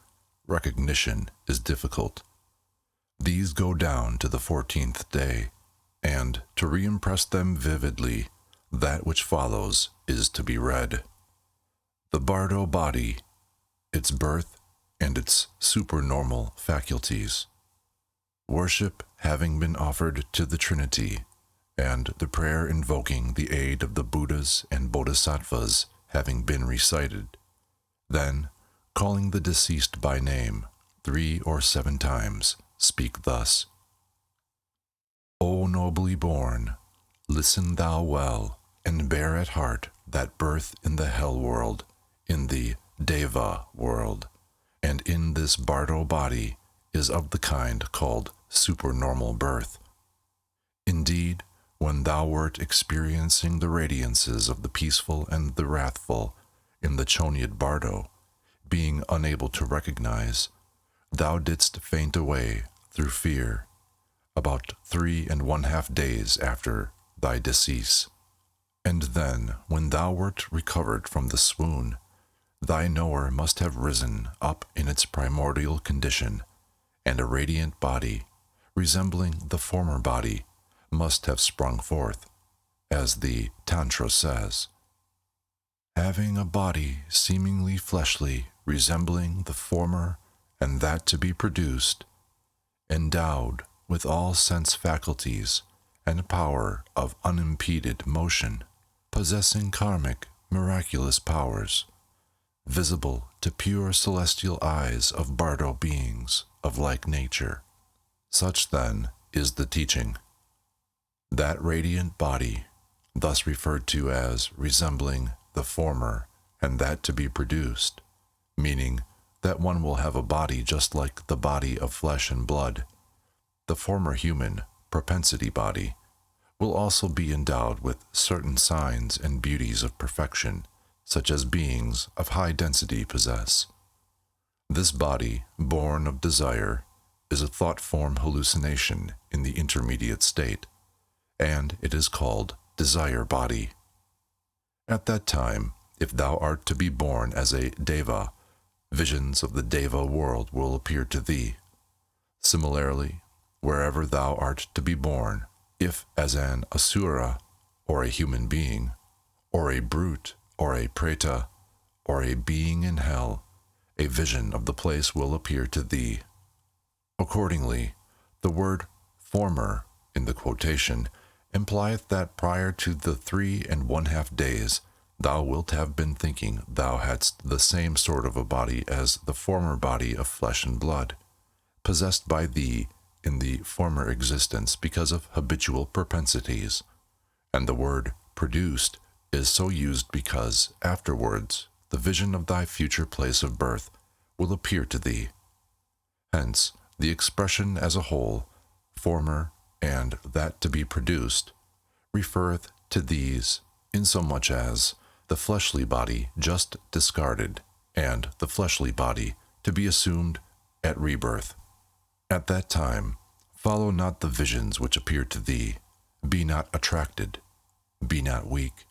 recognition is difficult. These go down to the 14th day, and to re-impress them vividly, that which follows is to be read. The Bardo body, its birth, and its supernormal faculties. Worship having been offered to the Trinity, and the prayer invoking the aid of the Buddhas and Bodhisattvas having been recited, then, calling the deceased by name 3 or 7 times, speak thus: O nobly born, listen thou well, and bear at heart that birth in the hell world, in the Deva world, and in this Bardo body is of the kind called supernormal birth. Indeed, when thou wert experiencing the radiances of the peaceful and the wrathful in the Chonyad Bardo, being unable to recognize, thou didst faint away through fear, about 3½ days after thy decease. And then, when thou wert recovered from the swoon, thy knower must have risen up in its primordial condition, and a radiant body, resembling the former body, must have sprung forth, as the tantra says, having a body seemingly fleshly, resembling the former and that to be produced, endowed with all sense faculties and power of unimpeded motion, possessing karmic, miraculous powers, visible to pure celestial eyes of Bardo beings of like nature. Such, then, is the teaching. That radiant body, thus referred to as resembling the former and that to be produced, meaning that one will have a body just like the body of flesh and blood, the former human propensity body, will also be endowed with certain signs and beauties of perfection, such as beings of high density possess. This body, born of desire, is a thought form hallucination in the intermediate state, and it is called desire body. At that time, if thou art to be born as a deva, visions of the deva world will appear to thee. Similarly, wherever thou art to be born, if as an asura, or a human being, or a brute, or a preta, or a being in hell, a vision of the place will appear to thee. Accordingly, the word former in the quotation implieth that prior to the 3½ days thou wilt have been thinking thou hadst the same sort of a body as the former body of flesh and blood, possessed by thee in the former existence because of habitual propensities, and the word produced is so used because afterwards the vision of thy future place of birth will appear to thee. Hence, the expression as a whole, former and that to be produced, referreth to these, insomuch as the fleshly body just discarded, and the fleshly body to be assumed at rebirth. At that time, follow not the visions which appear to thee, be not attracted, be not weak.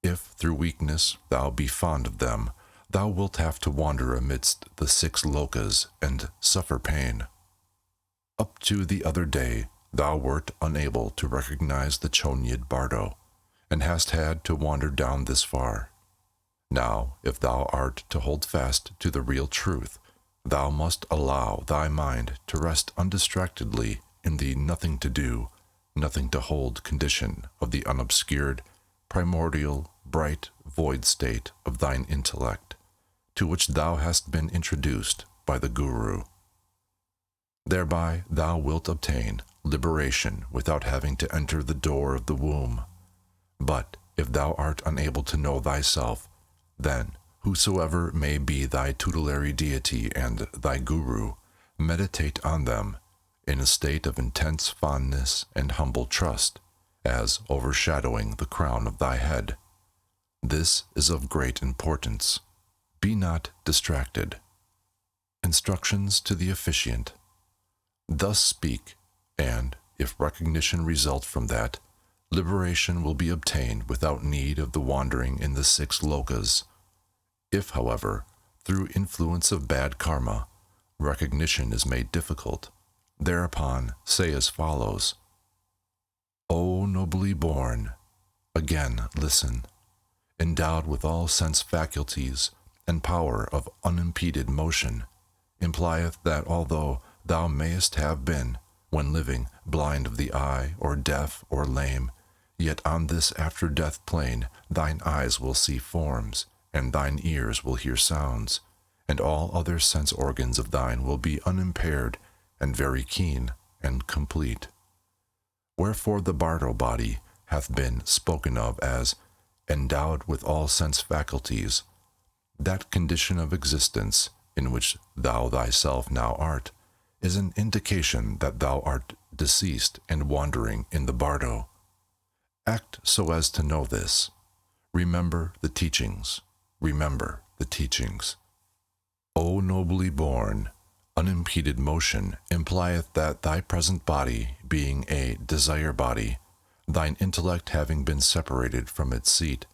If through weakness thou be fond of them, thou wilt have to wander amidst the 6 lokas and suffer pain. Up to the other day, thou wert unable to recognize the Chonyad Bardo, and hast had to wander down this far. Now, if thou art to hold fast to the real truth, thou must allow thy mind to rest undistractedly in the nothing to do, nothing to hold condition of the unobscured, primordial, bright, void state of thine intellect, to which thou hast been introduced by the Guru. Thereby thou wilt obtain liberation without having to enter the door of the womb. But if thou art unable to know thyself, then whosoever may be thy tutelary deity and thy guru, meditate on them in a state of intense fondness and humble trust, as overshadowing the crown of thy head. This is of great importance. Be not distracted. Instructions to the officiant. Thus speak, and, if recognition result from that, liberation will be obtained without need of the wandering in the 6 lokas. If, however, through influence of bad karma, recognition is made difficult, thereupon say as follows: O nobly born, again listen, endowed with all sense faculties and power of unimpeded motion, implieth that although thou mayest have been, when living, blind of the eye, or deaf, or lame, yet on this after-death plane thine eyes will see forms, and thine ears will hear sounds, and all other sense organs of thine will be unimpaired and very keen and complete. Wherefore the Bardo body hath been spoken of as endowed with all sense faculties, That condition of existence in which thou thyself now art is an indication that thou art deceased and wandering in the Bardo. Act so as to know this. Remember the teachings. Remember the teachings. O nobly born, unimpeded motion implieth that thy present body, being a desire body, thine intellect having been separated from its seat,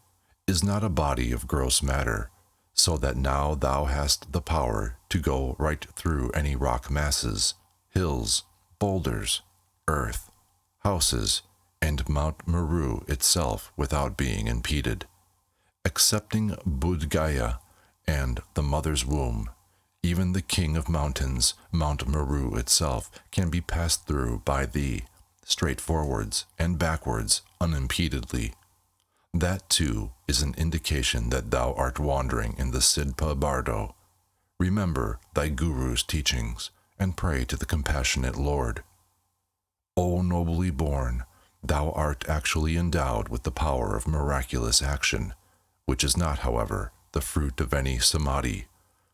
is not a body of gross matter, so that now thou hast the power to go right through any rock masses, hills, boulders, earth, houses, and Mount Meru itself without being impeded. Excepting Bodh Gaya and the mother's womb, even the king of mountains, Mount Meru itself, can be passed through by thee, straightforwards and backwards, unimpededly. That too is an indication that thou art wandering in the Sidpa Bardo. Remember thy Guru's teachings, and pray to the compassionate Lord. O nobly born, thou art actually endowed with the power of miraculous action, which is not, however, the fruit of any samadhi,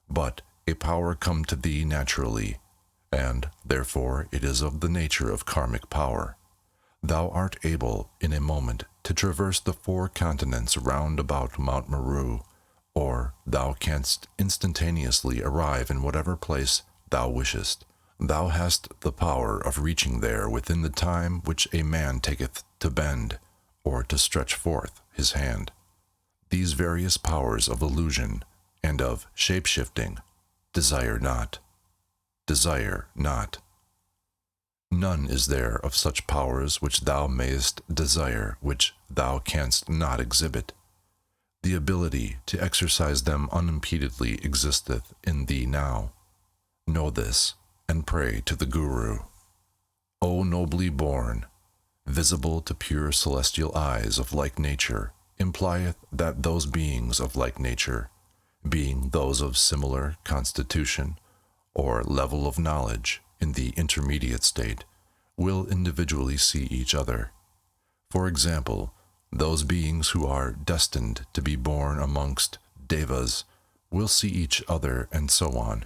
but a power come to thee naturally, and therefore it is of the nature of karmic power. Thou art able in a moment to traverse the 4 continents round about Mount Meru, or thou canst instantaneously arrive in whatever place thou wishest. Thou hast the power of reaching there within the time which a man taketh to bend, or to stretch forth his hand. These various powers of illusion and of shape-shifting, desire not. Desire not. None is there of such powers which thou mayest desire, which thou canst not exhibit. The ability to exercise them unimpededly existeth in thee now. Know this, and pray to the Guru. O nobly born, visible to pure celestial eyes of like nature, implieth that those beings of like nature, being those of similar constitution or level of knowledge in the intermediate state, will individually see each other. For example, those beings who are destined to be born amongst devas will see each other, and so on.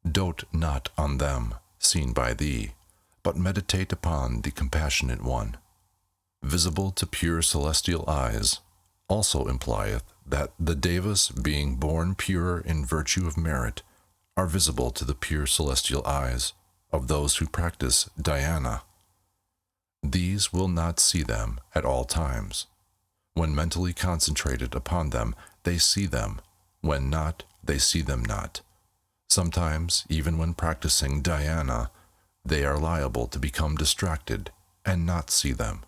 Dote not on them, seen by thee, but meditate upon the compassionate one. Visible to pure celestial eyes also implieth that the devas, being born pure in virtue of merit, are visible to the pure celestial eyes of those who practice dhyana. These will not see them at all times. When mentally concentrated upon them, they see them. When not, they see them not. Sometimes, even when practicing dhyana, they are liable to become distracted and not see them.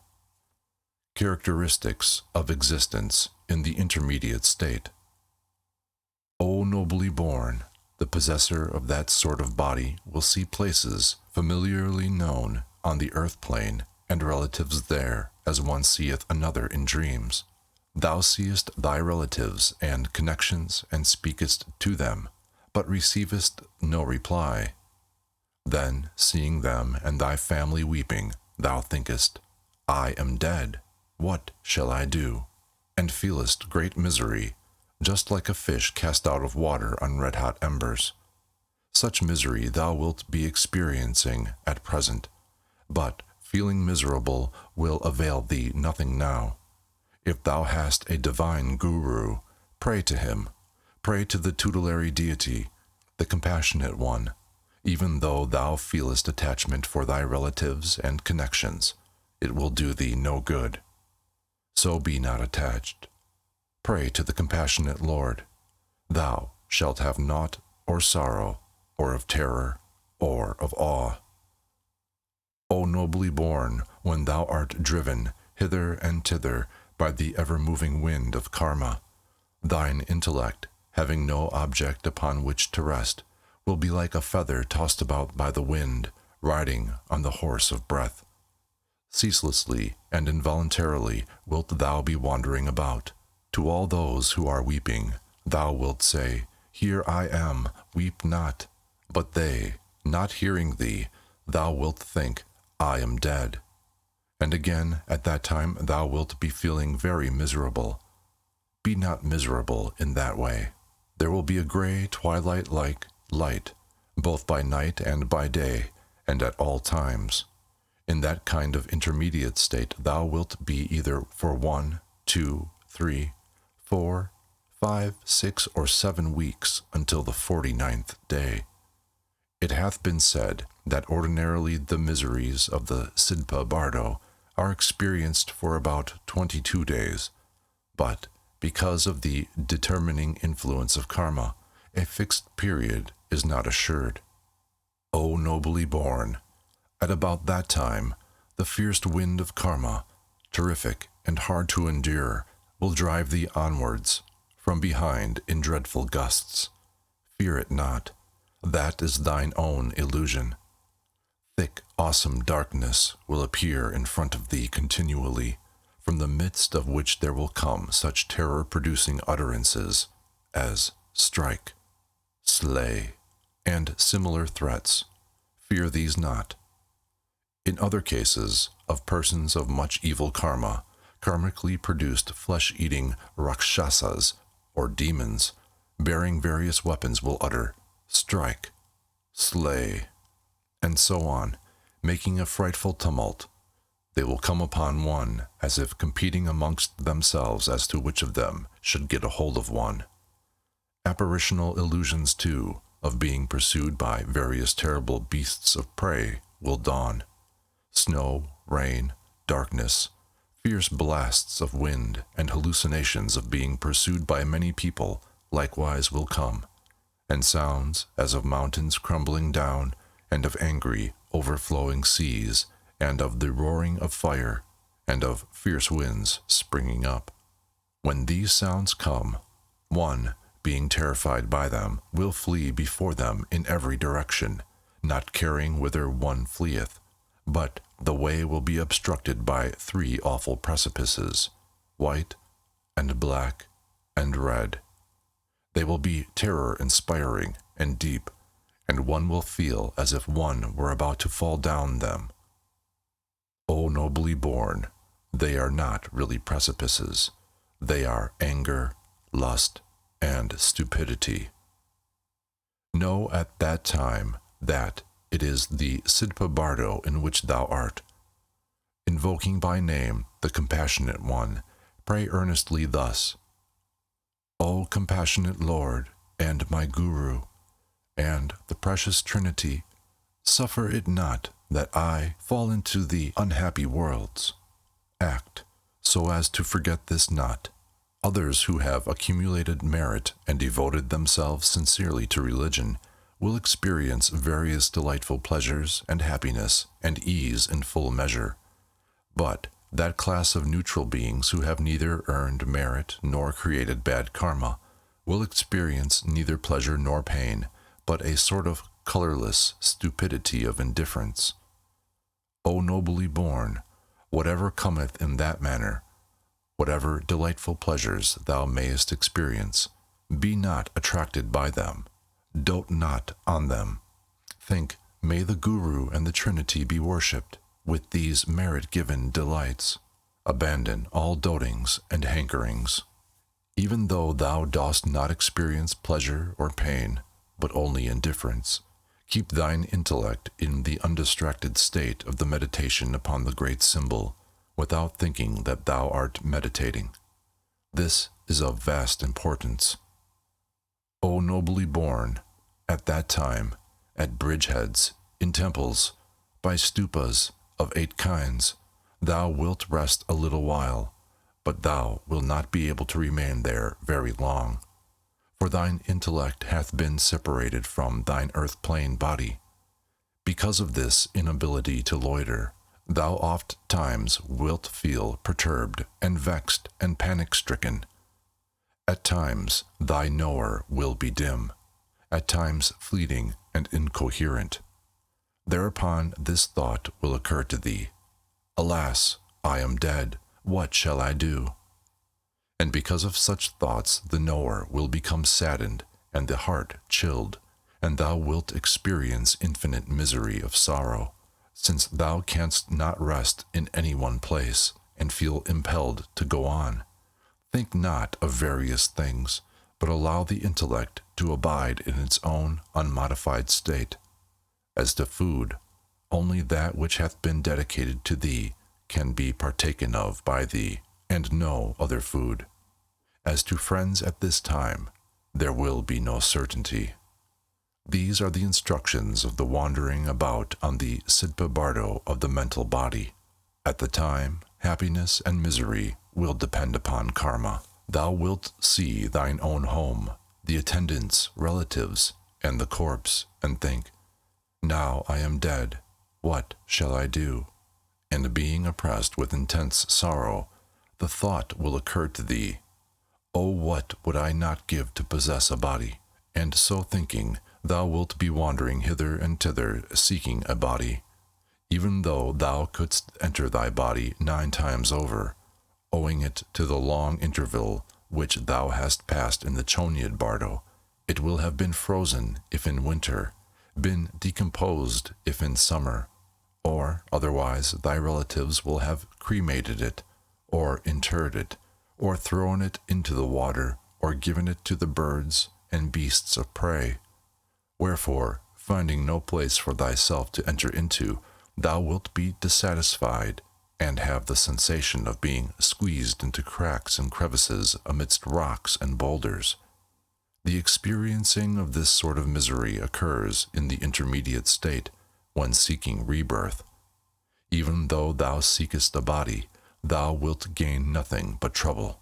Characteristics of existence in the intermediate state. O nobly born, the possessor of that sort of body will see places familiarly known on the earth plane and relatives there, as one seeth another in dreams. Thou seest thy relatives and connections and speakest to them, but receivest no reply. Then, seeing them and thy family weeping, thou thinkest, I am dead, what shall I do? And feelest great misery, just like a fish cast out of water on red-hot embers. Such misery thou wilt be experiencing at present, but feeling miserable will avail thee nothing now. If thou hast a divine guru, pray to him. Pray to the tutelary deity, the compassionate one, even though thou feelest attachment for thy relatives and connections. It will do thee no good. So be not attached. Pray to the compassionate Lord. Thou shalt have naught or sorrow, or of terror, or of awe. O nobly born, when thou art driven hither and thither by the ever-moving wind of karma, thine intellect, having no object upon which to rest, will be like a feather tossed about by the wind, riding on the horse of breath. Ceaselessly and involuntarily wilt thou be wandering about. To all those who are weeping, thou wilt say, Here I am, weep not. But they, not hearing thee, thou wilt think, I am dead. And again, at that time, thou wilt be feeling very miserable. Be not miserable in that way. There will be a gray twilight-like light, both by night and by day, and at all times. In that kind of intermediate state thou wilt be either for 1, 2, 3, 4, 5, 6, or 7 weeks until the 49th day. It hath been said that ordinarily the miseries of the Sidpa Bardo are experienced for about 22 days, but because of the determining influence of karma, a fixed period is not assured. O nobly born, at about that time, the fierce wind of karma, terrific and hard to endure, will drive thee onwards, from behind in dreadful gusts. Fear it not. That is thine own illusion. Thick, awesome darkness will appear in front of thee continually, from the midst of which there will come such terror-producing utterances as strike, slay, and similar threats. Fear these not. In other cases, of persons of much evil karma, karmically produced flesh-eating rakshasas, or demons, bearing various weapons will utter, strike, slay, and so on, making a frightful tumult. They will come upon one, as if competing amongst themselves as to which of them should get a hold of one. Apparitional illusions, too, of being pursued by various terrible beasts of prey will dawn. Snow, rain, darkness, fierce blasts of wind, and hallucinations of being pursued by many people likewise will come, and sounds as of mountains crumbling down, and of angry, overflowing seas, and of the roaring of fire, and of fierce winds springing up. When these sounds come, one, being terrified by them, will flee before them in every direction, not caring whither one fleeth, but the way will be obstructed by 3 awful precipices, white, and black, and red. They will be terror-inspiring and deep, and one will feel as if one were about to fall down them. O nobly born, they are not really precipices. They are anger, lust, and stupidity. Know at that time that it is the Sidpa Bardo in which thou art. Invoking by name the Compassionate One, pray earnestly thus: O compassionate Lord, and my Guru, and the precious Trinity, suffer it not that I fall into the unhappy worlds. Act so as to forget this not. Others who have accumulated merit and devoted themselves sincerely to religion will experience various delightful pleasures and happiness and ease in full measure. But that class of neutral beings who have neither earned merit nor created bad karma will experience neither pleasure nor pain, but a sort of colorless stupidity of indifference. O nobly born, whatever cometh in that manner, whatever delightful pleasures thou mayest experience, be not attracted by them. Dote not on them. Think, may the Guru and the Trinity be worshipped with these merit-given delights. Abandon all dotings and hankerings. Even though thou dost not experience pleasure or pain, but only indifference, keep thine intellect in the undistracted state of the meditation upon the great symbol, without thinking that thou art meditating. This is of vast importance. O nobly born, at that time, at bridgeheads, in temples, by stupas of 8 kinds, thou wilt rest a little while, but thou wilt not be able to remain there very long, for thine intellect hath been separated from thine earth-plane body. Because of this inability to loiter, thou oft times wilt feel perturbed and vexed and panic-stricken. At times thy knower will be dim, at times fleeting and incoherent. Thereupon this thought will occur to thee: Alas, I am dead, what shall I do? And because of such thoughts the knower will become saddened and the heart chilled, and thou wilt experience infinite misery of sorrow, since thou canst not rest in any one place, and feel impelled to go on. Think not of various things, but allow the intellect to abide in its own unmodified state. As to food, only that which hath been dedicated to thee can be partaken of by thee, and no other food. As to friends at this time, there will be no certainty. These are the instructions of the wandering about on the Sidpa Bardo of the mental body. At the time, happiness and misery will depend upon karma. Thou wilt see thine own home, the attendants, relatives, and the corpse, and think, now I am dead, what shall I do? And being oppressed with intense sorrow, the thought will occur to thee, oh, what would I not give to possess a body? And so thinking, thou wilt be wandering hither and thither, seeking a body, even though thou couldst enter thy body 9 times over, owing it to the long interval which thou hast passed in the Chonyad Bardo. It will have been frozen if in winter, been decomposed if in summer, or otherwise thy relatives will have cremated it, or interred it, or thrown it into the water, or given it to the birds and beasts of prey. Wherefore, finding no place for thyself to enter into, thou wilt be dissatisfied, and have the sensation of being squeezed into cracks and crevices amidst rocks and boulders. The experiencing of this sort of misery occurs in the intermediate state, when seeking rebirth. Even though thou seekest a body, thou wilt gain nothing but trouble.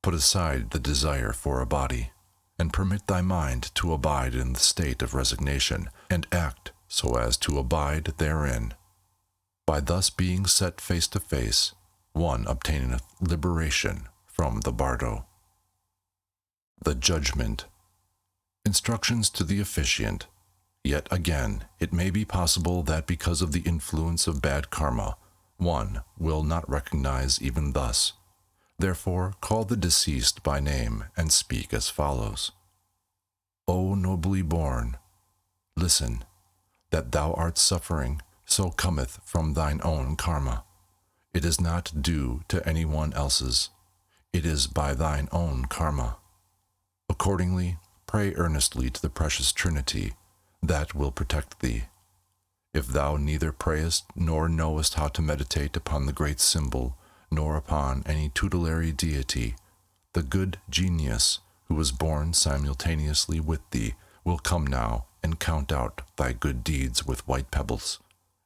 Put aside the desire for a body, and permit thy mind to abide in the state of resignation, and act so as to abide therein. By thus being set face to face, one obtaineth liberation from the Bardo. The Judgment. Instructions to the officiant. Yet again, it may be possible that because of the influence of bad karma, one will not recognize even thus. Therefore, call the deceased by name and speak as follows. O nobly born, listen, that thou art suffering, so cometh from thine own karma. It is not due to any one else's. It is by thine own karma. Accordingly, pray earnestly to the precious Trinity, that will protect thee. If thou neither prayest nor knowest how to meditate upon the great symbol, nor upon any tutelary deity, the good genius, who was born simultaneously with thee, will come now and count out thy good deeds with white pebbles,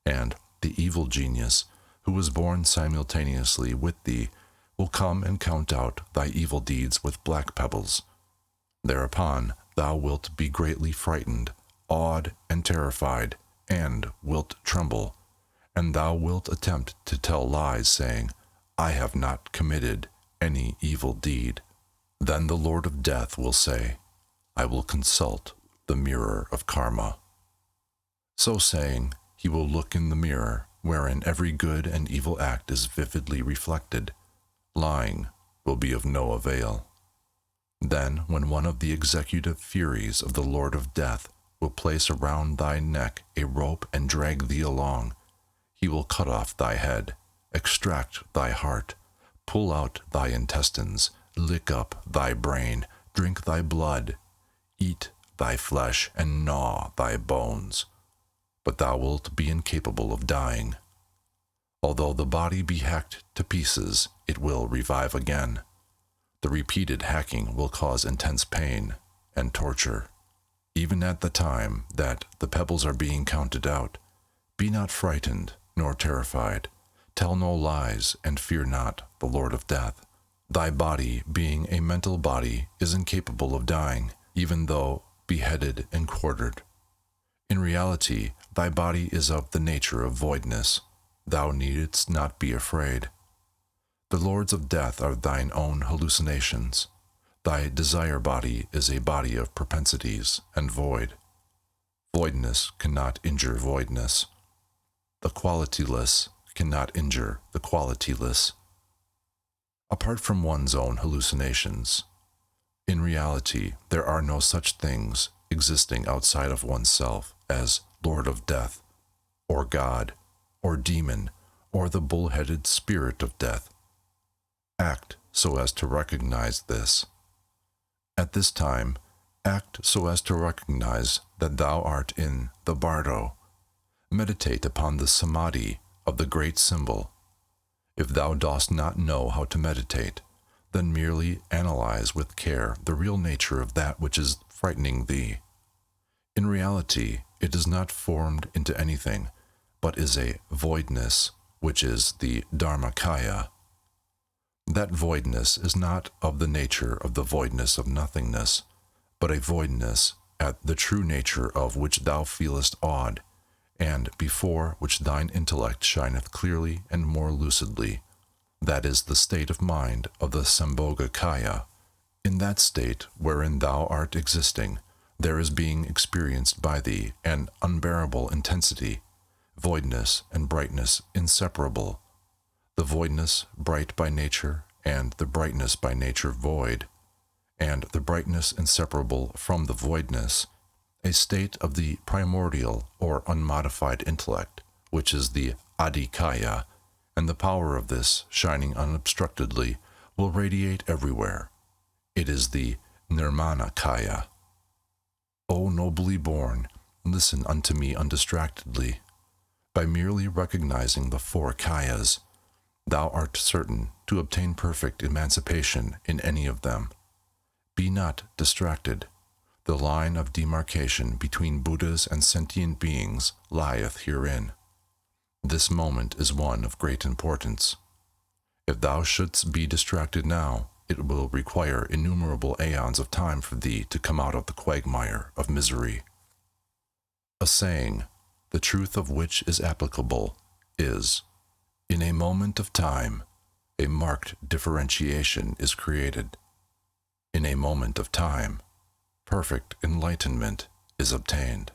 and the evil genius, who was born simultaneously with thee, will come and count out thy evil deeds with black pebbles. Thereupon thou wilt be greatly frightened, awed, and terrified, and wilt tremble, and thou wilt attempt to tell lies, saying, I have not committed any evil deed. Then the Lord of Death will say, I will consult the mirror of karma. So saying, he will look in the mirror, wherein every good and evil act is vividly reflected. Lying will be of no avail. Then, when one of the executive furies of the Lord of Death will place around thy neck a rope and drag thee along, he will cut off thy head, extract thy heart, pull out thy intestines, lick up thy brain, drink thy blood, eat thy flesh, and gnaw thy bones. But thou wilt be incapable of dying. Although the body be hacked to pieces, it will revive again. The repeated hacking will cause intense pain and torture. Even at the time that the pebbles are being counted out, be not frightened nor terrified. Tell no lies, and fear not the Lord of Death. Thy body, being a mental body, is incapable of dying, even though beheaded and quartered. In reality, thy body is of the nature of voidness. Thou needst not be afraid. The lords of death are thine own hallucinations. Thy desire body is a body of propensities and void. Voidness cannot injure voidness. The qualityless cannot injure the qualityless. Apart from one's own hallucinations, in reality there are no such things existing outside of oneself as Lord of Death, or God, or demon, or the bull-headed spirit of death. Act so as to recognize this. At this time, act so as to recognize that thou art in the Bardo. Meditate upon the samadhi of the great symbol. If thou dost not know how to meditate, then merely analyze with care the real nature of that which is frightening thee. In reality, it is not formed into anything, but is a voidness, which is the Dharmakaya. That voidness is not of the nature of the voidness of nothingness, but a voidness at the true nature of which thou feelest awed, and before which thine intellect shineth clearly and more lucidly. That is the state of mind of the Sambhogakaya. In that state wherein thou art existing, there is being experienced by thee an unbearable intensity, voidness and brightness inseparable, the voidness bright by nature, and the brightness by nature void, and the brightness inseparable from the voidness, a state of the primordial or unmodified intellect, which is the Adhikaya, and the power of this, shining unobstructedly, will radiate everywhere. It is the Nirmanakaya. O nobly born, listen unto me undistractedly. By merely recognizing the four kayas, thou art certain to obtain perfect emancipation in any of them. Be not distracted. The line of demarcation between Buddhas and sentient beings lieth herein. This moment is one of great importance. If thou shouldst be distracted now, it will require innumerable aeons of time for thee to come out of the quagmire of misery. A saying, the truth of which is applicable, is, in a moment of time, a marked differentiation is created. In a moment of time, perfect enlightenment is obtained.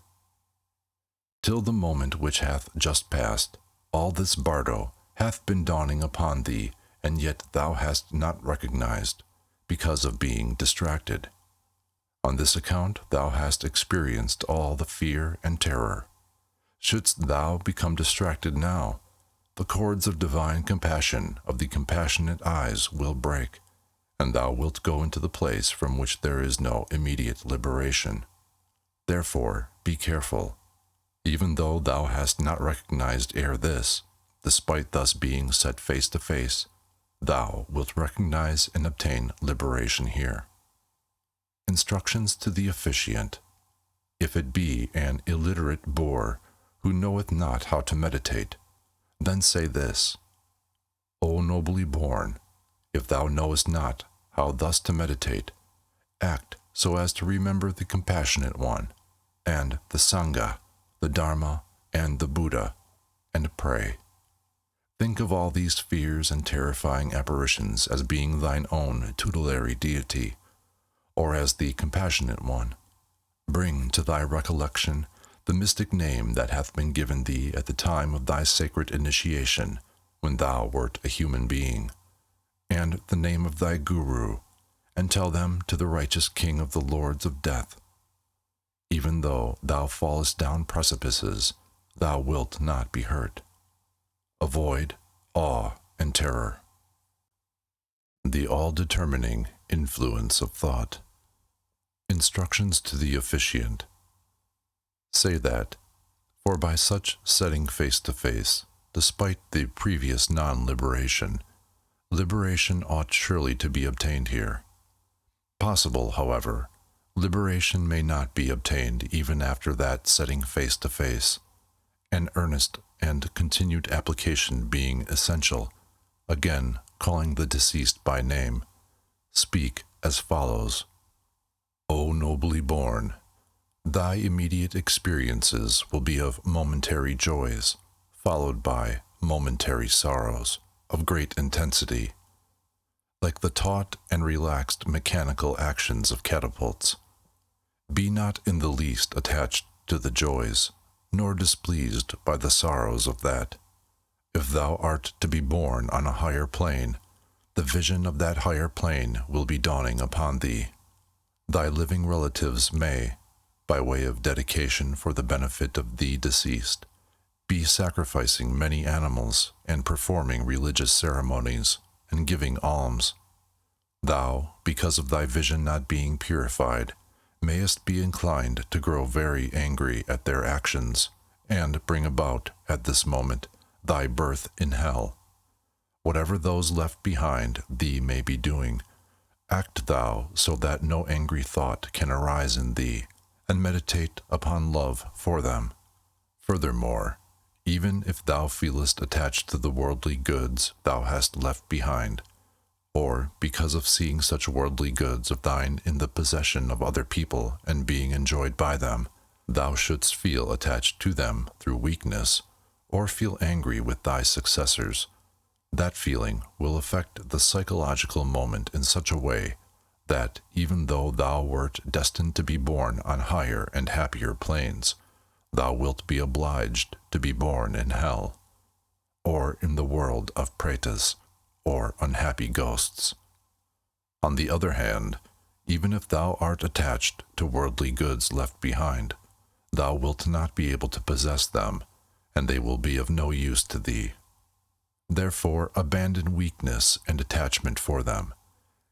Till the moment which hath just passed, all this Bardo hath been dawning upon thee, and yet thou hast not recognized, because of being distracted. On this account thou hast experienced all the fear and terror. Shouldst thou become distracted now, the cords of divine compassion of the compassionate eyes will break, and thou wilt go into the place from which there is no immediate liberation. Therefore be careful. Even though thou hast not recognized ere this, despite thus being set face to face, thou wilt recognize and obtain liberation here. Instructions to the officiant. If it be an illiterate boor who knoweth not how to meditate, then say this: O nobly born, if thou knowest not how thus to meditate, act so as to remember the Compassionate One, and the Sangha, the Dharma, and the Buddha, and pray. Think of all these fears and terrifying apparitions as being thine own tutelary deity, or as the Compassionate One. Bring to thy recollection the mystic name that hath been given thee at the time of thy sacred initiation, when thou wert a human being, and the name of thy Guru, and tell them to the righteous King of the Lords of Death. Even though thou fallest down precipices, thou wilt not be hurt. Avoid awe and terror. The all-determining influence of thought. Instructions to the officiant. Say that, for by such setting face to face, despite the previous non-liberation, liberation ought surely to be obtained here. Possible, however, liberation may not be obtained even after that setting face to face, an earnest and continued application being essential. Again, calling the deceased by name, speak as follows: O nobly born, thy immediate experiences will be of momentary joys, followed by momentary sorrows of great intensity, like the taut and relaxed mechanical actions of catapults. Be not in the least attached to the joys, nor displeased by the sorrows of that. If thou art to be born on a higher plane, the vision of that higher plane will be dawning upon thee. Thy living relatives may, by way of dedication for the benefit of the deceased, be sacrificing many animals and performing religious ceremonies and giving alms. Thou, because of thy vision not being purified, mayest be inclined to grow very angry at their actions, and bring about, at this moment, thy birth in hell. Whatever those left behind thee may be doing, act thou so that no angry thought can arise in thee, and meditate upon love for them. Furthermore, even if thou feelest attached to the worldly goods thou hast left behind, or because of seeing such worldly goods of thine in the possession of other people and being enjoyed by them, thou shouldst feel attached to them through weakness, or feel angry with thy successors, that feeling will affect the psychological moment in such a way that, even though thou wert destined to be born on higher and happier planes, thou wilt be obliged to be born in hell, or in the world of pretas, or unhappy ghosts. On the other hand, even if thou art attached to worldly goods left behind, thou wilt not be able to possess them, and they will be of no use to thee. Therefore abandon weakness and attachment for them.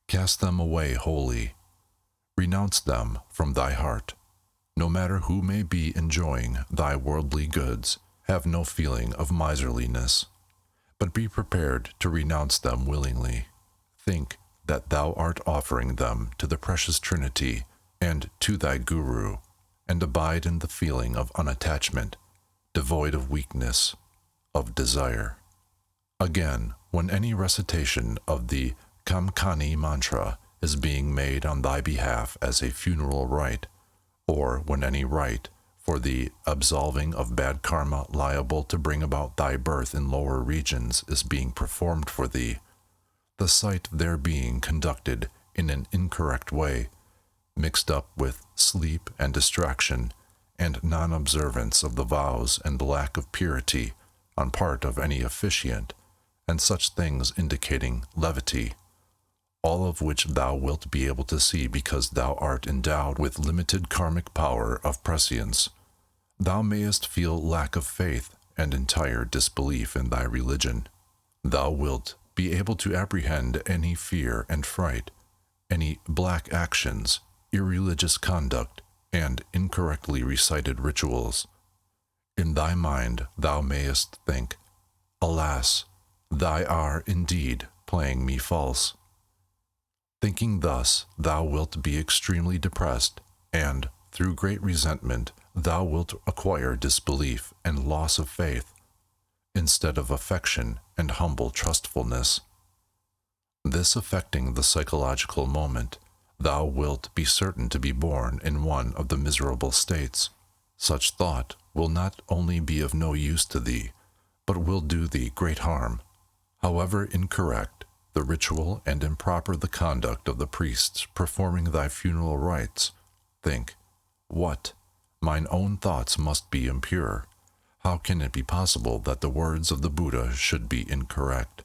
Cast them away wholly. Renounce them from thy heart. No matter who may be enjoying thy worldly goods, have no feeling of miserliness, but be prepared to renounce them willingly. Think that thou art offering them to the precious Trinity and to thy Guru, and abide in the feeling of unattachment, devoid of weakness, of desire. Again, when any recitation of the Kamkani mantra is being made on thy behalf as a funeral rite, or when any rite for the absolving of bad karma liable to bring about thy birth in lower regions is being performed for thee, the sight there being conducted in an incorrect way, mixed up with sleep and distraction, and non-observance of the vows and lack of purity on part of any officiant, and such things indicating levity, all of which thou wilt be able to see because thou art endowed with limited karmic power of prescience, thou mayest feel lack of faith and entire disbelief in thy religion. Thou wilt be able to apprehend any fear and fright, any black actions, irreligious conduct, and incorrectly recited rituals. In thy mind thou mayest think, alas, thy are indeed playing me false. Thinking thus, thou wilt be extremely depressed, and, through great resentment, thou wilt acquire disbelief and loss of faith, instead of affection and humble trustfulness. This affecting the psychological moment, thou wilt be certain to be born in one of the miserable states. Such thought will not only be of no use to thee, but will do thee great harm. However incorrect the ritual and improper the conduct of the priests performing thy funeral rites, think, what? Mine own thoughts must be impure. How can it be possible that the words of the Buddha should be incorrect?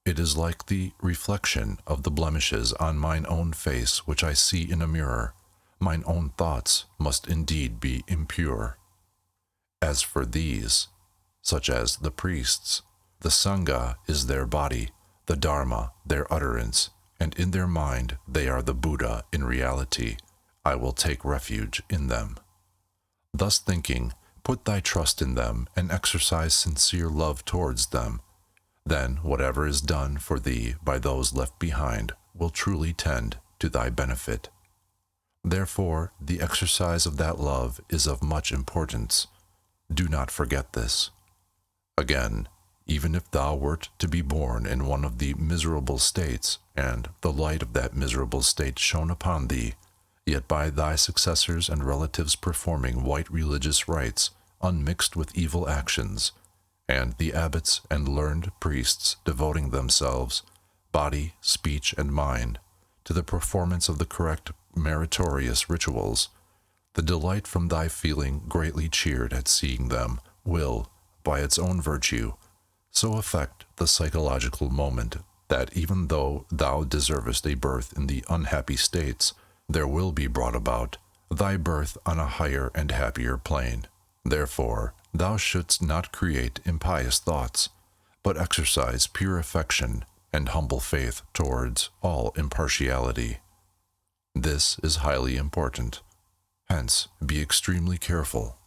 It is like the reflection of the blemishes on mine own face which I see in a mirror. Mine own thoughts must indeed be impure. As for these, such as the priests, the Sangha is their body, the Dharma their utterance, and in their mind they are the Buddha in reality. I will take refuge in them. Thus thinking, put thy trust in them and exercise sincere love towards them. Then whatever is done for thee by those left behind will truly tend to thy benefit. Therefore, the exercise of that love is of much importance. Do not forget this. Again, even if thou wert to be born in one of the miserable states, and the light of that miserable state shone upon thee, yet by thy successors and relatives performing white religious rites, unmixed with evil actions, and the abbots and learned priests devoting themselves, body, speech, and mind, to the performance of the correct meritorious rituals, the delight from thy feeling greatly cheered at seeing them will, by its own virtue, so affect the psychological moment that even though thou deservest a birth in the unhappy states, there will be brought about thy birth on a higher and happier plane. Therefore, thou shouldst not create impious thoughts, but exercise pure affection and humble faith towards all impartiality. This is highly important. Hence, be extremely careful.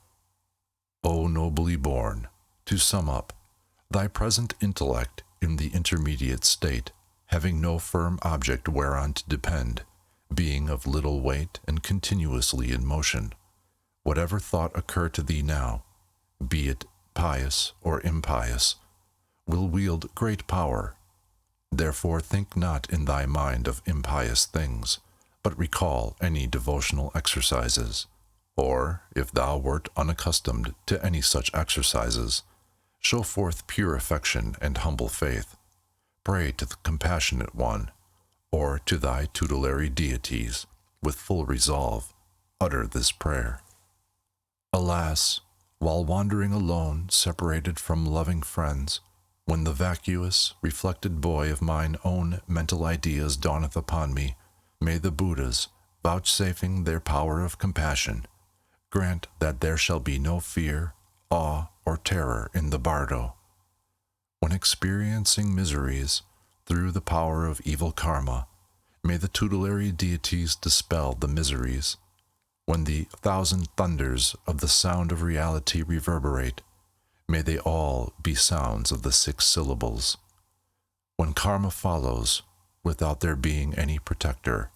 O nobly born, to sum up, thy present intellect in the intermediate state, having no firm object whereon to depend, being of little weight and continuously in motion, whatever thought occur to thee now, be it pious or impious, will wield great power. Therefore think not in thy mind of impious things, but recall any devotional exercises, or, if thou wert unaccustomed to any such exercises, show forth pure affection and humble faith. Pray to the Compassionate One, or to thy tutelary deities, with full resolve, utter this prayer. Alas, while wandering alone, separated from loving friends, when the vacuous, reflected boy of mine own mental ideas dawneth upon me, may the Buddhas, vouchsafing their power of compassion, grant that there shall be no fear, awe, or terror in the Bardo. When experiencing miseries through the power of evil karma, may the tutelary deities dispel the miseries. When the thousand thunders of the sound of reality reverberate, may they all be sounds of the 6 syllables. When karma follows, without there being any protector,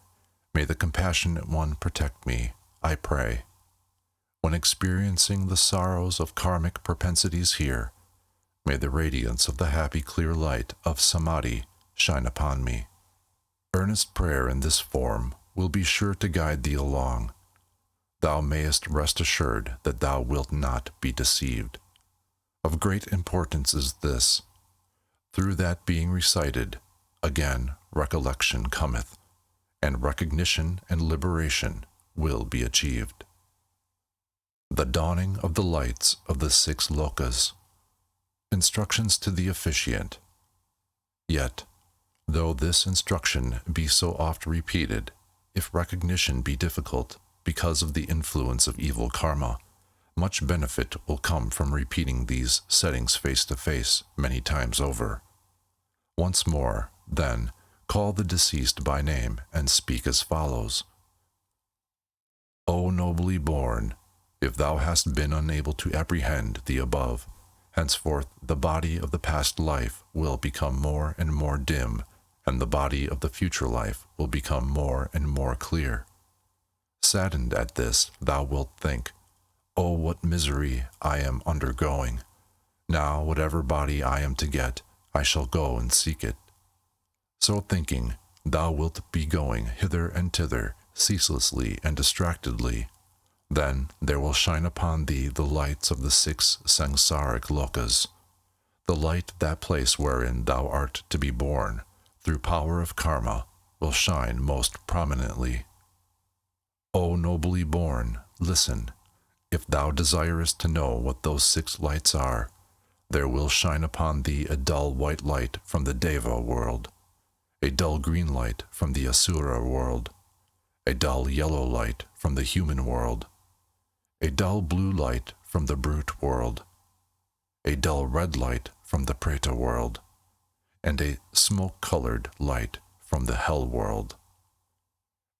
may the Compassionate One protect me, I pray. When experiencing the sorrows of karmic propensities here, may the radiance of the happy clear light of samadhi shine upon me. Earnest prayer in this form will be sure to guide thee along. Thou mayest rest assured that thou wilt not be deceived. Of great importance is this: through that being recited, again recollection cometh, and recognition and liberation will be achieved. The dawning of the lights of the 6 lokas. Instructions to the officiant. Yet, though this instruction be so oft repeated, if recognition be difficult because of the influence of evil karma, much benefit will come from repeating these settings face to face many times over. Once more, then, call the deceased by name and speak as follows. O nobly born, if thou hast been unable to apprehend the above, henceforth the body of the past life will become more and more dim, and the body of the future life will become more and more clear. Saddened at this, thou wilt think, O what misery I am undergoing! Now whatever body I am to get, I shall go and seek it. So thinking, thou wilt be going hither and thither, ceaselessly and distractedly. Then there will shine upon thee the lights of the 6 samsaric lokas, the light that place wherein thou art to be born, through power of karma, will shine most prominently. O nobly born, listen. If thou desirest to know what those 6 lights are, there will shine upon thee a dull white light from the Deva world, a dull green light from the Asura world, a dull yellow light from the human world, a dull blue light from the brute world, a dull red light from the Preta world, and a smoke-colored light from the hell world.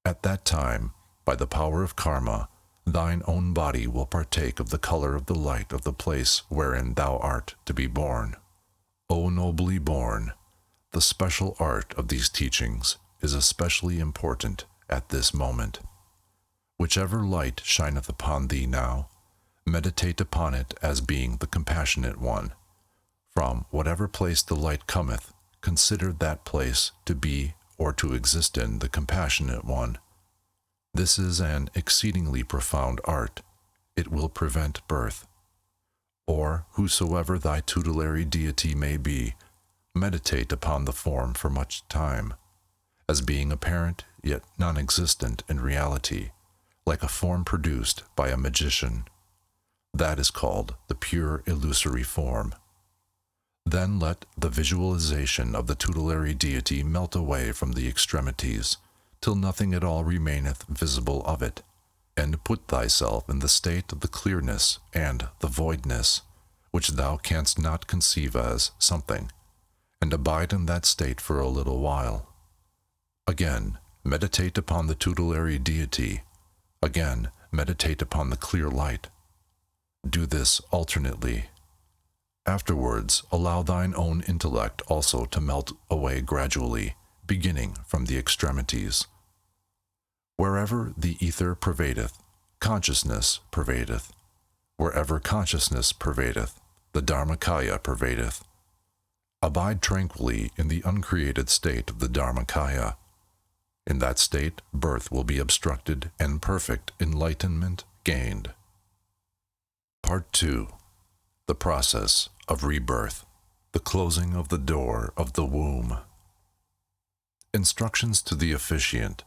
At that time, by the power of karma, thine own body will partake of the color of the light of the place wherein thou art to be born. O nobly born, the special art of these teachings is especially important at this moment. Whichever light shineth upon thee now, meditate upon it as being the Compassionate One. From whatever place the light cometh, consider that place to be or to exist in the Compassionate One. This is an exceedingly profound art. It will prevent birth. Or whosoever thy tutelary deity may be, meditate upon the form for much time, as being apparent yet non-existent in reality, like a form produced by a magician. That is called the pure illusory form. Then let the visualization of the tutelary deity melt away from the extremities, till nothing at all remaineth visible of it, and put thyself in the state of the clearness and the voidness, which thou canst not conceive as something, and abide in that state for a little while. Again, meditate upon the tutelary deity. Again, meditate upon the clear light. Do this alternately. Afterwards, allow thine own intellect also to melt away gradually, beginning from the extremities. Wherever the ether pervadeth, consciousness pervadeth. Wherever consciousness pervadeth, the Dharmakaya pervadeth. Abide tranquilly in the uncreated state of the Dharmakaya. In that state, birth will be obstructed and perfect enlightenment gained. Part 2. The process of rebirth, the closing of the door of the womb. Instructions to the officiant.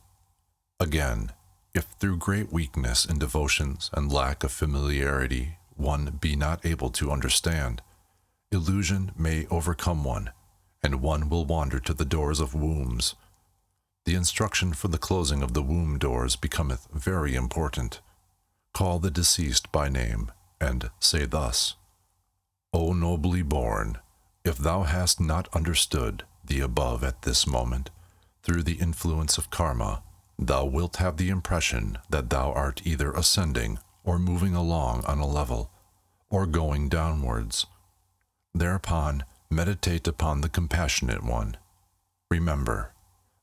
Again, if through great weakness in devotions and lack of familiarity one be not able to understand, illusion may overcome one, and one will wander to the doors of wombs. The instruction for the closing of the womb doors becometh very important. Call the deceased by name, and say thus: O nobly born, if thou hast not understood the above at this moment, through the influence of karma, thou wilt have the impression that thou art either ascending or moving along on a level, or going downwards. Thereupon, meditate upon the compassionate one. Remember,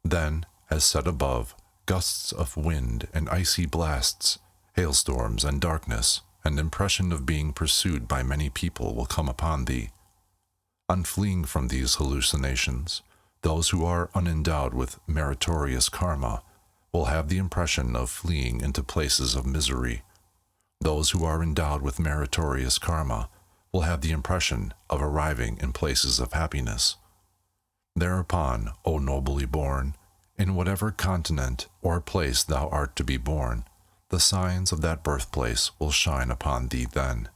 then, as said above, gusts of wind and icy blasts, hailstorms and darkness, and impression of being pursued by many people will come upon thee. On fleeing from these hallucinations, those who are unendowed with meritorious karma will have the impression of fleeing into places of misery. Those who are endowed with meritorious karma will have the impression of arriving in places of happiness. Thereupon, O nobly born, in whatever continent or place thou art to be born, the signs of that birthplace will shine upon thee then.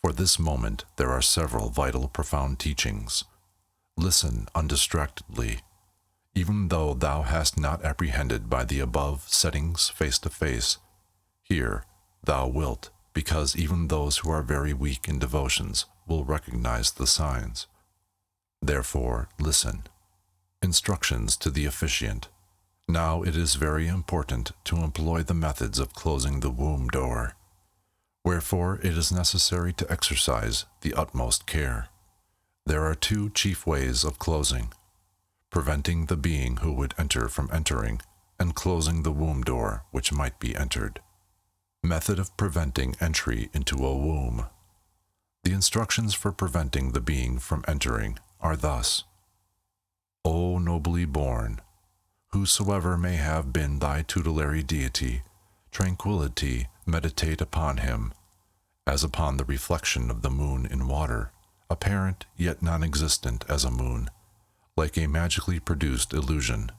For this moment there are several vital profound teachings. Listen undistractedly. Even though thou hast not apprehended by the above settings face to face, here thou wilt, because even those who are very weak in devotions will recognize the signs. Therefore, listen. Instructions to the officiant. Now it is very important to employ the methods of closing the womb door. Wherefore it is necessary to exercise the utmost care. There are two chief ways of closing: preventing the being who would enter from entering, and closing the womb door which might be entered. Method of preventing entry into a womb. The instructions for preventing the being from entering are thus: O nobly born, whosoever may have been thy tutelary deity, tranquility meditate upon him, as upon the reflection of the moon in water, apparent yet non-existent as a moon, like a magically produced illusion.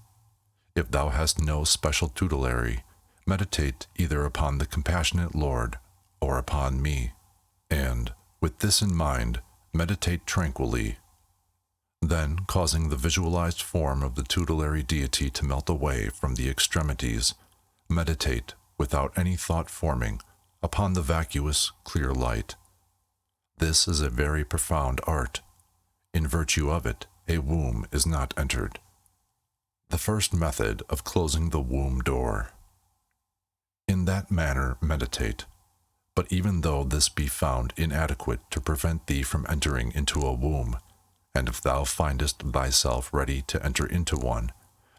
If thou hast no special tutelary, meditate either upon the compassionate Lord or upon me, and, with this in mind, meditate tranquilly. Then, causing the visualized form of the tutelary deity to melt away from the extremities, meditate, without any thought forming, upon the vacuous, clear light. This is a very profound art. In virtue of it, a womb is not entered. The first method of closing the womb door. In that manner meditate, but even though this be found inadequate to prevent thee from entering into a womb, and if thou findest thyself ready to enter into one,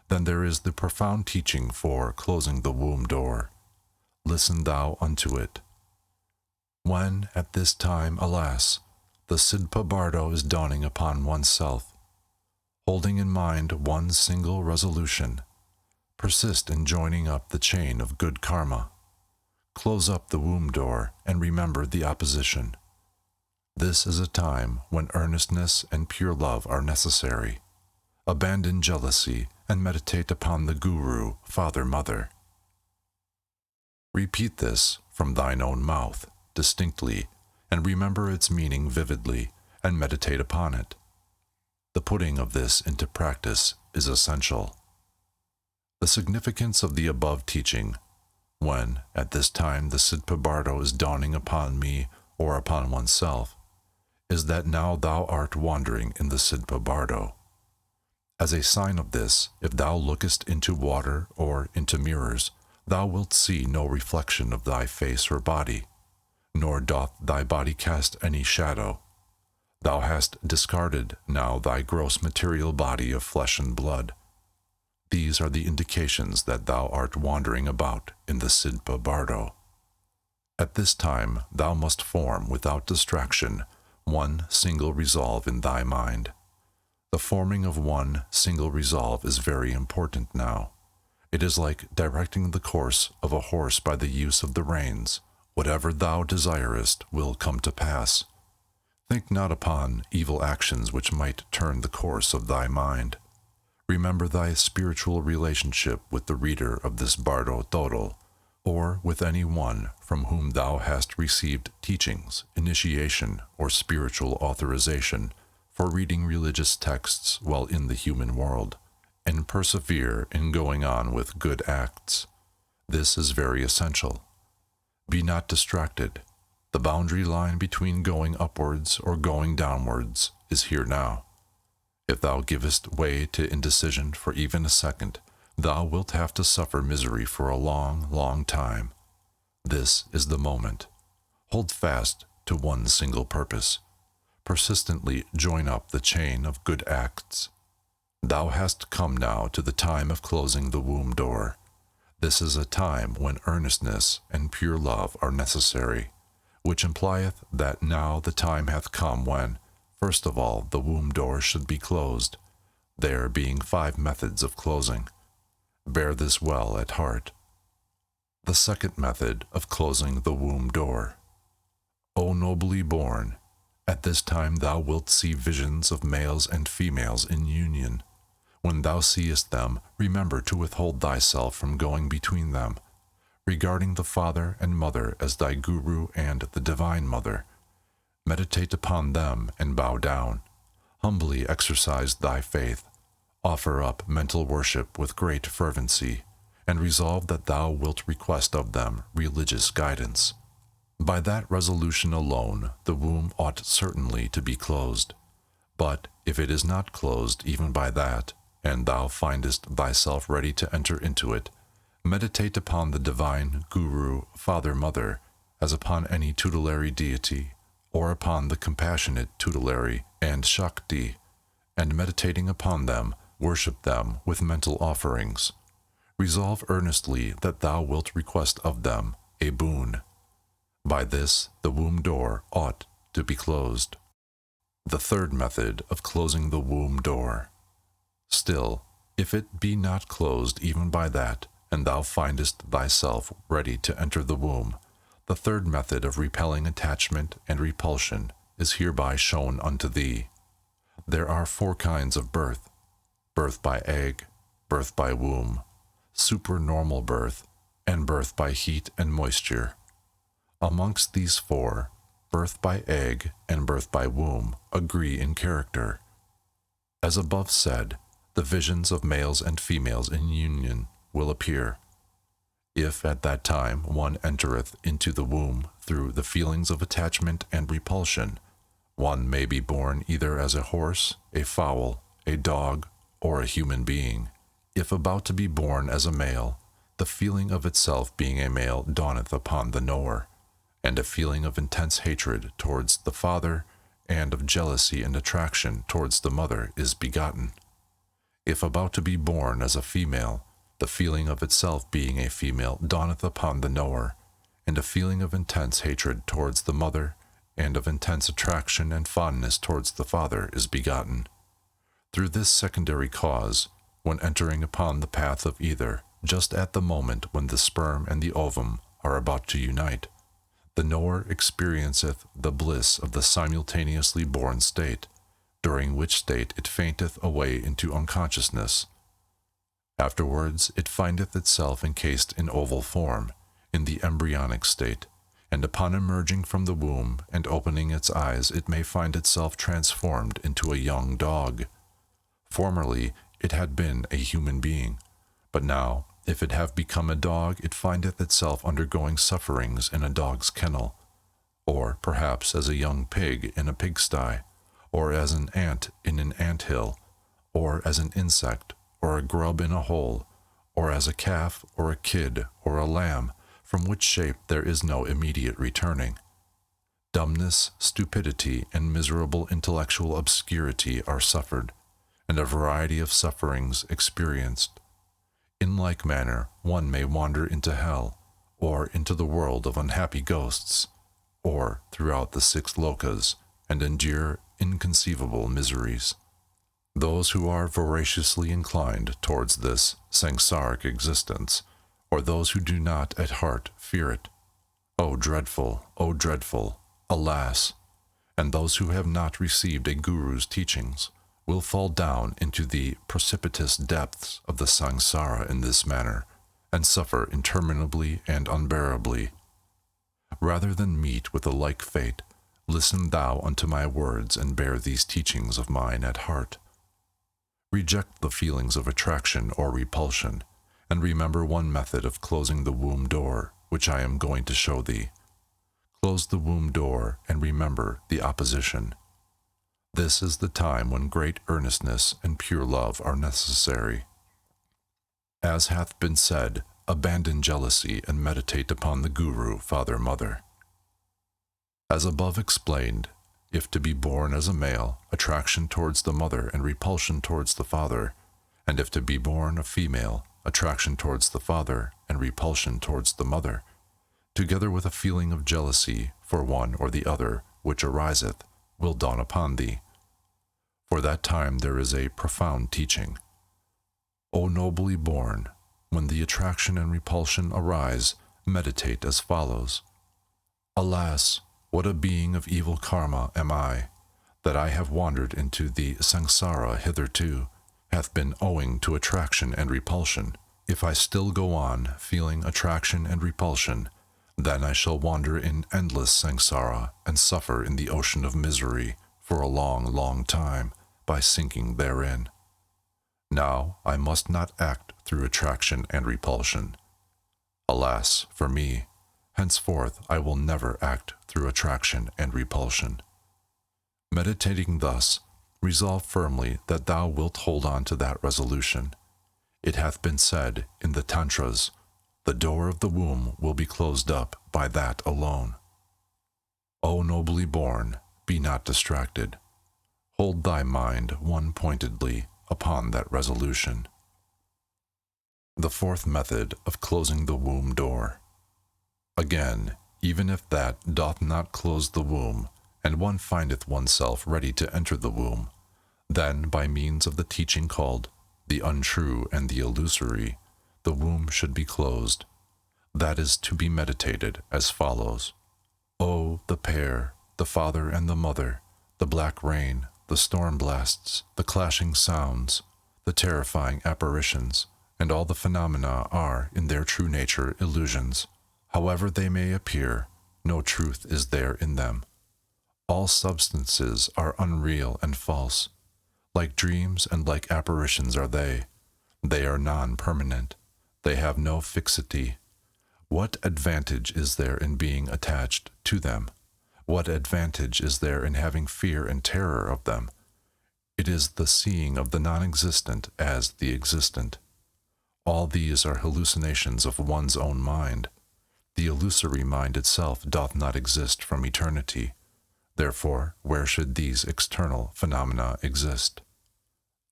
then there is the profound teaching for closing the womb door. Listen thou unto it. When, at this time, alas, the Sidpa Bardo is dawning upon oneself, holding in mind one single resolution, persist in joining up the chain of good karma. Close up the womb door and remember the opposition. This is a time when earnestness and pure love are necessary. Abandon jealousy and meditate upon the Guru, Father, Mother. Repeat this from thine own mouth, distinctly, and remember its meaning vividly, and meditate upon it. The putting of this into practice is essential. The significance of the above teaching, when, at this time, the Sidpa Bardo is dawning upon me or upon oneself, is that now thou art wandering in the Sidpa Bardo. As a sign of this, if thou lookest into water or into mirrors, thou wilt see no reflection of thy face or body, nor doth thy body cast any shadow. Thou hast discarded now thy gross material body of flesh and blood. These are the indications that thou art wandering about in the Sidpa Bardo. At this time thou must form without distraction one single resolve in thy mind. The forming of one single resolve is very important now. It is like directing the course of a horse by the use of the reins. Whatever thou desirest will come to pass. Think not upon evil actions which might turn the course of thy mind. Remember thy spiritual relationship with the reader of this Bardo Thodol, or with any one from whom thou hast received teachings, initiation, or spiritual authorization for reading religious texts while in the human world, and persevere in going on with good acts. This is very essential. Be not distracted. The boundary line between going upwards or going downwards is here now. If thou givest way to indecision for even a second, thou wilt have to suffer misery for a long, long time. This is the moment. Hold fast to one single purpose. Persistently join up the chain of good acts. Thou hast come now to the time of closing the womb door. This is a time when earnestness and pure love are necessary, which implieth that now the time hath come when, first of all, the womb door should be closed, there being 5 methods of closing. Bear this well at heart. The second method of closing the womb door. O nobly born, at this time thou wilt see visions of males and females in union. When thou seest them, remember to withhold thyself from going between them, regarding the father and mother as thy guru and the divine mother. Meditate upon them and bow down. Humbly exercise thy faith. Offer up mental worship with great fervency, and resolve that thou wilt request of them religious guidance. By that resolution alone, the womb ought certainly to be closed. But if it is not closed even by that, and thou findest thyself ready to enter into it, meditate upon the divine guru, father, mother, as upon any tutelary deity, or upon the compassionate tutelary and Shakti, and meditating upon them, worship them with mental offerings. Resolve earnestly that thou wilt request of them a boon. By this, the womb door ought to be closed. The third method of closing the womb door. Still, if it be not closed even by that, and thou findest thyself ready to enter the womb, the third method of repelling attachment and repulsion is hereby shown unto thee. There are 4 kinds of birth: birth by egg, birth by womb, supernormal birth, and birth by heat and moisture. Amongst these 4, birth by egg and birth by womb agree in character. As above said, the visions of males and females in union will appear. If at that time one entereth into the womb through the feelings of attachment and repulsion, one may be born either as a horse, a fowl, a dog, or a human being. If about to be born as a male, the feeling of itself being a male dawneth upon the knower, and a feeling of intense hatred towards the father and of jealousy and attraction towards the mother is begotten. If about to be born as a female, the feeling of itself being a female dawneth upon the knower, and a feeling of intense hatred towards the mother and of intense attraction and fondness towards the father is begotten. Through this secondary cause, when entering upon the path of either, just at the moment when the sperm and the ovum are about to unite, the knower experienceth the bliss of the simultaneously born state, during which state it fainteth away into unconsciousness. Afterwards it findeth itself encased in oval form, in the embryonic state, and upon emerging from the womb and opening its eyes it may find itself transformed into a young dog. Formerly it had been a human being, but now, if it have become a dog, it findeth itself undergoing sufferings in a dog's kennel, or perhaps as a young pig in a pigsty, or as an ant in an ant-hill, or as an insect, or a grub in a hole, or as a calf, or a kid, or a lamb, from which shape there is no immediate returning. Dumbness, stupidity, and miserable intellectual obscurity are suffered, and a variety of sufferings experienced. In like manner, one may wander into hell, or into the world of unhappy ghosts, or throughout the 6 lokas, and endure inconceivable miseries. Those who are voraciously inclined towards this samsaric existence, or those who do not at heart fear it, O dreadful, alas! And those who have not received a guru's teachings will fall down into the precipitous depths of the samsara in this manner, and suffer interminably and unbearably. Rather than meet with a like fate, listen thou unto my words and bear these teachings of mine at heart. Reject the feelings of attraction or repulsion, and remember one method of closing the womb door, which I am going to show thee. Close the womb door and remember the opposition. This is the time when great earnestness and pure love are necessary. As hath been said, abandon jealousy and meditate upon the Guru, Father, Mother. As above explained, if to be born as a male, attraction towards the mother and repulsion towards the father, and if to be born a female, attraction towards the father and repulsion towards the mother, together with a feeling of jealousy for one or the other which ariseth, will dawn upon thee. For that time there is a profound teaching. O nobly born, when the attraction and repulsion arise, meditate as follows. Alas, what a being of evil karma am I, that I have wandered into the samsara hitherto, hath been owing to attraction and repulsion. If I still go on feeling attraction and repulsion, then I shall wander in endless samsara and suffer in the ocean of misery for a long, long time by sinking therein. Now I must not act through attraction and repulsion. Alas for me, henceforth I will never act through attraction and repulsion. Meditating thus, resolve firmly that thou wilt hold on to that resolution. It hath been said in the tantras, the door of the womb will be closed up by that alone. O nobly born, be not distracted. Hold thy mind one-pointedly upon that resolution. The 4th method of closing the womb door. Again, even if that doth not close the womb, and one findeth oneself ready to enter the womb, then by means of the teaching called the untrue and the illusory, the womb should be closed. That is to be meditated as follows. O the pair, the father and the mother, the black rain, the storm blasts, the clashing sounds, the terrifying apparitions, and all the phenomena are, in their true nature, illusions. However they may appear, no truth is there in them. All substances are unreal and false. Like dreams and like apparitions are they. They are non-permanent. They have no fixity. What advantage is there in being attached to them? What advantage is there in having fear and terror of them? It is the seeing of the non-existent as the existent. All these are hallucinations of one's own mind. The illusory mind itself doth not exist from eternity. Therefore, where should these external phenomena exist?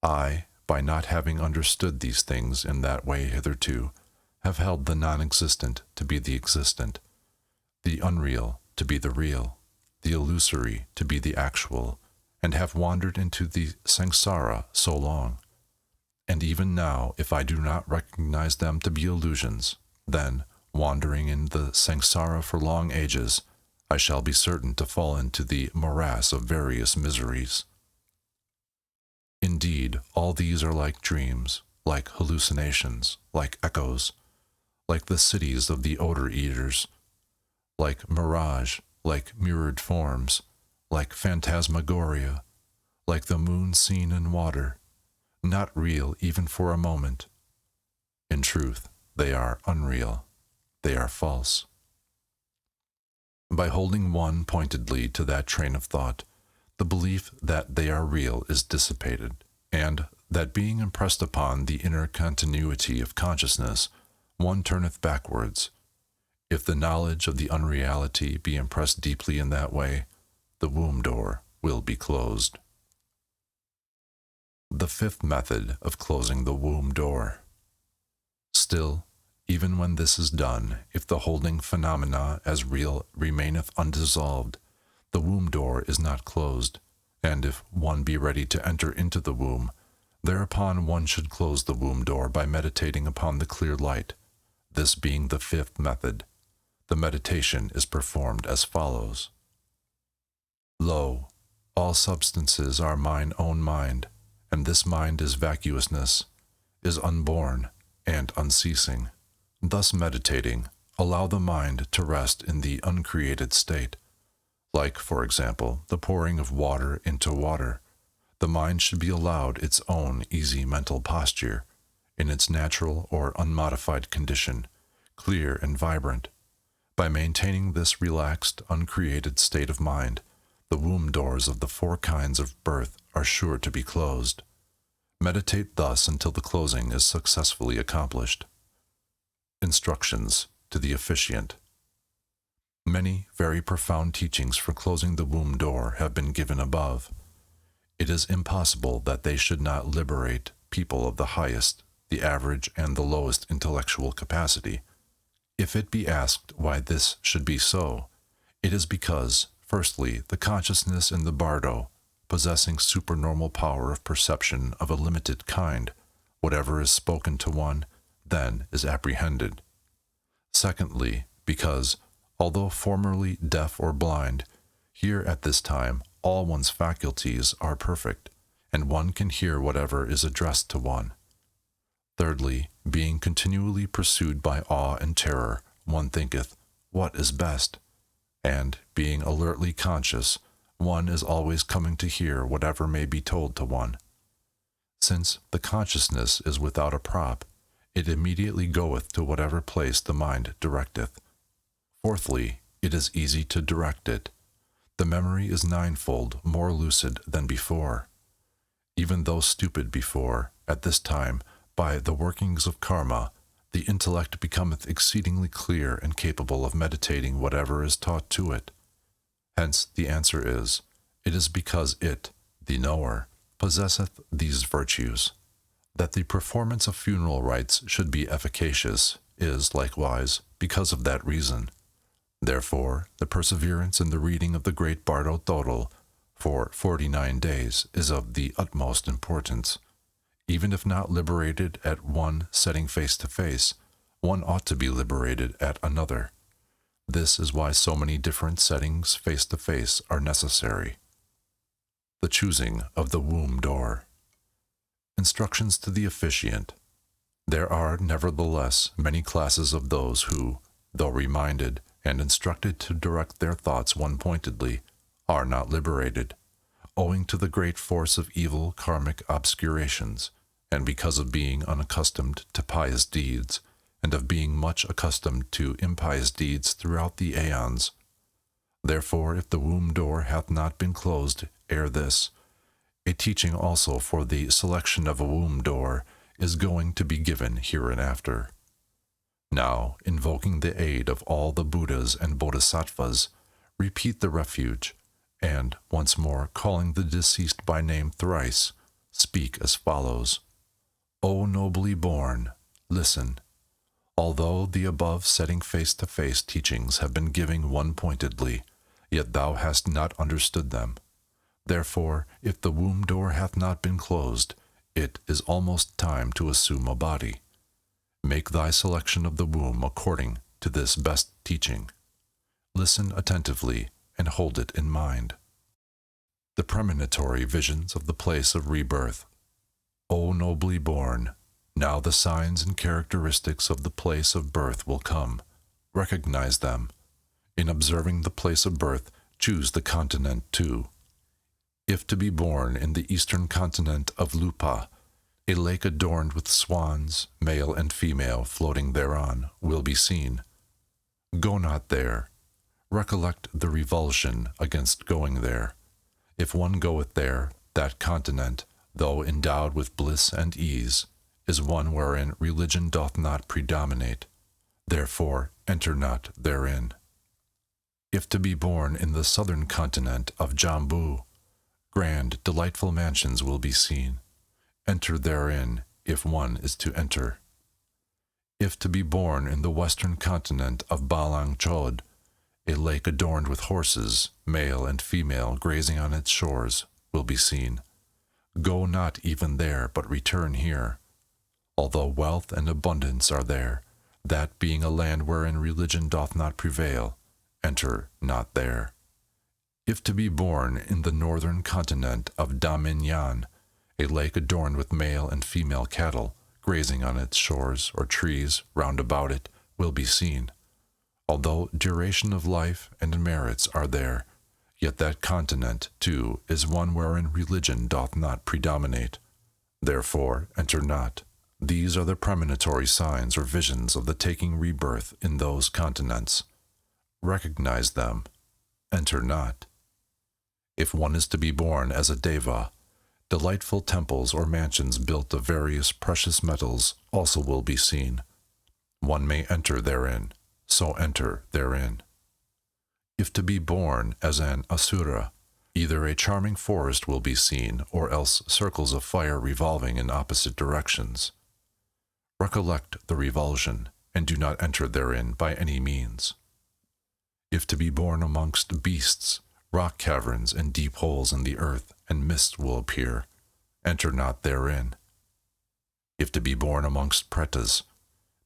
I, by not having understood these things in that way hitherto, have held the non-existent to be the existent, the unreal to be the real, the illusory to be the actual, and have wandered into the samsara so long. And even now, if I do not recognize them to be illusions, then, wandering in the samsara for long ages, I shall be certain to fall into the morass of various miseries. Indeed, all these are like dreams, like hallucinations, like echoes, like the cities of the odor eaters, like mirage, like mirrored forms, like phantasmagoria, like the moon seen in water, not real even for a moment. In truth, they are unreal. They are false. By holding one pointedly to that train of thought, the belief that they are real is dissipated, and that being impressed upon the inner continuity of consciousness, one turneth backwards. If the knowledge of the unreality be impressed deeply in that way, the womb door will be closed. The fifth method of closing the womb door. Still, even when this is done, if the holding phenomena as real remaineth undissolved, the womb door is not closed, and if one be ready to enter into the womb, thereupon one should close the womb door by meditating upon the clear light. This being the fifth method, the meditation is performed as follows. Lo, all substances are mine own mind, and this mind is vacuousness, is unborn and unceasing. Thus meditating, allow the mind to rest in the uncreated state. Like, for example, the pouring of water into water, the mind should be allowed its own easy mental posture, in its natural or unmodified condition, clear and vibrant. By maintaining this relaxed, uncreated state of mind, the womb doors of the four kinds of birth are sure to be closed. Meditate thus until the closing is successfully accomplished. Instructions to the officiant. Many very profound teachings for closing the womb door have been given above. It is impossible that they should not liberate people of the highest, the average, and the lowest intellectual capacity. If it be asked why this should be so, it is because, firstly, the consciousness in the Bardo, possessing supernormal power of perception of a limited kind, whatever is spoken to one, then is apprehended. Secondly, because, although formerly deaf or blind, here at this time all one's faculties are perfect, and one can hear whatever is addressed to one. Thirdly, being continually pursued by awe and terror, one thinketh, what is best? And, being alertly conscious, one is always coming to hear whatever may be told to one. Since the consciousness is without a prop, it immediately goeth to whatever place the mind directeth. Fourthly, it is easy to direct it. The memory is ninefold more lucid than before. Even though stupid before, at this time, by the workings of karma, the intellect becometh exceedingly clear and capable of meditating whatever is taught to it. Hence the answer is, it is because it, the knower, possesseth these virtues. That the performance of funeral rites should be efficacious is, likewise, because of that reason. Therefore, the perseverance in the reading of the great Bardo Thodol for 49 days is of the utmost importance. Even if not liberated at one setting face to face, one ought to be liberated at another. This is why so many different settings face to face are necessary. The choosing of the womb door. Instructions to the officiant. There are, nevertheless, many classes of those who, though reminded and instructed to direct their thoughts one-pointedly, are not liberated, owing to the great force of evil karmic obscurations, and because of being unaccustomed to pious deeds, and of being much accustomed to impious deeds throughout the aeons. Therefore, if the womb door hath not been closed ere this, a teaching also for the selection of a womb door is going to be given hereinafter. Now, invoking the aid of all the Buddhas and Bodhisattvas, repeat the refuge, and, once more calling the deceased by name thrice, speak as follows. O nobly born, listen. Although the above setting face-to-face teachings have been given one-pointedly, yet thou hast not understood them. Therefore, if the womb door hath not been closed, it is almost time to assume a body. Make thy selection of the womb according to this best teaching. Listen attentively and hold it in mind. The premonitory visions of the place of rebirth. O nobly born, now the signs and characteristics of the place of birth will come. Recognize them. In observing the place of birth, choose the continent too. If to be born in the eastern continent of Lupa, a lake adorned with swans, male and female, floating thereon, will be seen. Go not there. Recollect the revulsion against going there. If one goeth there, that continent, though endowed with bliss and ease, is one wherein religion doth not predominate. Therefore enter not therein. If to be born in the southern continent of Jambu, grand, delightful mansions will be seen. Enter therein, if one is to enter. If to be born in the western continent of Balang Chod, a lake adorned with horses, male and female, grazing on its shores, will be seen. Go not even there, but return here. Although wealth and abundance are there, that being a land wherein religion doth not prevail, enter not there. If to be born in the northern continent of Daminyan, a lake adorned with male and female cattle, grazing on its shores, or trees round about it, will be seen. Although duration of life and merits are there, yet that continent, too, is one wherein religion doth not predominate. Therefore enter not. These are the premonitory signs or visions of the taking rebirth in those continents. Recognize them. Enter not. If one is to be born as a deva, delightful temples or mansions built of various precious metals also will be seen. One may enter therein, so enter therein. If to be born as an asura, either a charming forest will be seen, or else circles of fire revolving in opposite directions. Recollect the revulsion, and do not enter therein by any means. If to be born amongst beasts, rock caverns and deep holes in the earth, and mists will appear, enter not therein. If to be born amongst pretas,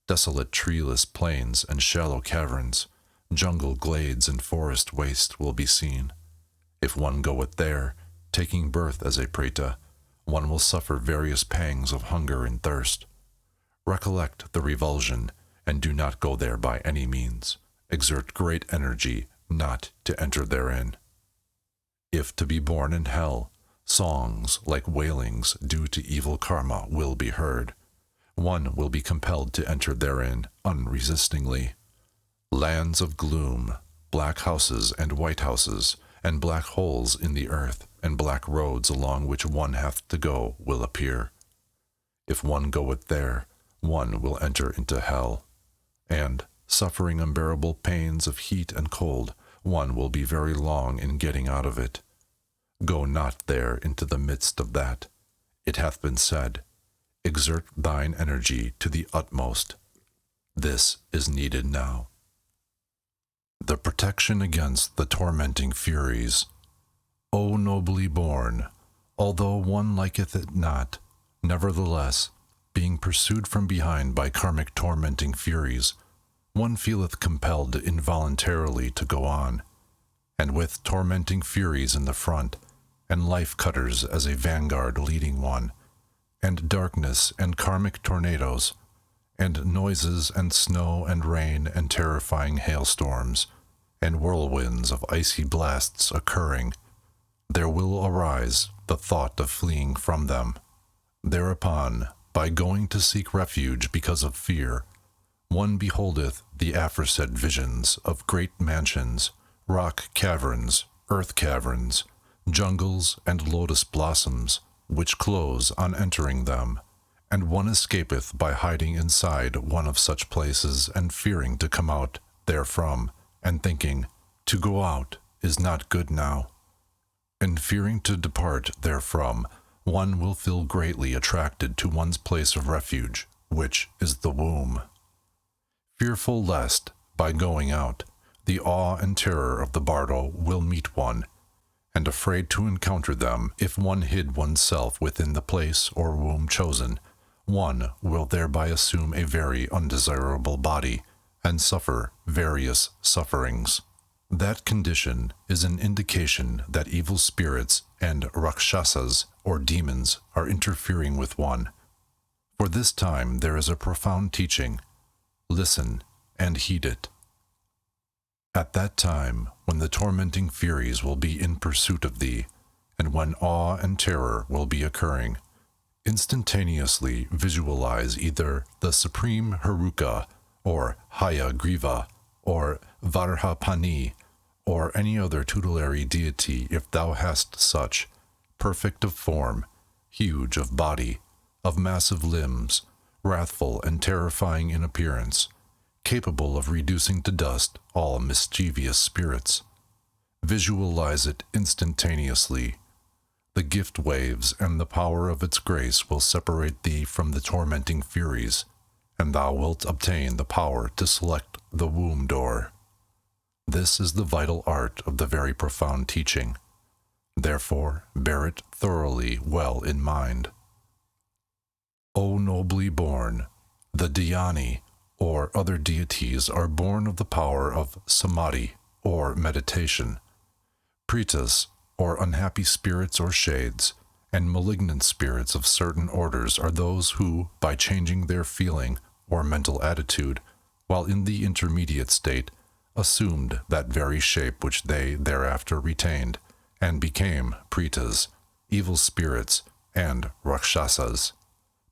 desolate treeless plains and shallow caverns, jungle glades and forest waste will be seen. If one goeth there, taking birth as a preta, one will suffer various pangs of hunger and thirst. Recollect the revulsion, and do not go there by any means. Exert great energy not to enter therein. If to be born in hell, songs like wailings due to evil karma will be heard. One will be compelled to enter therein unresistingly. Lands of gloom, black houses and white houses, and black holes in the earth, and black roads along which one hath to go will appear. If one goeth there, one will enter into hell, and, suffering unbearable pains of heat and cold, one will be very long in getting out of it. Go not there into the midst of that. It hath been said, exert thine energy to the utmost. This is needed now. The protection against the tormenting furies. O nobly born, although one liketh it not, nevertheless, being pursued from behind by karmic tormenting furies, one feeleth compelled involuntarily to go on, and with tormenting furies in the front, and life-cutters as a vanguard leading one, and darkness and karmic tornadoes, and noises and snow and rain and terrifying hailstorms, and whirlwinds of icy blasts occurring, there will arise the thought of fleeing from them. Thereupon, by going to seek refuge because of fear, one beholdeth the aforesaid visions of great mansions, rock caverns, earth caverns, jungles, and lotus blossoms, which close on entering them, and one escapeth by hiding inside one of such places and fearing to come out therefrom, and thinking, to go out is not good now. And fearing to depart therefrom, one will feel greatly attracted to one's place of refuge, which is the womb. Fearful lest, by going out, the awe and terror of the Bardo will meet one, and afraid to encounter them if one hid oneself within the place or womb chosen, one will thereby assume a very undesirable body, and suffer various sufferings. That condition is an indication that evil spirits and rakshasas, or demons, are interfering with one. For this time there is a profound teaching. Listen and heed it. At that time, when the tormenting furies will be in pursuit of thee, and when awe and terror will be occurring, instantaneously visualize either the Supreme Haruka, or Hayagriva, or Varhapani, or any other tutelary deity if thou hast such, perfect of form, huge of body, of massive limbs, wrathful and terrifying in appearance, capable of reducing to dust all mischievous spirits. Visualize it instantaneously. The gift waves and the power of its grace will separate thee from the tormenting furies, and thou wilt obtain the power to select the womb door. This is the vital art of the very profound teaching. Therefore, bear it thoroughly well in mind. O nobly born, the dhyani, or other deities, are born of the power of samadhi, or meditation. Pretas, or unhappy spirits or shades, and malignant spirits of certain orders are those who, by changing their feeling or mental attitude, while in the intermediate state, assumed that very shape which they thereafter retained, and became pretas, evil spirits, and rakshasas,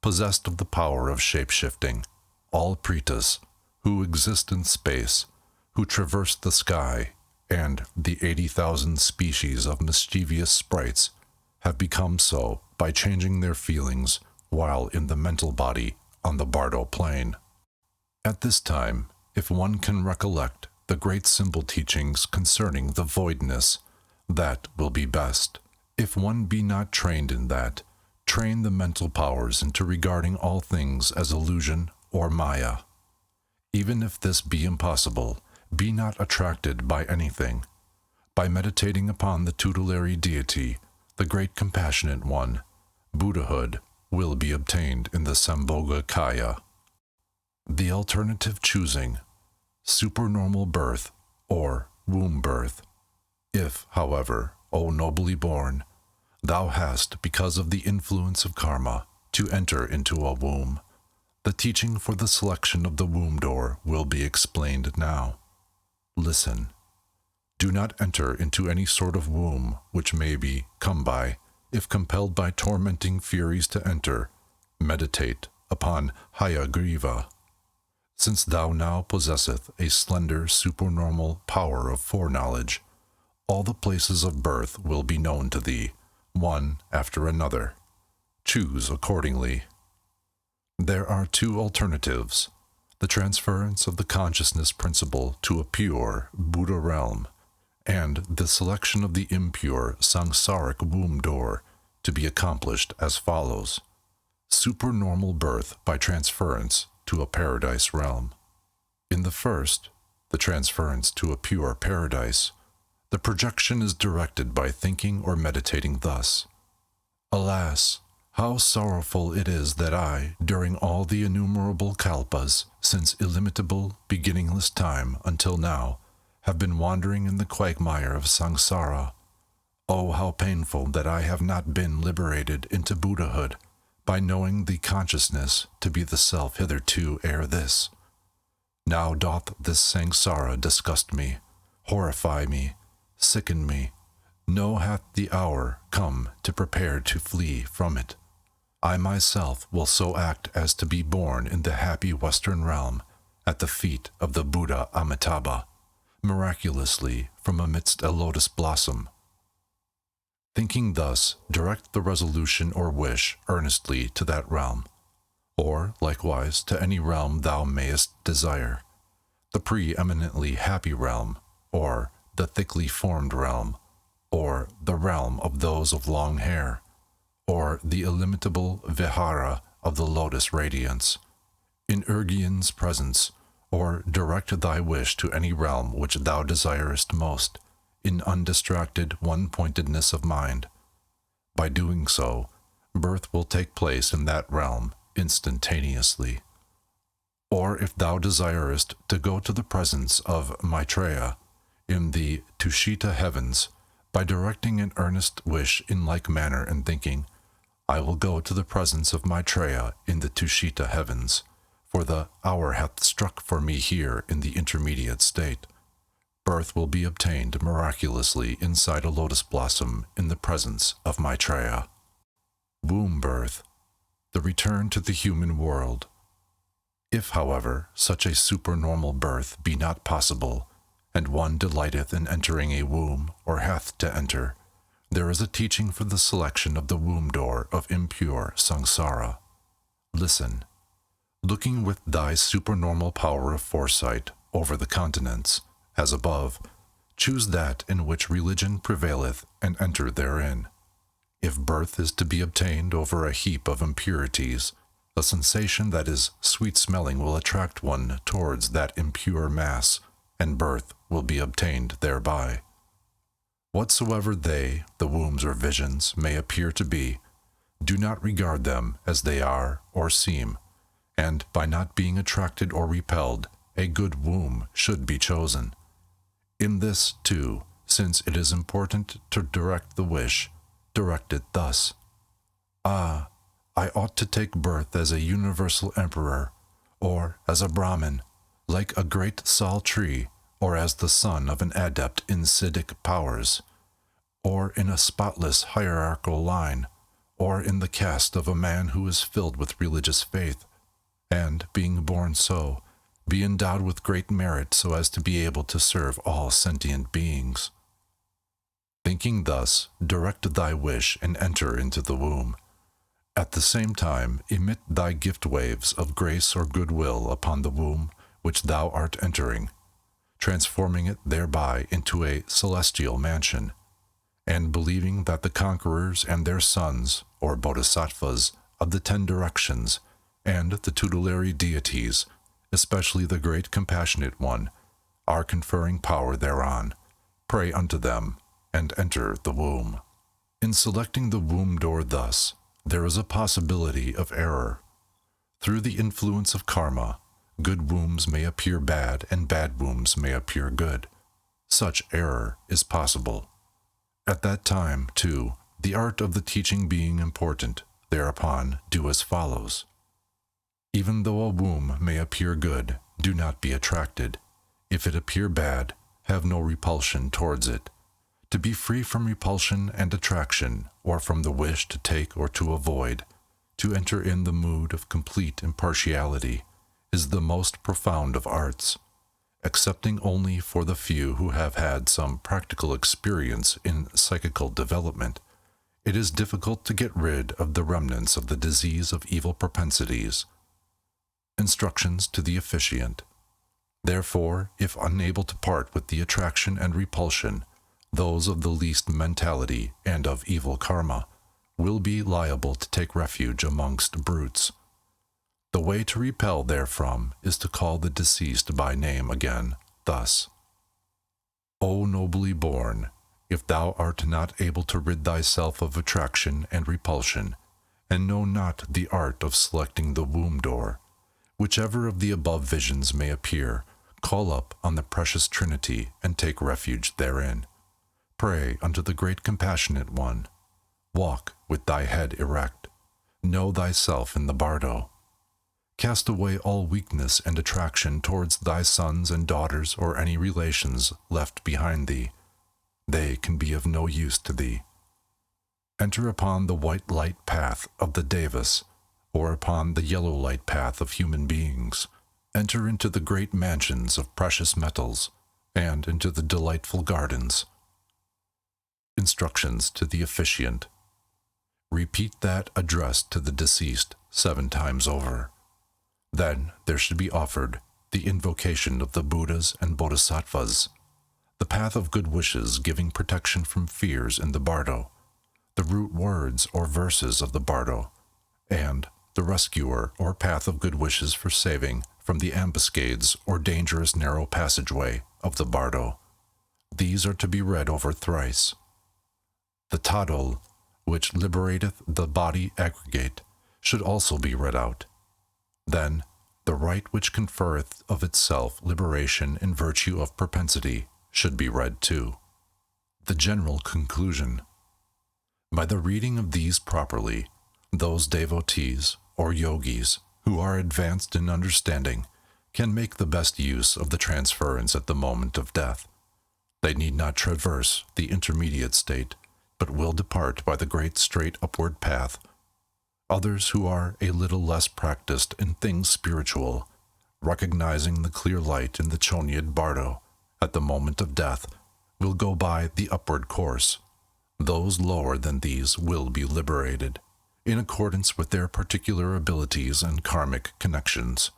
possessed of the power of shape-shifting. All pretas, who exist in space, who traverse the sky, and the 80,000 species of mischievous sprites have become so by changing their feelings while in the mental body on the Bardo plane. At this time, if one can recollect the great symbol teachings concerning the voidness, that will be best. If one be not trained in that, train the mental powers into regarding all things as illusion or maya. Even if this be impossible, be not attracted by anything. By meditating upon the tutelary deity, the great compassionate one, Buddhahood will be obtained in the Sambhoga Kaya. The alternative choosing, supernormal birth or womb birth. If, however, O nobly born, thou hast, because of the influence of karma, to enter into a womb, the teaching for the selection of the womb door will be explained now. Listen. Do not enter into any sort of womb which may be come by, if compelled by tormenting furies to enter. Meditate upon Hayagriva. Since thou now possesseth a slender supernormal power of foreknowledge, all the places of birth will be known to thee, one after another. Choose accordingly. There are two alternatives: the transference of the consciousness principle to a pure Buddha realm, and the selection of the impure samsaric womb door, to be accomplished as follows. Supernormal birth by transference to a paradise realm. In the first, the transference to a pure paradise, the projection is directed by thinking or meditating thus: Alas, how sorrowful it is that I, during all the innumerable kalpas, since illimitable, beginningless time until now, have been wandering in the quagmire of samsara. Oh, how painful that I have not been liberated into Buddhahood by knowing the consciousness to be the self hitherto ere this. Now doth this samsara disgust me, horrify me, sicken me. No hath the hour come to prepare to flee from it. I myself will so act as to be born in the happy Western realm, at the feet of the Buddha Amitabha, miraculously from amidst a lotus blossom. Thinking thus, direct the resolution or wish earnestly to that realm, or likewise to any realm thou mayest desire, the preeminently happy realm, or the thickly formed realm, or the realm of those of long hair, or the illimitable vihara of the lotus radiance, in Urgian's presence, or direct thy wish to any realm which thou desirest most, in undistracted one-pointedness of mind. By doing so, birth will take place in that realm instantaneously. Or if thou desirest to go to the presence of Maitreya in the Tushita heavens, by directing an earnest wish in like manner and thinking, I will go to the presence of Maitreya in the Tushita heavens, for the hour hath struck for me here in the intermediate state. Birth will be obtained miraculously inside a lotus blossom in the presence of Maitreya. Womb birth, the return to the human world. If, however, such a supernormal birth be not possible, and one delighteth in entering a womb, or hath to enter, There is a teaching for the selection of the womb door of impure samsara. Listen, looking with thy supernormal power of foresight over the continents, as above, choose that in which religion prevaileth and enter therein. If birth is to be obtained over a heap of impurities, a sensation that is sweet-smelling will attract one towards that impure mass, and birth will be obtained thereby. Whatsoever they, the wombs or visions, may appear to be, do not regard them as they are or seem, and by not being attracted or repelled, a good womb should be chosen. In this, too, since it is important to direct the wish, direct it thus. Ah, I ought to take birth as a universal emperor, or as a Brahmin, like a great sal tree, or as the son of an adept in Siddhic powers, or in a spotless hierarchical line, or in the caste of a man who is filled with religious faith, and, being born so, be endowed with great merit so as to be able to serve all sentient beings. Thinking thus, direct thy wish and enter into the womb. At the same time, emit thy gift waves of grace or goodwill upon the womb which thou art entering, transforming it thereby into a celestial mansion, and believing that the conquerors and their sons, or bodhisattvas, of the 10 directions, and the tutelary deities, especially the Great Compassionate One, are conferring power thereon. Pray unto them, and enter the womb. In selecting the womb door thus, there is a possibility of error. Through the influence of karma, good wombs may appear bad and bad wombs may appear good. Such error is possible. At that time, too, the art of the teaching being important, thereupon do as follows. Even though a womb may appear good, do not be attracted. If it appear bad, have no repulsion towards it. To be free from repulsion and attraction, or from the wish to take or to avoid, to enter in the mood of complete impartiality, is the most profound of arts. Excepting only for the few who have had some practical experience in psychical development, it is difficult to get rid of the remnants of the disease of evil propensities. Instructions to the officiant. Therefore, if unable to part with the attraction and repulsion, those of the least mentality and of evil karma will be liable to take refuge amongst brutes. The way to repel therefrom is to call the deceased by name again, thus. O nobly born, if thou art not able to rid thyself of attraction and repulsion, and know not the art of selecting the womb door, whichever of the above visions may appear, call up on the precious Trinity and take refuge therein. Pray unto the Great Compassionate One. Walk with thy head erect. Know thyself in the Bardo. Cast away all weakness and attraction towards thy sons and daughters or any relations left behind thee. They can be of no use to thee. Enter upon the white light path of the Devas, or upon the yellow light path of human beings. Enter into the great mansions of precious metals, and into the delightful gardens. Instructions to the officiant. Repeat that addressed to the deceased 7 times over. Then there should be offered the invocation of the Buddhas and Bodhisattvas, the path of good wishes giving protection from fears in the Bardo, the root words or verses of the Bardo, and the rescuer or path of good wishes for saving from the ambuscades or dangerous narrow passageway of the Bardo. These are to be read over thrice. The Thodol, which liberateth the body aggregate, should also be read out. Then, the right which conferreth of itself liberation in virtue of propensity should be read too. The general conclusion. By the reading of these properly, those devotees, or yogis, who are advanced in understanding, can make the best use of the transference at the moment of death. They need not traverse the intermediate state, but will depart by the great straight upward path. Others who are a little less practiced in things spiritual, recognizing the clear light in the Chonyad Bardo at the moment of death, will go by the upward course. Those lower than these will be liberated, in accordance with their particular abilities and karmic connections,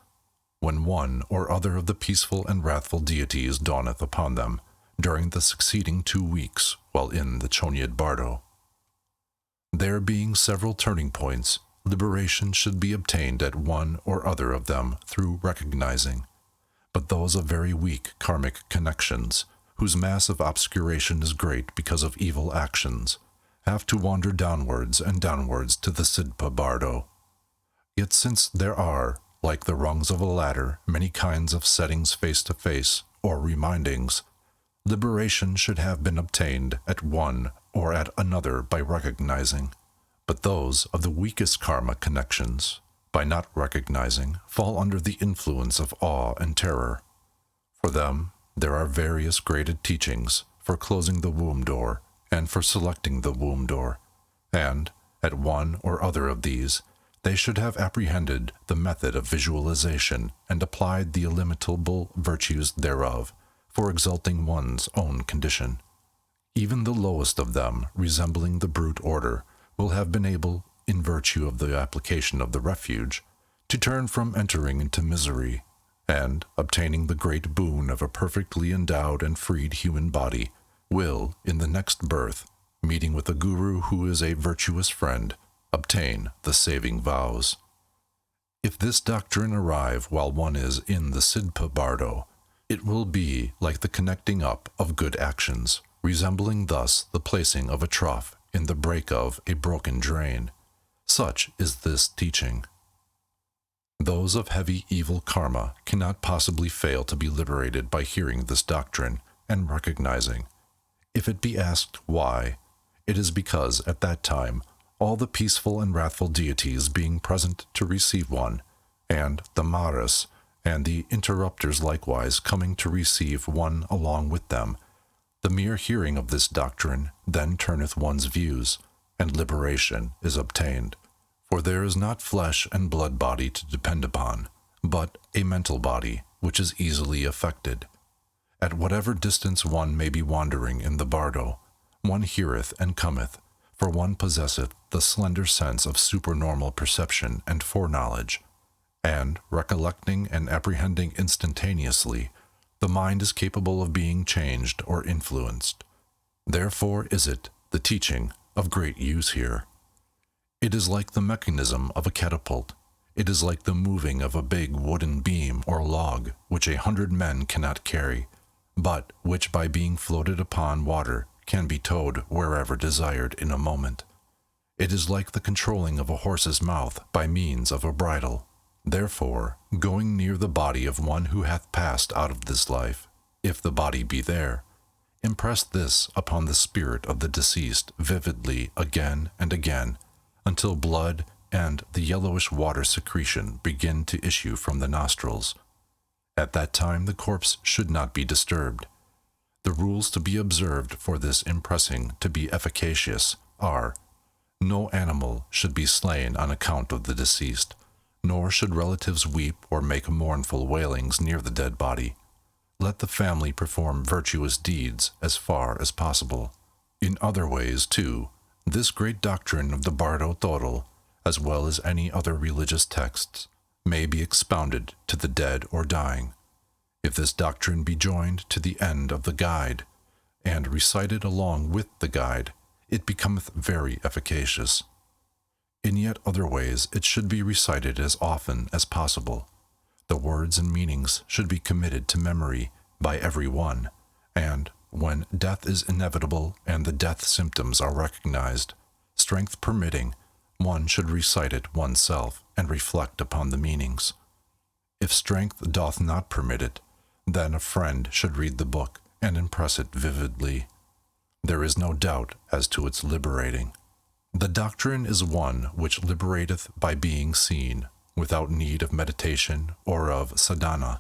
when one or other of the peaceful and wrathful deities dawneth upon them during the succeeding 2 weeks while in the Chonyad Bardo. There being several turning points, liberation should be obtained at one or other of them through recognizing, but those of very weak karmic connections, whose mass of obscuration is great because of evil actions, have to wander downwards and downwards to the Sidpa Bardo. Yet since there are, like the rungs of a ladder, many kinds of settings face to face, or remindings, liberation should have been obtained at one or at another by recognizing, but those of the weakest karma connections, by not recognizing, fall under the influence of awe and terror. For them, there are various graded teachings for closing the womb door and for selecting the womb door, and, at one or other of these, they should have apprehended the method of visualization and applied the illimitable virtues thereof for exalting one's own condition. Even the lowest of them, resembling the brute order, will have been able, in virtue of the application of the refuge, to turn from entering into misery, and, obtaining the great boon of a perfectly endowed and freed human body, will, in the next birth, meeting with a guru who is a virtuous friend, obtain the saving vows. If this doctrine arrive while one is in the Sidpa Bardo, it will be like the connecting up of good actions, resembling thus the placing of a trough in the break of a broken drain. Such is this teaching. Those of heavy evil karma cannot possibly fail to be liberated by hearing this doctrine and recognizing. If it be asked why, it is because at that time all the peaceful and wrathful deities being present to receive one, and the Maras and the interrupters likewise coming to receive one along with them, the mere hearing of this doctrine then turneth one's views, and liberation is obtained. For there is not flesh and blood body to depend upon, but a mental body, which is easily affected. At whatever distance one may be wandering in the Bardo, one heareth and cometh, for one possesseth the slender sense of supernormal perception and foreknowledge, and, recollecting and apprehending instantaneously, the mind is capable of being changed or influenced. Therefore is it, the teaching, of great use here. It is like the mechanism of a catapult. It is like the moving of a big wooden beam or log which 100 men cannot carry, but which by being floated upon water can be towed wherever desired in a moment. It is like the controlling of a horse's mouth by means of a bridle. Therefore, going near the body of one who hath passed out of this life, if the body be there, impress this upon the spirit of the deceased vividly again and again, until blood and the yellowish water secretion begin to issue from the nostrils. At that time the corpse should not be disturbed. The rules to be observed for this impressing to be efficacious are: no animal should be slain on account of the deceased, nor should relatives weep or make mournful wailings near the dead body. Let the family perform virtuous deeds as far as possible. In other ways, too, this great doctrine of the Bardo Thodol, as well as any other religious texts, may be expounded to the dead or dying. If this doctrine be joined to the end of the guide, and recited along with the guide, it becometh very efficacious. In yet other ways it should be recited as often as possible. The words and meanings should be committed to memory by every one, and, when death is inevitable and the death symptoms are recognized, strength permitting, one should recite it oneself and reflect upon the meanings. If strength doth not permit it, then a friend should read the book and impress it vividly. There is no doubt as to its liberating. The doctrine is one which liberateth by being seen, without need of meditation or of sadhana.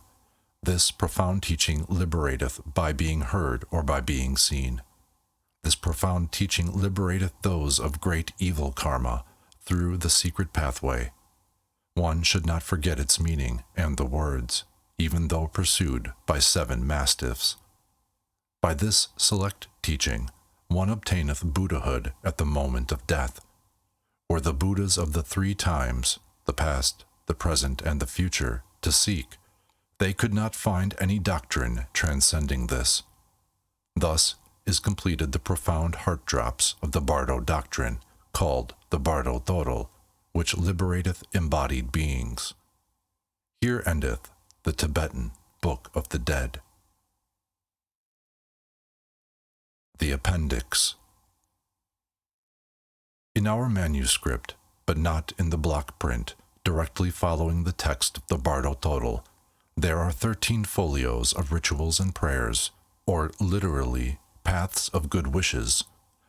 This profound teaching liberateth by being heard or by being seen. This profound teaching liberateth those of great evil karma through the secret pathway. One should not forget its meaning and the words, even though pursued by 7 mastiffs. By this select teaching, one obtaineth Buddhahood at the moment of death. Were the Buddhas of the 3 times, the past, the present, and the future, to seek, they could not find any doctrine transcending this. Thus is completed the profound heart drops of the Bardo doctrine, called the Bardo Thodol, which liberateth embodied beings. Here endeth the Tibetan Book of the Dead. The Appendix. In our manuscript, but not in the block print, directly following the text of the Bardo Thodol, there are 13 folios of rituals and prayers, or literally, paths of good wishes,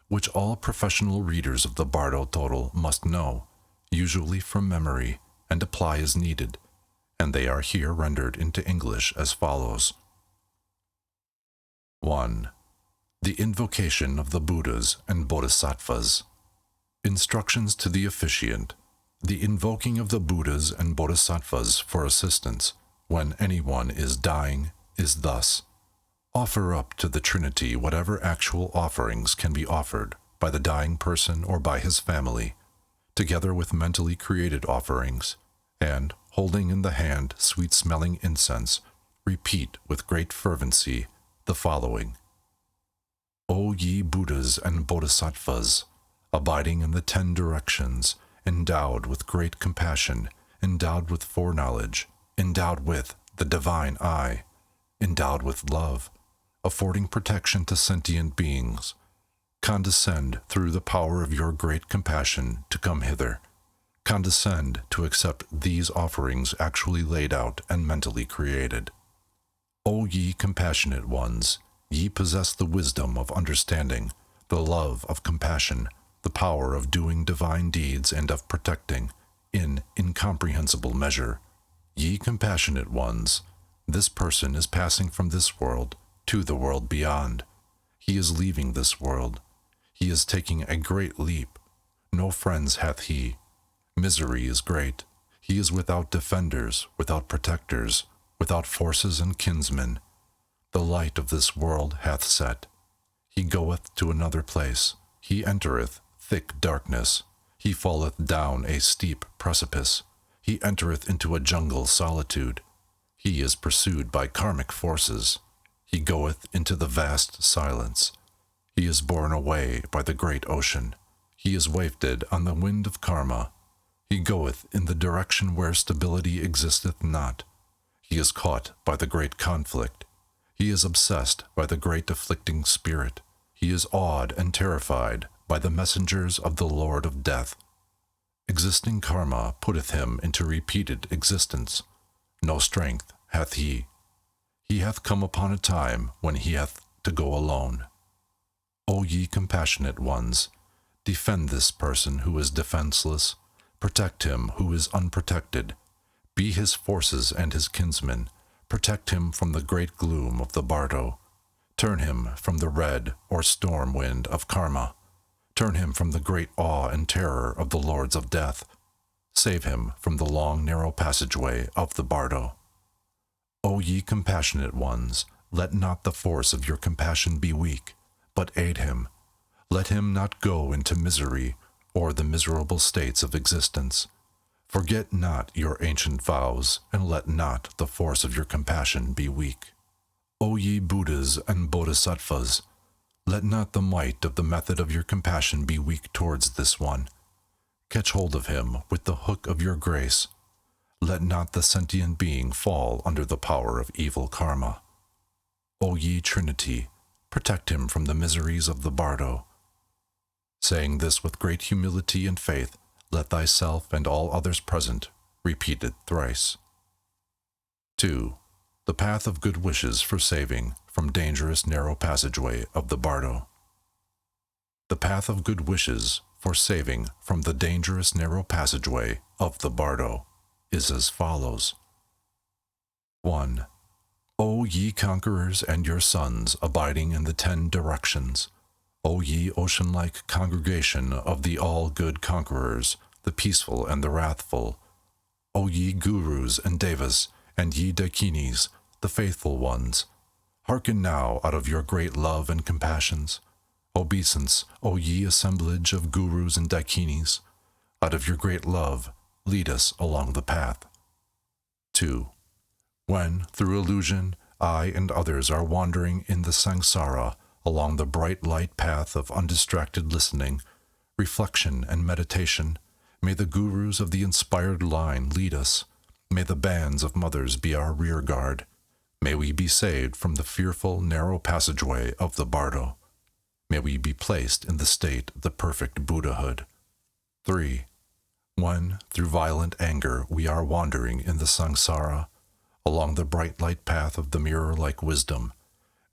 which all professional readers of the Bardo Thodol must know, usually from memory, and apply as needed, and they are here rendered into English as follows. 1. The invocation of the Buddhas and Bodhisattvas. Instructions to the officiant. The invoking of the Buddhas and Bodhisattvas for assistance, when anyone is dying, is thus. Offer up to the Trinity whatever actual offerings can be offered by the dying person or by his family, together with mentally created offerings, and, holding in the hand sweet-smelling incense, repeat with great fervency the following. O ye Buddhas and Bodhisattvas, abiding in the 10 directions, endowed with great compassion, endowed with foreknowledge, endowed with the divine eye, endowed with love, affording protection to sentient beings, condescend through the power of your great compassion to come hither. Condescend to accept these offerings actually laid out and mentally created. O ye compassionate ones, ye possess the wisdom of understanding, the love of compassion, the power of doing divine deeds and of protecting, in incomprehensible measure. Ye compassionate ones, this person is passing from this world to the world beyond. He is leaving this world. He is taking a great leap. No friends hath he. Misery is great. He is without defenders, without protectors, without forces and kinsmen. The light of this world hath set. He goeth to another place. He entereth thick darkness. He falleth down a steep precipice. He entereth into a jungle solitude. He is pursued by karmic forces. He goeth into the vast silence. He is borne away by the great ocean. He is wafted on the wind of karma. He goeth in the direction where stability existeth not. He is caught by the great conflict. He is obsessed by the great afflicting spirit. He is awed and terrified by the messengers of the Lord of Death. Existing karma putteth him into repeated existence. No strength hath he. He hath come upon a time when he hath to go alone. O ye compassionate ones, defend this person who is defenseless, protect him who is unprotected, be his forces and his kinsmen, protect him from the great gloom of the Bardo, turn him from the red or storm wind of karma, turn him from the great awe and terror of the lords of death, save him from the long narrow passageway of the Bardo. O ye compassionate ones, let not the force of your compassion be weak, but aid him. Let him not go into misery or the miserable states of existence. Forget not your ancient vows, and let not the force of your compassion be weak. O ye Buddhas and Bodhisattvas, let not the might of the method of your compassion be weak towards this one. Catch hold of him with the hook of your grace. Let not the sentient being fall under the power of evil karma. O ye Trinity, protect him from the miseries of the Bardo. Saying this with great humility and faith, let thyself and all others present repeat it thrice. 2. The path of good wishes for saving from dangerous narrow passageway of the Bardo. The path of good wishes for saving from the dangerous narrow passageway of the Bardo is as follows. 1. O ye conquerors and your sons abiding in the 10 directions, O ye ocean-like congregation of the all-good conquerors, the peaceful and the wrathful, O ye gurus and devas, and ye dakinis, the faithful ones, hearken now out of your great love and compassions. Obeisance, O ye assemblage of gurus and dakinis, out of your great love, lead us along the path. 2. When, through illusion, I and others are wandering in the samsara along the bright light path of undistracted listening, reflection, and meditation, may the gurus of the inspired line lead us. May the bands of mothers be our rear guard. May we be saved from the fearful, narrow passageway of the Bardo. May we be placed in the state of the perfect Buddhahood. 3. When, through violent anger, we are wandering in the samsara, along the bright light path of the mirror-like wisdom,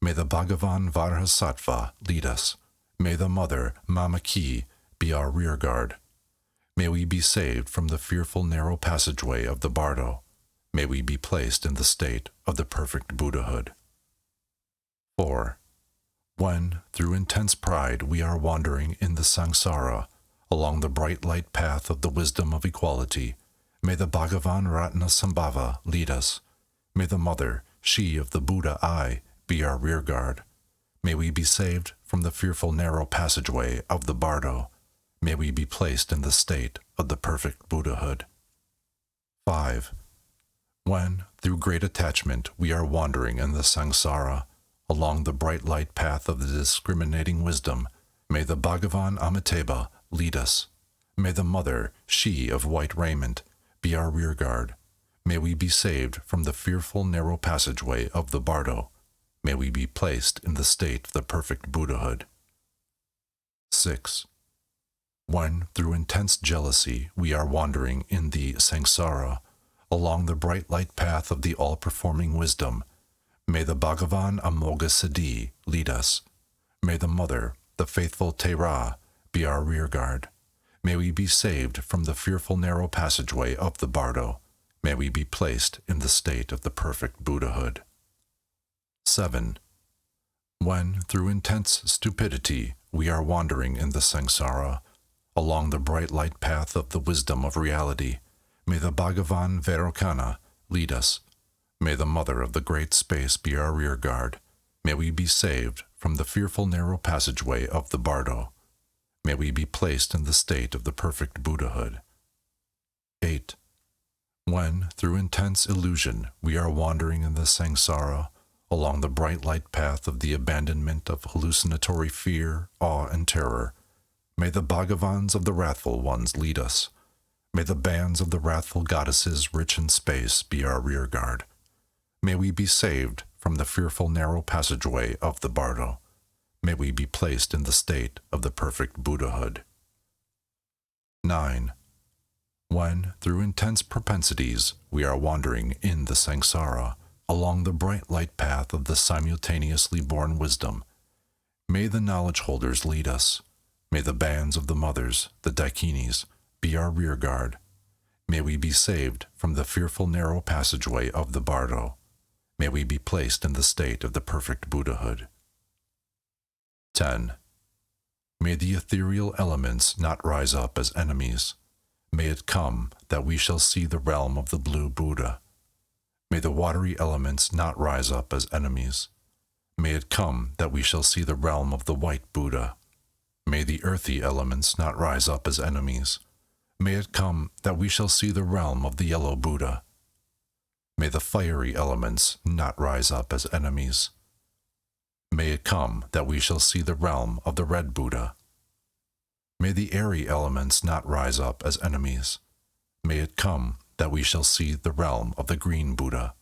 may the Bhagavan Vajrasattva lead us. May the Mother, Mamaki, be our rear guard. May we be saved from the fearful narrow passageway of the Bardo. May we be placed in the state of the perfect Buddhahood. 4. When, through intense pride, we are wandering in the samsara, along the bright light path of the wisdom of equality, may the Bhagavan Ratnasambhava lead us. May the Mother, she of the Buddha I, be our rear guard. May we be saved from the fearful narrow passageway of the Bardo. May we be placed in the state of the perfect Buddhahood. 5. When, through great attachment, we are wandering in the samsara, along the bright light path of the discriminating wisdom, may the Bhagavan Amitabha lead us. May the Mother, she of white raiment, be our rear guard. May we be saved from the fearful narrow passageway of the Bardo. May we be placed in the state of the perfect Buddhahood. 6. When, through intense jealousy, we are wandering in the samsara, along the bright light path of the all-performing wisdom, may the Bhagavan Amoghasiddhi lead us. May the Mother, the faithful Tera, be our rear guard. May we be saved from the fearful narrow passageway of the Bardo. May we be placed in the state of the perfect Buddhahood. 7. When, through intense stupidity, we are wandering in the samsara, along the bright light path of the wisdom of reality, may the Bhagavan Vairocana lead us. May the Mother of the great space be our rear guard. May we be saved from the fearful narrow passageway of the Bardo. May we be placed in the state of the perfect Buddhahood. 8. When, through intense illusion, we are wandering in the samsara, along the bright light path of the abandonment of hallucinatory fear, awe, and terror, may the Bhagavans of the Wrathful Ones lead us. May the bands of the wrathful goddesses rich in space be our rear guard. May we be saved from the fearful narrow passageway of the Bardo. May we be placed in the state of the perfect Buddhahood. 9. When, through intense propensities, we are wandering in the samsara, along the bright light path of the simultaneously born wisdom, may the knowledge holders lead us. May the bands of the mothers, the dakinis, be our rear guard. May we be saved from the fearful narrow passageway of the Bardo. May we be placed in the state of the perfect Buddhahood. 10. May the ethereal elements not rise up as enemies. May it come that we shall see the realm of the blue Buddha. May the watery elements not rise up as enemies. May it come that we shall see the realm of the white Buddha. May the earthy elements not rise up as enemies. May it come that we shall see the realm of the yellow Buddha. May the fiery elements not rise up as enemies. May it come that we shall see the realm of the red Buddha. May the airy elements not rise up as enemies. May it come that we shall see the realm of the green Buddha.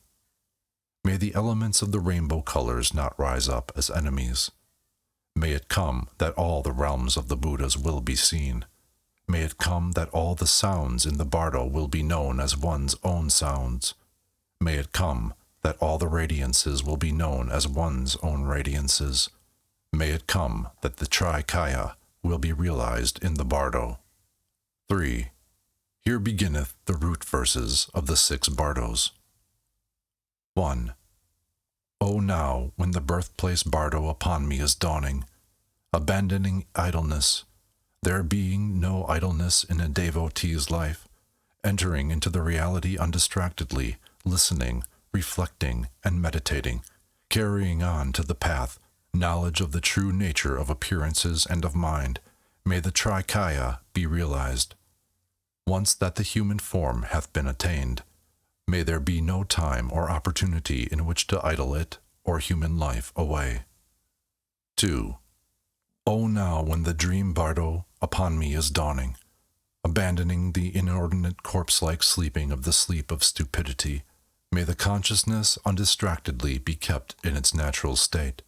May the elements of the rainbow colors not rise up as enemies. May it come that all the realms of the Buddhas will be seen. May it come that all the sounds in the Bardo will be known as one's own sounds. May it come that all the radiances will be known as one's own radiances. May it come that the Trikaya will be realized in the Bardo. 3. Here beginneth the root verses of the 6 Bardos. 1. O now, when the birthplace Bardo upon me is dawning, abandoning idleness, there being no idleness in a devotee's life, entering into the reality undistractedly, listening, reflecting, and meditating, carrying on to the path, knowledge of the true nature of appearances and of mind, may the trikaya be realized. Once that the human form hath been attained, may there be no time or opportunity in which to idle it or human life away. 2. O now when the dream Bardo upon me is dawning, abandoning the inordinate corpse-like sleeping of the sleep of stupidity, may the consciousness undistractedly be kept in its natural state.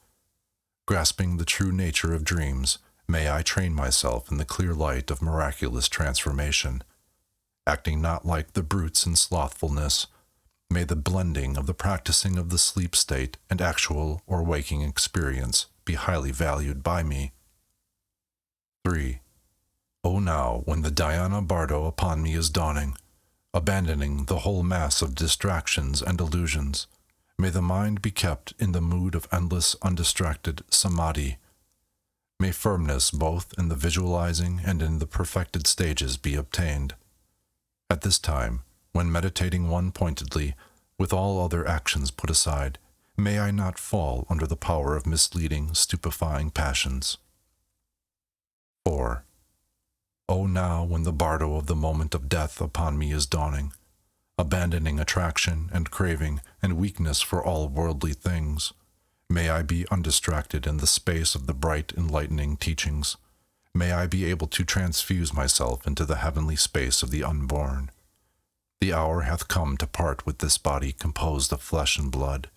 Grasping the true nature of dreams, may I train myself in the clear light of miraculous transformation. Acting not like the brutes in slothfulness, may the blending of the practicing of the sleep state and actual or waking experience be highly valued by me. 3. O now, when the dhyana Bardo upon me is dawning, abandoning the whole mass of distractions and illusions, may the mind be kept in the mood of endless undistracted samadhi. May firmness both in the visualizing and in the perfected stages be obtained. At this time, when meditating one-pointedly, with all other actions put aside, may I not fall under the power of misleading, stupefying passions. 4. O now when the Bardo of the moment of death upon me is dawning, abandoning attraction and craving and weakness for all worldly things, may I be undistracted in the space of the bright enlightening teachings. May I be able to transfuse myself into the heavenly space of the unborn. The hour hath come to part with this body composed of flesh and blood.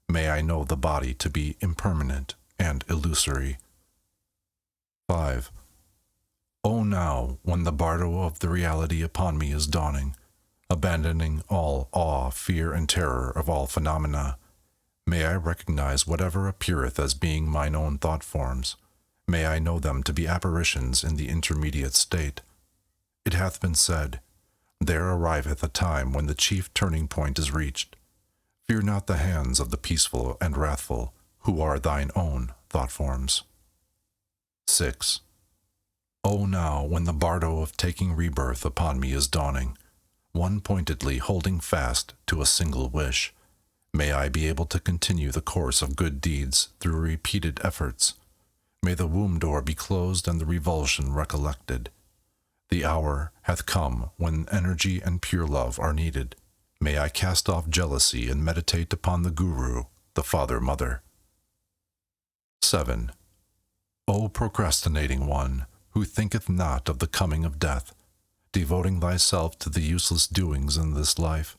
May I know the body to be impermanent and illusory. 5. O now, when the Bardo of the reality upon me is dawning, abandoning all awe, fear, and terror of all phenomena, may I recognize whatever appeareth as being mine own thought forms. May I know them to be apparitions in the intermediate state. It hath been said, there arriveth a time when the chief turning point is reached. Fear not the hands of the peaceful and wrathful, who are thine own thought forms. 6. O now, when the Bardo of taking rebirth upon me is dawning, one-pointedly holding fast to a single wish, may I be able to continue the course of good deeds through repeated efforts. May the womb door be closed and the revulsion recollected. The hour hath come when energy and pure love are needed. May I cast off jealousy and meditate upon the Guru, the Father-Mother. 7. O procrastinating one, who thinketh not of the coming of death, devoting thyself to the useless doings in this life,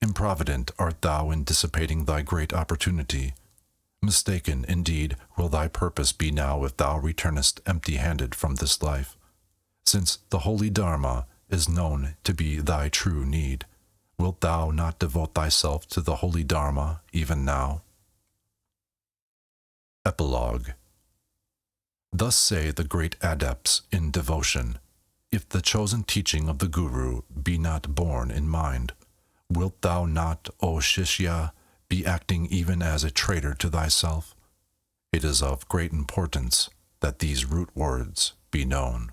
improvident art thou in dissipating thy great opportunity. Mistaken, indeed, will thy purpose be now if thou returnest empty-handed from this life, since the holy Dharma is known to be thy true need. Wilt thou not devote thyself to the holy Dharma even now? Epilogue. Thus say the great adepts in devotion, if the chosen teaching of the Guru be not borne in mind, wilt thou not, O Shishya, be acting even as a traitor to thyself? It is of great importance that these root words be known.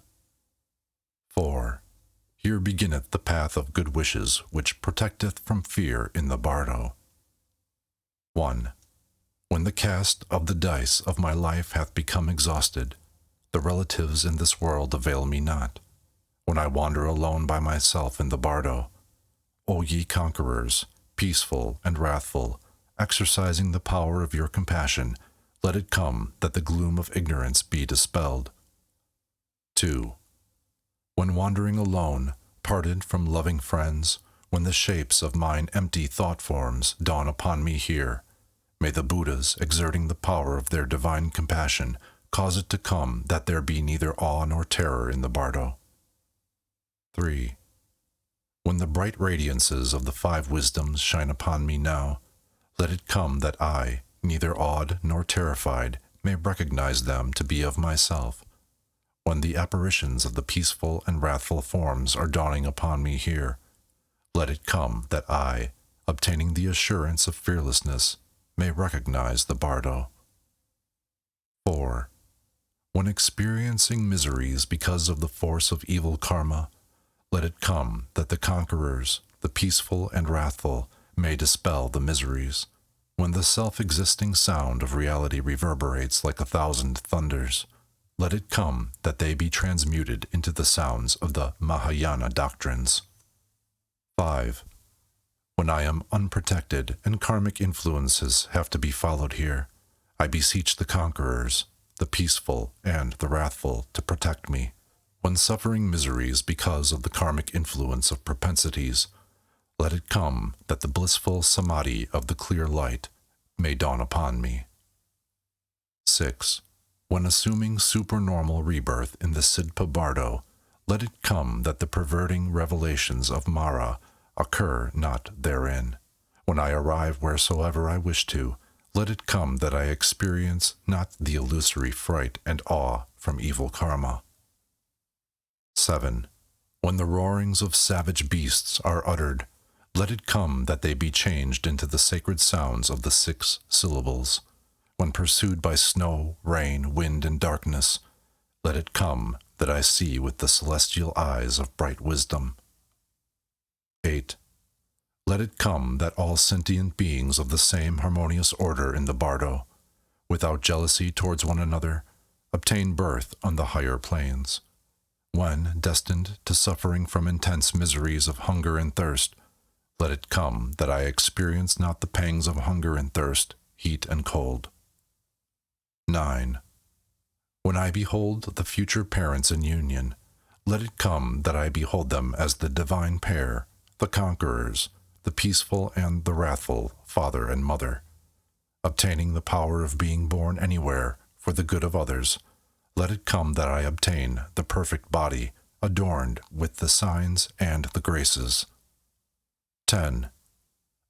4. Here beginneth the path of good wishes, which protecteth from fear in the Bardo. 1. When the cast of the dice of my life hath become exhausted, the relatives in this world avail me not. When I wander alone by myself in the Bardo, O ye conquerors, peaceful and wrathful, exercising the power of your compassion, let it come that the gloom of ignorance be dispelled. 2. When wandering alone, parted from loving friends, when the shapes of mine empty thought forms dawn upon me here, may the Buddhas, exerting the power of their divine compassion, cause it to come that there be neither awe nor terror in the Bardo. 3. When the bright radiances of the 5 wisdoms shine upon me now, let it come that I, neither awed nor terrified, may recognize them to be of myself. When the apparitions of the peaceful and wrathful forms are dawning upon me here, let it come that I, obtaining the assurance of fearlessness, may recognize the Bardo. 4. When experiencing miseries because of the force of evil karma, let it come that the conquerors, the peaceful and wrathful, may dispel the miseries. When the self-existing sound of reality reverberates like 1,000 thunders, let it come that they be transmuted into the sounds of the Mahayana doctrines. 5. When I am unprotected and karmic influences have to be followed here, I beseech the conquerors, the peaceful and the wrathful, to protect me. When suffering miseries because of the karmic influence of propensities, let it come that the blissful samadhi of the clear light may dawn upon me. 6. When assuming supernormal rebirth in the Sidpa Bardo, let it come that the perverting revelations of Mara occur not therein. When I arrive wheresoever I wish to, let it come that I experience not the illusory fright and awe from evil karma. 7. When the roarings of savage beasts are uttered, let it come that they be changed into the sacred sounds of the 6 syllables. When pursued by snow, rain, wind, and darkness, let it come that I see with the celestial eyes of bright wisdom. 8. Let it come that all sentient beings of the same harmonious order in the Bardo, without jealousy towards one another, obtain birth on the higher planes. When destined to suffering from intense miseries of hunger and thirst, let it come that I experience not the pangs of hunger and thirst, heat and cold. 9. When I behold the future parents in union, let it come that I behold them as the divine pair, the conquerors, the peaceful and the wrathful father and mother. Obtaining the power of being born anywhere for the good of others, let it come that I obtain the perfect body adorned with the signs and the graces. 10.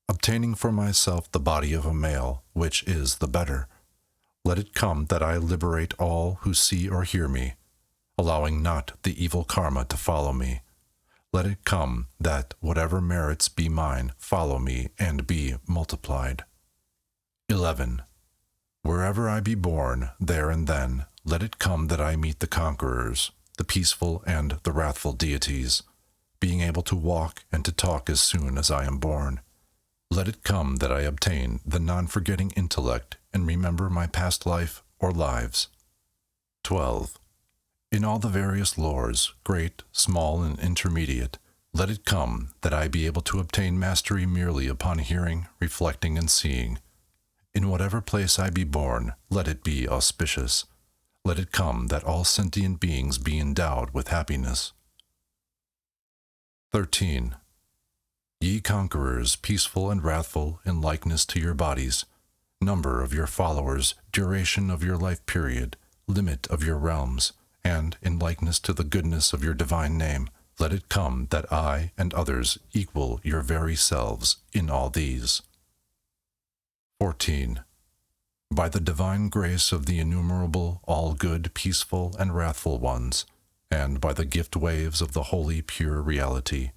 Obtaining for myself the body of a male, which is the better, let it come that I liberate all who see or hear me, allowing not the evil karma to follow me. Let it come that whatever merits be mine follow me and be multiplied. 11. Wherever I be born, there and then, let it come that I meet the conquerors, the peaceful and the wrathful deities, being able to walk and to talk as soon as I am born. Let it come that I obtain the non-forgetting intellect and remember my past life or lives. 12. In all the various lores, great, small, and intermediate, let it come that I be able to obtain mastery merely upon hearing, reflecting, and seeing. In whatever place I be born, let it be auspicious. Let it come that all sentient beings be endowed with happiness. 13. Ye conquerors, peaceful and wrathful, in likeness to your bodies, number of your followers, duration of your life period, limit of your realms, and in likeness to the goodness of your divine name, let it come that I and others equal your very selves in all these. 14. By the divine grace of the innumerable, all-good, peaceful, and wrathful ones, and by the gift waves of the holy, pure reality,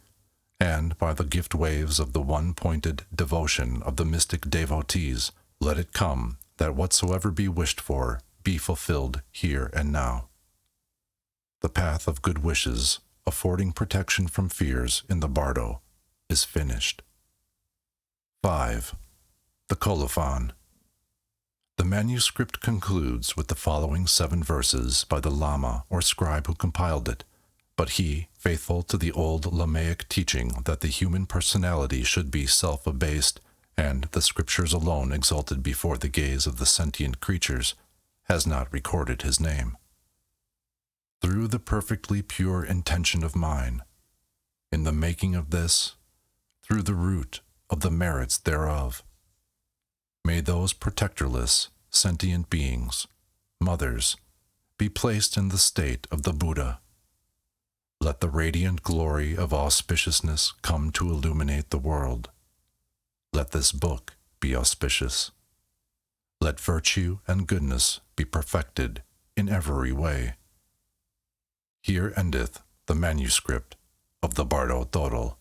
and by the gift waves of the one-pointed devotion of the mystic devotees, let it come that whatsoever be wished for be fulfilled here and now. The path of good wishes, affording protection from fears in the Bardo, is finished. 5. The Colophon. The manuscript concludes with the following 7 verses by the Lama or scribe who compiled it, but he, faithful to the old Lamaic teaching that the human personality should be self-abased and the scriptures alone exalted before the gaze of the sentient creatures, has not recorded his name. Through the perfectly pure intention of mine, in the making of this, through the root of the merits thereof, may those protectorless, sentient beings, mothers, be placed in the state of the Buddha. Let the radiant glory of auspiciousness come to illuminate the world. Let this book be auspicious. Let virtue and goodness be perfected in every way. Here endeth the manuscript of the Bardo Thodol.